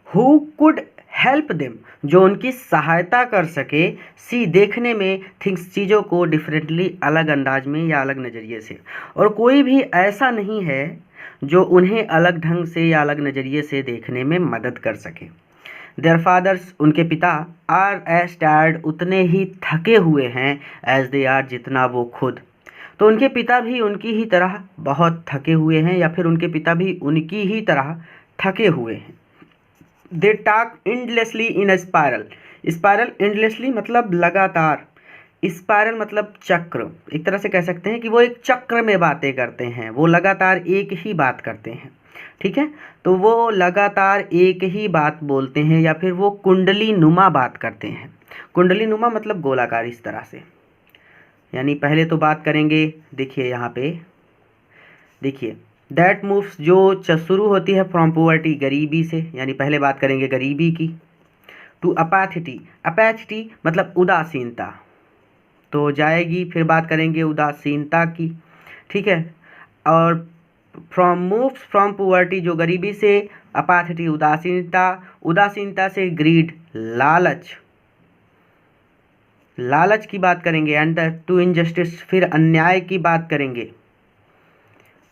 हु कुड हेल्प देम, जो उनकी सहायता कर सके, सी, देखने में, थिंग्स, चीज़ों को, डिफरेंटली, अलग अंदाज में या अलग नज़रिए से, और कोई भी ऐसा नहीं है जो उन्हें अलग ढंग से या अलग नज़रिए से देखने में मदद कर सके। देयर फादर्स, उनके पिता, आर एज टायर्ड, उतने ही थके हुए हैं, एज दे आर, जितना वो खुद, तो उनके पिता भी उनकी ही तरह बहुत थके हुए हैं, या फिर उनके पिता भी उनकी ही तरह थके हुए हैं। They talk endlessly in a spiral, spiral endlessly मतलब लगातार, स्पायरल मतलब चक्र, एक तरह से कह सकते हैं कि वो एक चक्र में बातें करते हैं, वो लगातार एक ही बात करते हैं, ठीक है। तो वो लगातार एक ही बात बोलते हैं, या फिर वो कुंडली नुमा बात करते हैं। कुंडली नुमा मतलब गोलाकार, इस तरह से, यानी पहले तो बात करेंगे, देखिए यहाँ पे देखिए, दैट मूव्स, जो शुरू होती है फ्रॉम पुअर्टी, गरीबी से, यानी पहले बात करेंगे गरीबी की, टू अपैथिटी, अपैथिटी मतलब उदासीनता, तो जाएगी, फिर बात करेंगे उदासीनता की, ठीक है। और मूव्स फ्रॉम पुअर्टी, जो गरीबी से, अपैथिटी उदासीनता, उदासीनता से ग्रीड लालच, लालच की बात करेंगे, एंड टू इनजस्टिस, फिर अन्याय की बात करेंगे।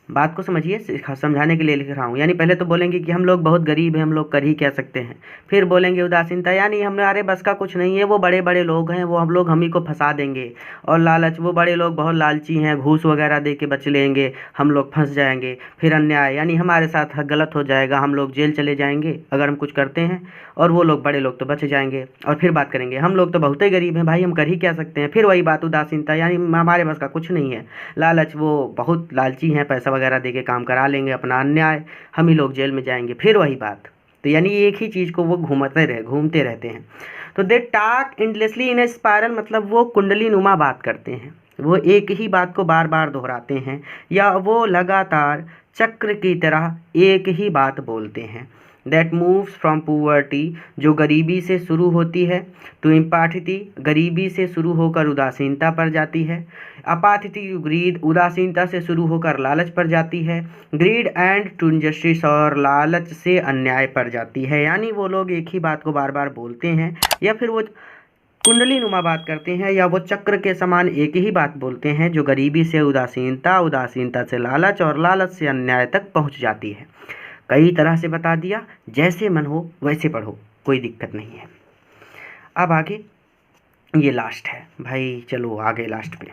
बात को समझिए, समझाने के लिए लिख रहा हूँ। यानी पहले तो बोलेंगे कि हम लोग बहुत गरीब हैं, हम लोग कर ही क्या सकते हैं, फिर बोलेंगे उदासीनता, यानी हमारे बस का कुछ नहीं है, वो बड़े बड़े लोग हैं, वो हम ही को फंसा देंगे, और लालच, वो बड़े लोग बहुत लालची हैं, घूस वगैरह दे के बच लेंगे, हम लोग फंस जाएंगे। फिर अन्याय, यानी हमारे साथ गलत हो जाएगा, हम लोग जेल चले जाएंगे अगर हम कुछ करते हैं, और वो लोग बड़े लोग तो बच जाएंगे। और फिर बात करेंगे हम लोग तो बहुत ही गरीब हैं भाई, हम कर ही क्या सकते हैं, फिर वही बात उदासीनता, यानी हमारे बस का कुछ नहीं है। लालच, वो बहुत लालची हैं, पैसा वगैरह दे के काम करा लेंगे अपना। अन्याय, हम ही लोग जेल में जाएंगे, फिर वही बात। तो यानी एक ही चीज़ को वो घूमते रहते हैं। तो they talk endlessly in A spiral मतलब वो कुंडली नुमा बात करते हैं, वो एक ही बात को बार बार दोहराते हैं, या वो लगातार चक्र की तरह एक ही बात बोलते हैं। दैट मूव्स फ्रॉम पुअर्टी, जो गरीबी से शुरू होती है, टू इम्पाथिटी, गरीबी से शुरू होकर उदासीनता पर जाती है, अपाथिटी ग्रीड, उदासीनता से शुरू होकर लालच पर जाती है, ग्रीड एंड टू इनजस्टिस, और लालच से अन्याय पर जाती है। यानी वो लोग एक ही बात को बार बार बोलते हैं, या फिर वो कुंडली नुमा बात करते हैं, या वो चक्र के समान एक ही बात बोलते हैं, जो गरीबी से उदासीनता, उदासीनता से लालच, और लालच से अन्याय तक पहुंच जाती है। कई तरह से बता दिया, जैसे मन हो वैसे पढ़ो, कोई दिक्कत नहीं है। अब आगे ये लास्ट है भाई, चलो आगे लास्ट पे।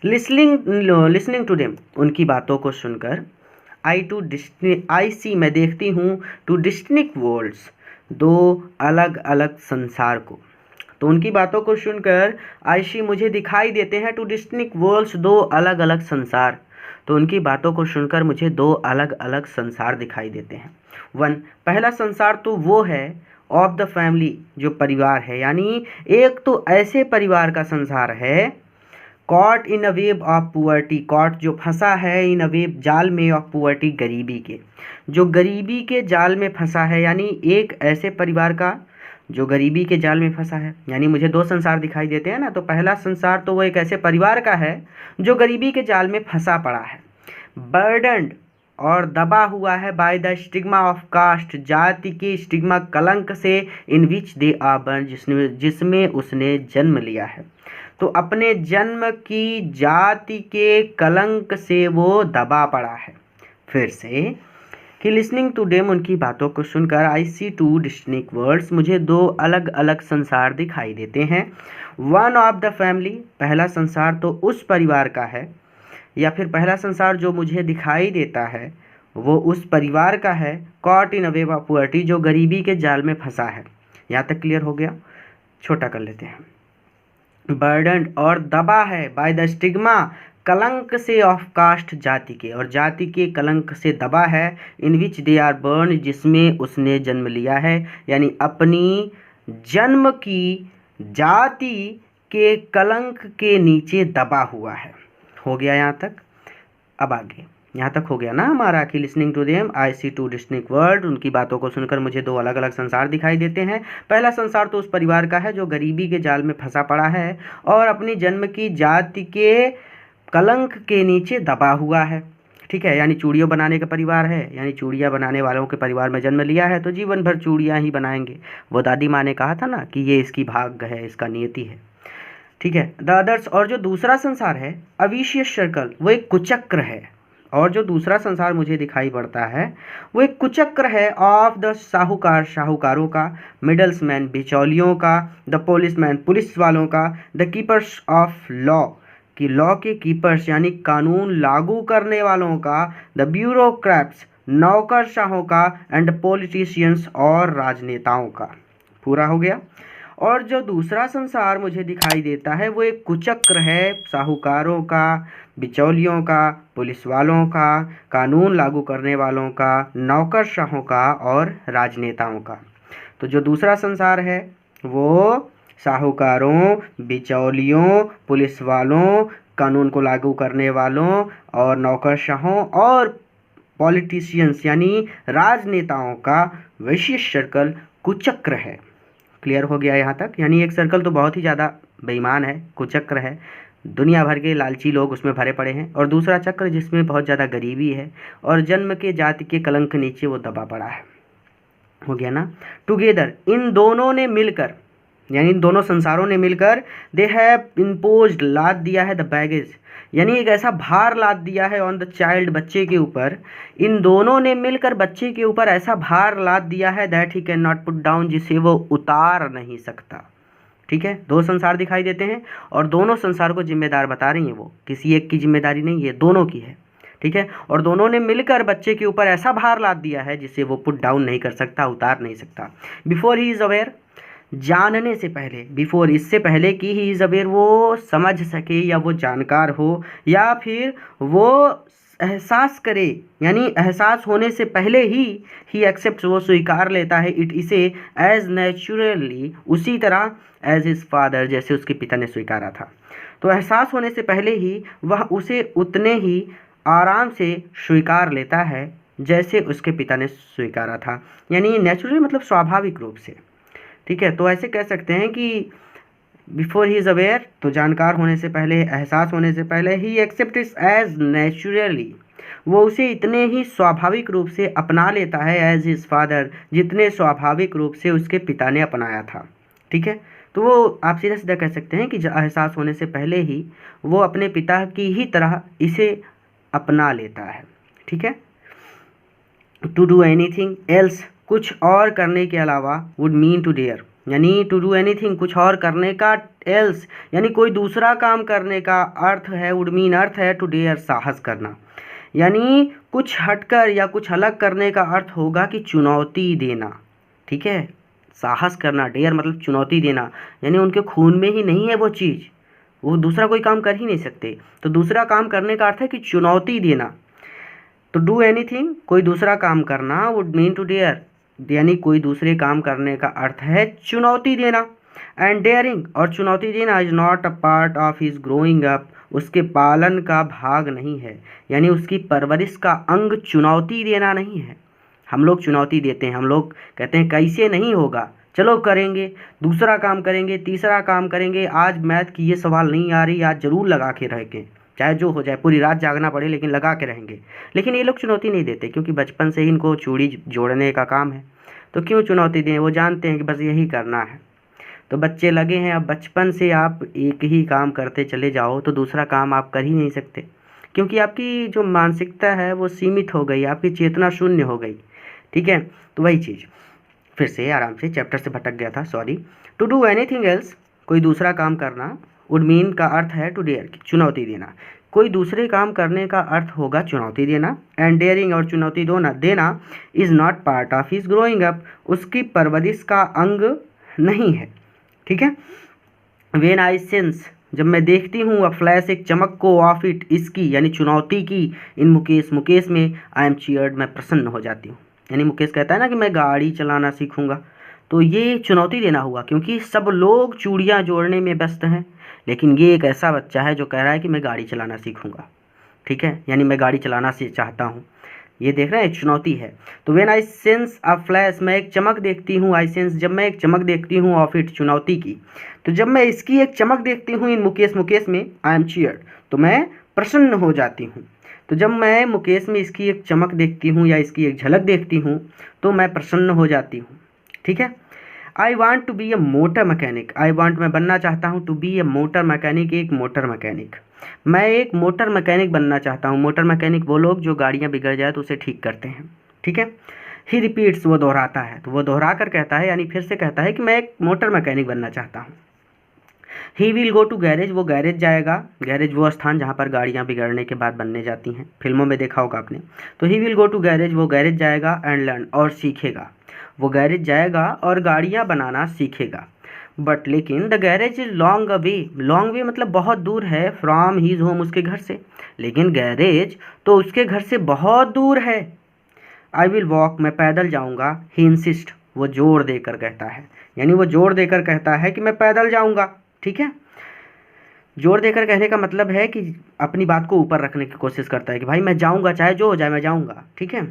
लिसनिंग टू देम, उनकी बातों को सुनकर, आई सी, मैं देखती हूँ, टू डिस्टिंक्ट वर्ल्ड्स, दो अलग अलग संसार को। तो उनकी बातों को सुनकर आई सी, मुझे दिखाई देते हैं, टू डिस्टिंक्ट वर्ल्ड्स, दो अलग अलग संसार। तो उनकी बातों को सुनकर मुझे दो अलग अलग संसार दिखाई देते हैं। पहला संसार तो वो है ऑफ द फैमिली, जो परिवार है, यानी एक तो ऐसे परिवार का संसार है caught in a web of poverty, caught जो फंसा है इन अ वेब जाल में ऑफ पुअर्टी, गरीबी के, जो गरीबी के जाल में फंसा है, यानी एक ऐसे परिवार का जो गरीबी के जाल में फंसा है। यानी मुझे दो संसार दिखाई देते हैं ना, तो पहला संसार तो वो एक ऐसे परिवार का है जो गरीबी के जाल में फंसा पड़ा है, बर्डन्ड और दबा हुआ है by the stigma of caste, जाति के स्टिग्मा कलंक से, इन विच दे आर बर्न, जिसमें उसने जन्म लिया है। तो अपने जन्म की जाति के कलंक से वो दबा पड़ा है। फिर से कि लिसनिंग टू डेम, उनकी बातों को सुनकर, आई सी टू डिस्टिंक्ट वर्ल्ड्स, मुझे दो अलग अलग संसार दिखाई देते हैं। वन ऑफ द फैमिली, पहला संसार तो उस परिवार का है, या फिर पहला संसार जो मुझे दिखाई देता है वो उस परिवार का है, caught in a web of poverty, जो गरीबी के जाल में फंसा है। यहाँ तक क्लियर हो गया? छोटा कर लेते हैं। बर्डन और दबा है बाय द स्टिग्मा, कलंक से, ऑफ कास्ट, जाति के, और जाति के कलंक से दबा है, इन विच दे आर बर्न, जिसमें उसने जन्म लिया है, यानी अपनी जन्म की जाति के कलंक के नीचे दबा हुआ है। हो गया यहाँ तक? अब आगे, यहाँ तक हो गया ना हमारा कि listening to them I see two distinct world, उनकी बातों को सुनकर मुझे दो अलग अलग संसार दिखाई देते हैं। पहला संसार तो उस परिवार का है जो गरीबी के जाल में फंसा पड़ा है और अपनी जन्म की जाति के कलंक के नीचे दबा हुआ है। ठीक है, यानी चूड़ियों बनाने का परिवार है, यानी चूड़ियाँ बनाने वालों के परिवार में जन्म लिया है तो जीवन भर चूड़ियाँ ही बनाएंगे। वो दादी माँ ने कहा था ना कि ये इसकी भाग्य है, इसका नियति है। ठीक है, द अदर्स, और जो दूसरा संसार है अविशियस सर्कल, वो एक कुचक्र है। और जो दूसरा संसार मुझे दिखाई पड़ता है वो एक कुचक्र है ऑफ द साहूकार, शाहूकारों का, मिडल्स मैन, बिचौलियों का, द पुलिसमैन, पुलिस वालों का, द कीपर्स ऑफ लॉ, कि लॉ के कीपर्स यानी कानून लागू करने वालों का, द ब्यूरोक्रेट्स, नौकरशाहों का, एंड पॉलिटिशियंस, और राजनेताओं का। पूरा हो गया। और जो दूसरा संसार मुझे दिखाई देता है वो एक कुचक्र है साहूकारों का, बिचौलियों का, पुलिस वालों का, कानून लागू करने वालों का, नौकरशाहों का, और राजनेताओं का। तो जो दूसरा संसार है वो साहूकारों, बिचौलियों, पुलिस वालों, कानून को लागू करने वालों और नौकरशाहों और पॉलिटिशियंस यानी राजनेताओं का विशेष सर्कल कुचक्र है। क्लियर हो गया यहाँ तक? यानी एक सर्कल तो बहुत ही ज़्यादा बेईमान है, कुचक्र है, दुनिया भर के लालची लोग उसमें भरे पड़े हैं, और दूसरा चक्र जिसमें बहुत ज़्यादा गरीबी है और जन्म के जाति के कलंक नीचे वो दबा पड़ा है। हो गया ना? टुगेदर, इन दोनों ने मिलकर, यानी इन दोनों संसारों ने मिलकर, दे हैव इम्पोज्ड, लाद दिया है, द बैगेज, यानी एक ऐसा भार लाद दिया है ऑन द चाइल्ड, बच्चे के ऊपर। इन दोनों ने मिलकर बच्चे के ऊपर ऐसा भार लाद दिया है that he can not put down, जिसे वो उतार नहीं सकता। ठीक है, दो संसार दिखाई देते हैं और दोनों संसार को जिम्मेदार बता रही हैं, वो किसी एक की जिम्मेदारी नहीं है, दोनों की है। ठीक है, और दोनों ने मिलकर बच्चे के ऊपर ऐसा भार लाद दिया है जिसे वो पुट डाउन नहीं कर सकता, उतार नहीं सकता। बिफोर ही इज़ अवेयर, जानने से पहले, बिफोर इससे पहले कि ही इज़ अवेयर, वो समझ सके या वो जानकार हो या फिर वो एहसास करे, यानी एहसास होने से पहले ही एक्सेप्ट, वो स्वीकार लेता है, इट इसे एज नेचुरली, उसी तरह एज हिज फादर, जैसे उसके पिता ने स्वीकारा था। तो एहसास होने से पहले ही वह उसे उतने ही आराम से स्वीकार लेता है जैसे उसके पिता ने स्वीकारा था, यानी नेचुरली मतलब स्वाभाविक रूप से। ठीक है, तो ऐसे कह सकते हैं कि बिफोर ही इज़ अवेयर, तो जानकार होने से पहले, एहसास होने से पहले, ही एक्सेप्ट्स एज नेचुरली, वो उसे इतने ही स्वाभाविक रूप से अपना लेता है एज हिज फादर, जितने स्वाभाविक रूप से उसके पिता ने अपनाया था। ठीक है, तो वो आप सीधा सीधा कह सकते हैं कि एहसास होने से पहले ही वो अपने पिता की ही तरह इसे अपना लेता है। ठीक है, टू डू एनीथिंग एल्स, कुछ और करने के अलावा, वुड मीन टू डेयर, यानी टू डू एनीथिंग, कुछ और करने का, एल्स यानी कोई दूसरा काम करने का अर्थ है, वुड मीन अर्थ है टू डेयर, साहस करना, यानी कुछ हटकर या कुछ अलग करने का अर्थ होगा कि चुनौती देना। ठीक है, साहस करना, डेयर मतलब चुनौती देना, यानी उनके खून में ही नहीं है वो चीज़, वो दूसरा कोई काम कर ही नहीं सकते। तो दूसरा काम करने का अर्थ है कि चुनौती देना। तो डू एनीथिंग, कोई दूसरा काम करना, वुड मीन टू डेयर, यानी कोई दूसरे काम करने का अर्थ है चुनौती देना। एंड डेयरिंग, और चुनौती देना, is not a part of his growing up, उसके पालन का भाग नहीं है, यानी उसकी परवरिश का अंग चुनौती देना नहीं है। हम लोग चुनौती देते हैं, हम लोग कहते हैं कैसे नहीं होगा, चलो करेंगे, दूसरा काम करेंगे, तीसरा काम करेंगे, आज मैथ की ये सवाल नहीं आ रही, आज ज़रूर लगा के रहेंगे, चाहे जो हो जाए, पूरी रात जागना पड़े लेकिन लगा के रहेंगे। लेकिन ये लोग चुनौती नहीं देते, क्योंकि बचपन से ही इनको चूड़ी जोड़ने का काम है। तो क्यों चुनौती दें, वो जानते हैं कि बस यही करना है। तो बच्चे लगे हैं, अब बचपन से आप एक ही काम करते चले जाओ तो दूसरा काम आप कर ही नहीं सकते, क्योंकि आपकी जो मानसिकता है वो सीमित हो गई, आपकी चेतना शून्य हो गई। ठीक है, तो वही चीज़ फिर से आराम से चैप्टर से भटक गया था, sorry. To do anything else, कोई दूसरा काम करना, वुड मीन का अर्थ है टू डेयर, चुनौती देना। कोई दूसरे काम करने का अर्थ होगा चुनौती देना। एंड डेयरिंग, और चुनौती देना is not part of his growing up, उसकी परवरिश का अंग नहीं है। ठीक है। वेन आई सेंस, जब मैं देखती हूँ, अ फ्लैश, एक चमक को, ऑफ इट, इसकी यानी चुनौती की, इन मुकेश, मुकेश में, आई एम चीयर्ड, मैं प्रसन्न हो जाती हूँ। यानी मुकेश कहता है ना कि मैं गाड़ी चलाना सीखूंगा, तो ये चुनौती देना हुआ, क्योंकि सब लोग चूड़ियाँ जोड़ने में व्यस्त हैं, लेकिन ये एक ऐसा बच्चा है जो कह रहा है कि मैं गाड़ी चलाना सीखूंगा। ठीक है, यानी मैं गाड़ी चलाना से चाहता हूँ, ये देख रहे हैं, चुनौती है। तो when I sense a flash, मैं एक चमक देखती हूँ, आई सेंस, जब मैं एक चमक देखती हूँ, ऑफ इट, चुनौती की, तो जब मैं इसकी एक चमक देखती हूँ, इन मुकेश, मुकेश में, आई एम चीयर्ड, तो मैं प्रसन्न हो जाती हूँ। तो जब मैं मुकेश में इसकी एक चमक देखती हूँ या इसकी एक झलक देखती हूँ तो मैं प्रसन्न हो जाती हूँ। ठीक है। I want to be a motor mechanic, I want, मैं बनना चाहता हूँ, to be a motor mechanic, एक मोटर मैकेनिक, मैं एक मोटर मैकेनिक बनना चाहता हूँ। मोटर मैकेनिक वो लोग जो गाड़ियाँ बिगड़ जाए तो उसे ठीक करते हैं। ठीक है। ही रिपीट्स, वो दोहराता है, तो वो दोहरा कर कहता है, यानी फिर से कहता है कि मैं एक मोटर मैकेनिक बनना चाहता हूँ। He will go to garage, वो गैरेज जाएगा, गैरेज वो स्थान जहाँ पर गाड़ियाँ बिगड़ने के बाद बनने जाती हैं, फिल्मों में देखा होगा आपने। तो he will go to garage, वो गैरेज जाएगा, एंड लर्न, और सीखेगा, वो गैरेज जाएगा और गाड़ियाँ बनाना सीखेगा। बट लेकिन the garage is long away, long way मतलब बहुत दूर है, फ्रॉम हीज होम, उसके घर से, लेकिन गैरेज तो उसके घर से बहुत दूर है। आई विल वॉक, मैं पैदल जाऊँगा, ही इंसिस्ट, वो जोर देकर कहता है, यानी वो जोर देकर कहता है कि मैं पैदल जाऊँगा। ठीक है। जोर देकर कहने का मतलब है कि अपनी बात को ऊपर रखने की कोशिश करता है कि भाई मैं जाऊँगा, चाहे जो हो जाए मैं जाऊँगा। ठीक है।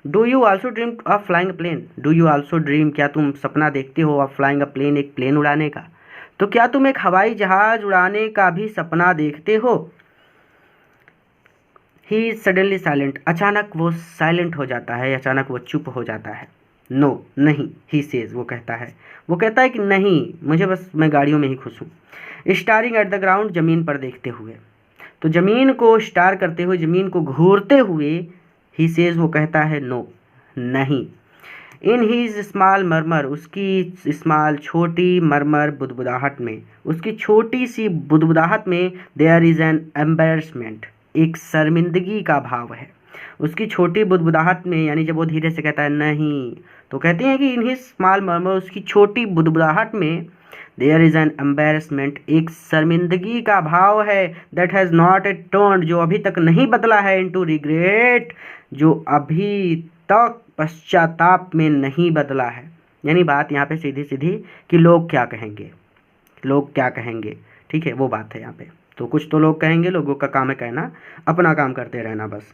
Do you also dream of flying a plane, do you also dream, क्या तुम सपना देखते हो, ऑफ फ्लाइंग अ प्लेन, एक प्लेन उड़ाने का, तो क्या तुम एक हवाई जहाज उड़ाने का भी सपना देखते हो। ही इज सडनली साइलेंट, अचानक वो साइलेंट हो जाता है, अचानक वो चुप हो जाता है। नो, नहीं, ही सेज, वो कहता है कि नहीं, मुझे बस, मैं गाड़ियों में ही खुश हूँ। स्टारिंग एट द ग्राउंड, ज़मीन पर देखते हुए, तो ज़मीन को स्टार करते हुए, ज़मीन को घूरते हुए, ही सेज, वो कहता है नो, नहीं। इन हीज स्मॉल मरमर, उसकी स्मॉल, छोटी, मरमर, बुदबुदाहट में, उसकी छोटी सी बुदबुदाहट में, देयर इज़ एन एम्बेरसमेंट, एक शर्मिंदगी का भाव है। उसकी छोटी बुदबुदाहट में, यानी जब वो धीरे से कहता है नहीं, तो कहते हैं कि इन हिज स्मॉल मरमर, उसकी छोटी बुदबुदाहट में, देयर इज़ एन एम्बेरसमेंट, एक शर्मिंदगी का भाव है, that has not a turn, जो अभी तक नहीं बदला है, इनटू रिग्रेट, जो अभी तक पश्चाताप में नहीं बदला है। यानी बात यहाँ पे सीधी सीधी कि लोग क्या कहेंगे, लोग क्या कहेंगे। ठीक है, वो बात है यहाँ पे। तो कुछ तो लोग कहेंगे, लोगों का काम है कहना, अपना काम करते रहना बस।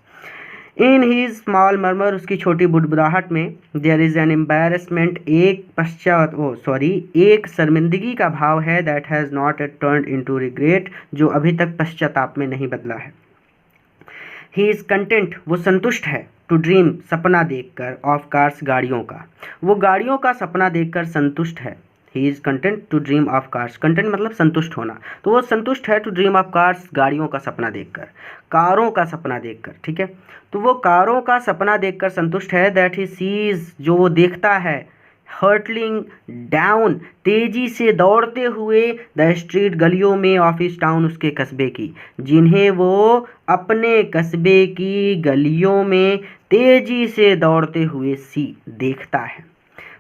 इन ही स्मॉल मर्मर, उसकी छोटी बुदबुदाहट में, देयर इज एन एम्बेरसमेंट, एक शर्मिंदगी का भाव है, that has not a turn into regret, जो अभी तक पश्चाताप में नहीं बदला है। ही इज़ कंटेंट, वो संतुष्ट है, टू ड्रीम, सपना देखकर, ऑफ कार्स, गाड़ियों का, वो गाड़ियों का सपना देखकर संतुष्ट है। He is content to dream of cars, content मतलब संतुष्ट होना, तो वो संतुष्ट है टू ड्रीम ऑफ कार्स, गाड़ियों का सपना देखकर, कारों का सपना देखकर। ठीक है, तो वो कारों का सपना देखकर संतुष्ट है, दैट ही सीज, जो वो देखता है, हर्टलिंग डाउन, तेजी से दौड़ते हुए, द स्ट्रीट, गलियों में, ऑफ हिज टाउन, उसके कस्बे की, जिन्हें वो अपने कस्बे की गलियों में तेजी से दौड़ते हुए देखता है।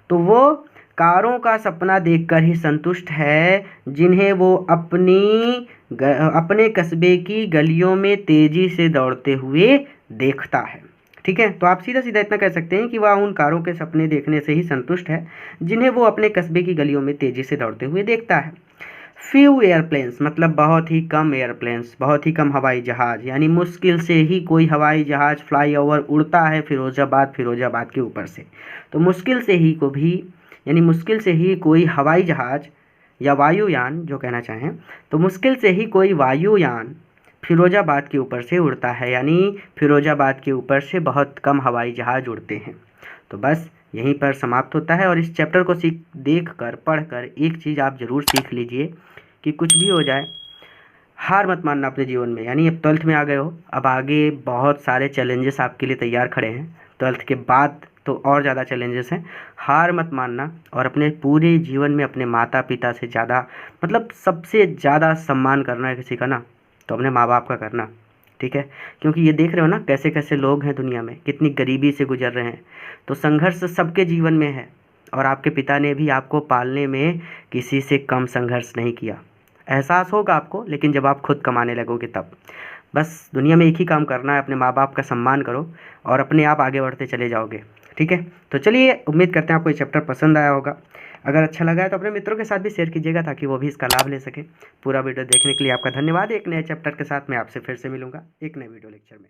तो वो कारों का सपना देखकर ही संतुष्ट है, जिन्हें वो अपने कस्बे की गलियों में तेजी से दौड़ते हुए देखता है। ठीक है, तो आप सीधा सीधा इतना कह सकते हैं कि वह उन कारों के सपने देखने से ही संतुष्ट है, जिन्हें वो अपने कस्बे की गलियों में तेजी से दौड़ते हुए देखता है। फ्यू एयरप्लेन्स मतलब बहुत ही कम एयरप्लेन्स, बहुत ही कम हवाई जहाज़, यानी मुश्किल से ही कोई हवाई जहाज़ फ्लाईओवर उड़ता है फिरोजाबाद के ऊपर से। तो मुश्किल से ही को भी, यानी मुश्किल से ही कोई हवाई जहाज़ या वायुयान जो कहना चाहें, तो मुश्किल से ही कोई वायुयान फिरोजाबाद के ऊपर से उड़ता है, यानी फिरोजाबाद के ऊपर से बहुत कम हवाई जहाज़ उड़ते हैं। तो बस यहीं पर समाप्त होता है। और इस चैप्टर को देख कर पढ़ कर एक चीज़ आप ज़रूर सीख लीजिए कि कुछ भी हो जाए हार मत मानना अपने जीवन में। यानी अब 12th में आ गए हो, अब आगे बहुत सारे चैलेंजेस आपके लिए तैयार खड़े हैं। 12th के बाद तो और ज़्यादा चैलेंजेस हैं। हार मत मानना और अपने पूरे जीवन में अपने माता पिता से ज़्यादा, मतलब सबसे ज़्यादा सम्मान करना है किसी का ना, तो अपने माँ बाप का करना। ठीक है, क्योंकि ये देख रहे हो ना कैसे कैसे लोग हैं दुनिया में, कितनी गरीबी से गुजर रहे हैं। तो संघर्ष सबके जीवन में है, और आपके पिता ने भी आपको पालने में किसी से कम संघर्ष नहीं किया। एहसास होगा आपको, लेकिन जब आप खुद कमाने लगोगे तब। बस दुनिया में एक ही काम करना है, अपने माँ बाप का सम्मान करो और अपने आप आगे बढ़ते चले जाओगे। ठीक है, तो चलिए, उम्मीद करते हैं आपको ये चैप्टर पसंद आया होगा। अगर अच्छा लगा है तो अपने मित्रों के साथ भी शेयर कीजिएगा, ताकि वो भी इसका लाभ ले सकें। पूरा वीडियो देखने के लिए आपका धन्यवाद। एक नए चैप्टर के साथ मैं आपसे फिर से मिलूंगा एक नए वीडियो लेक्चर में।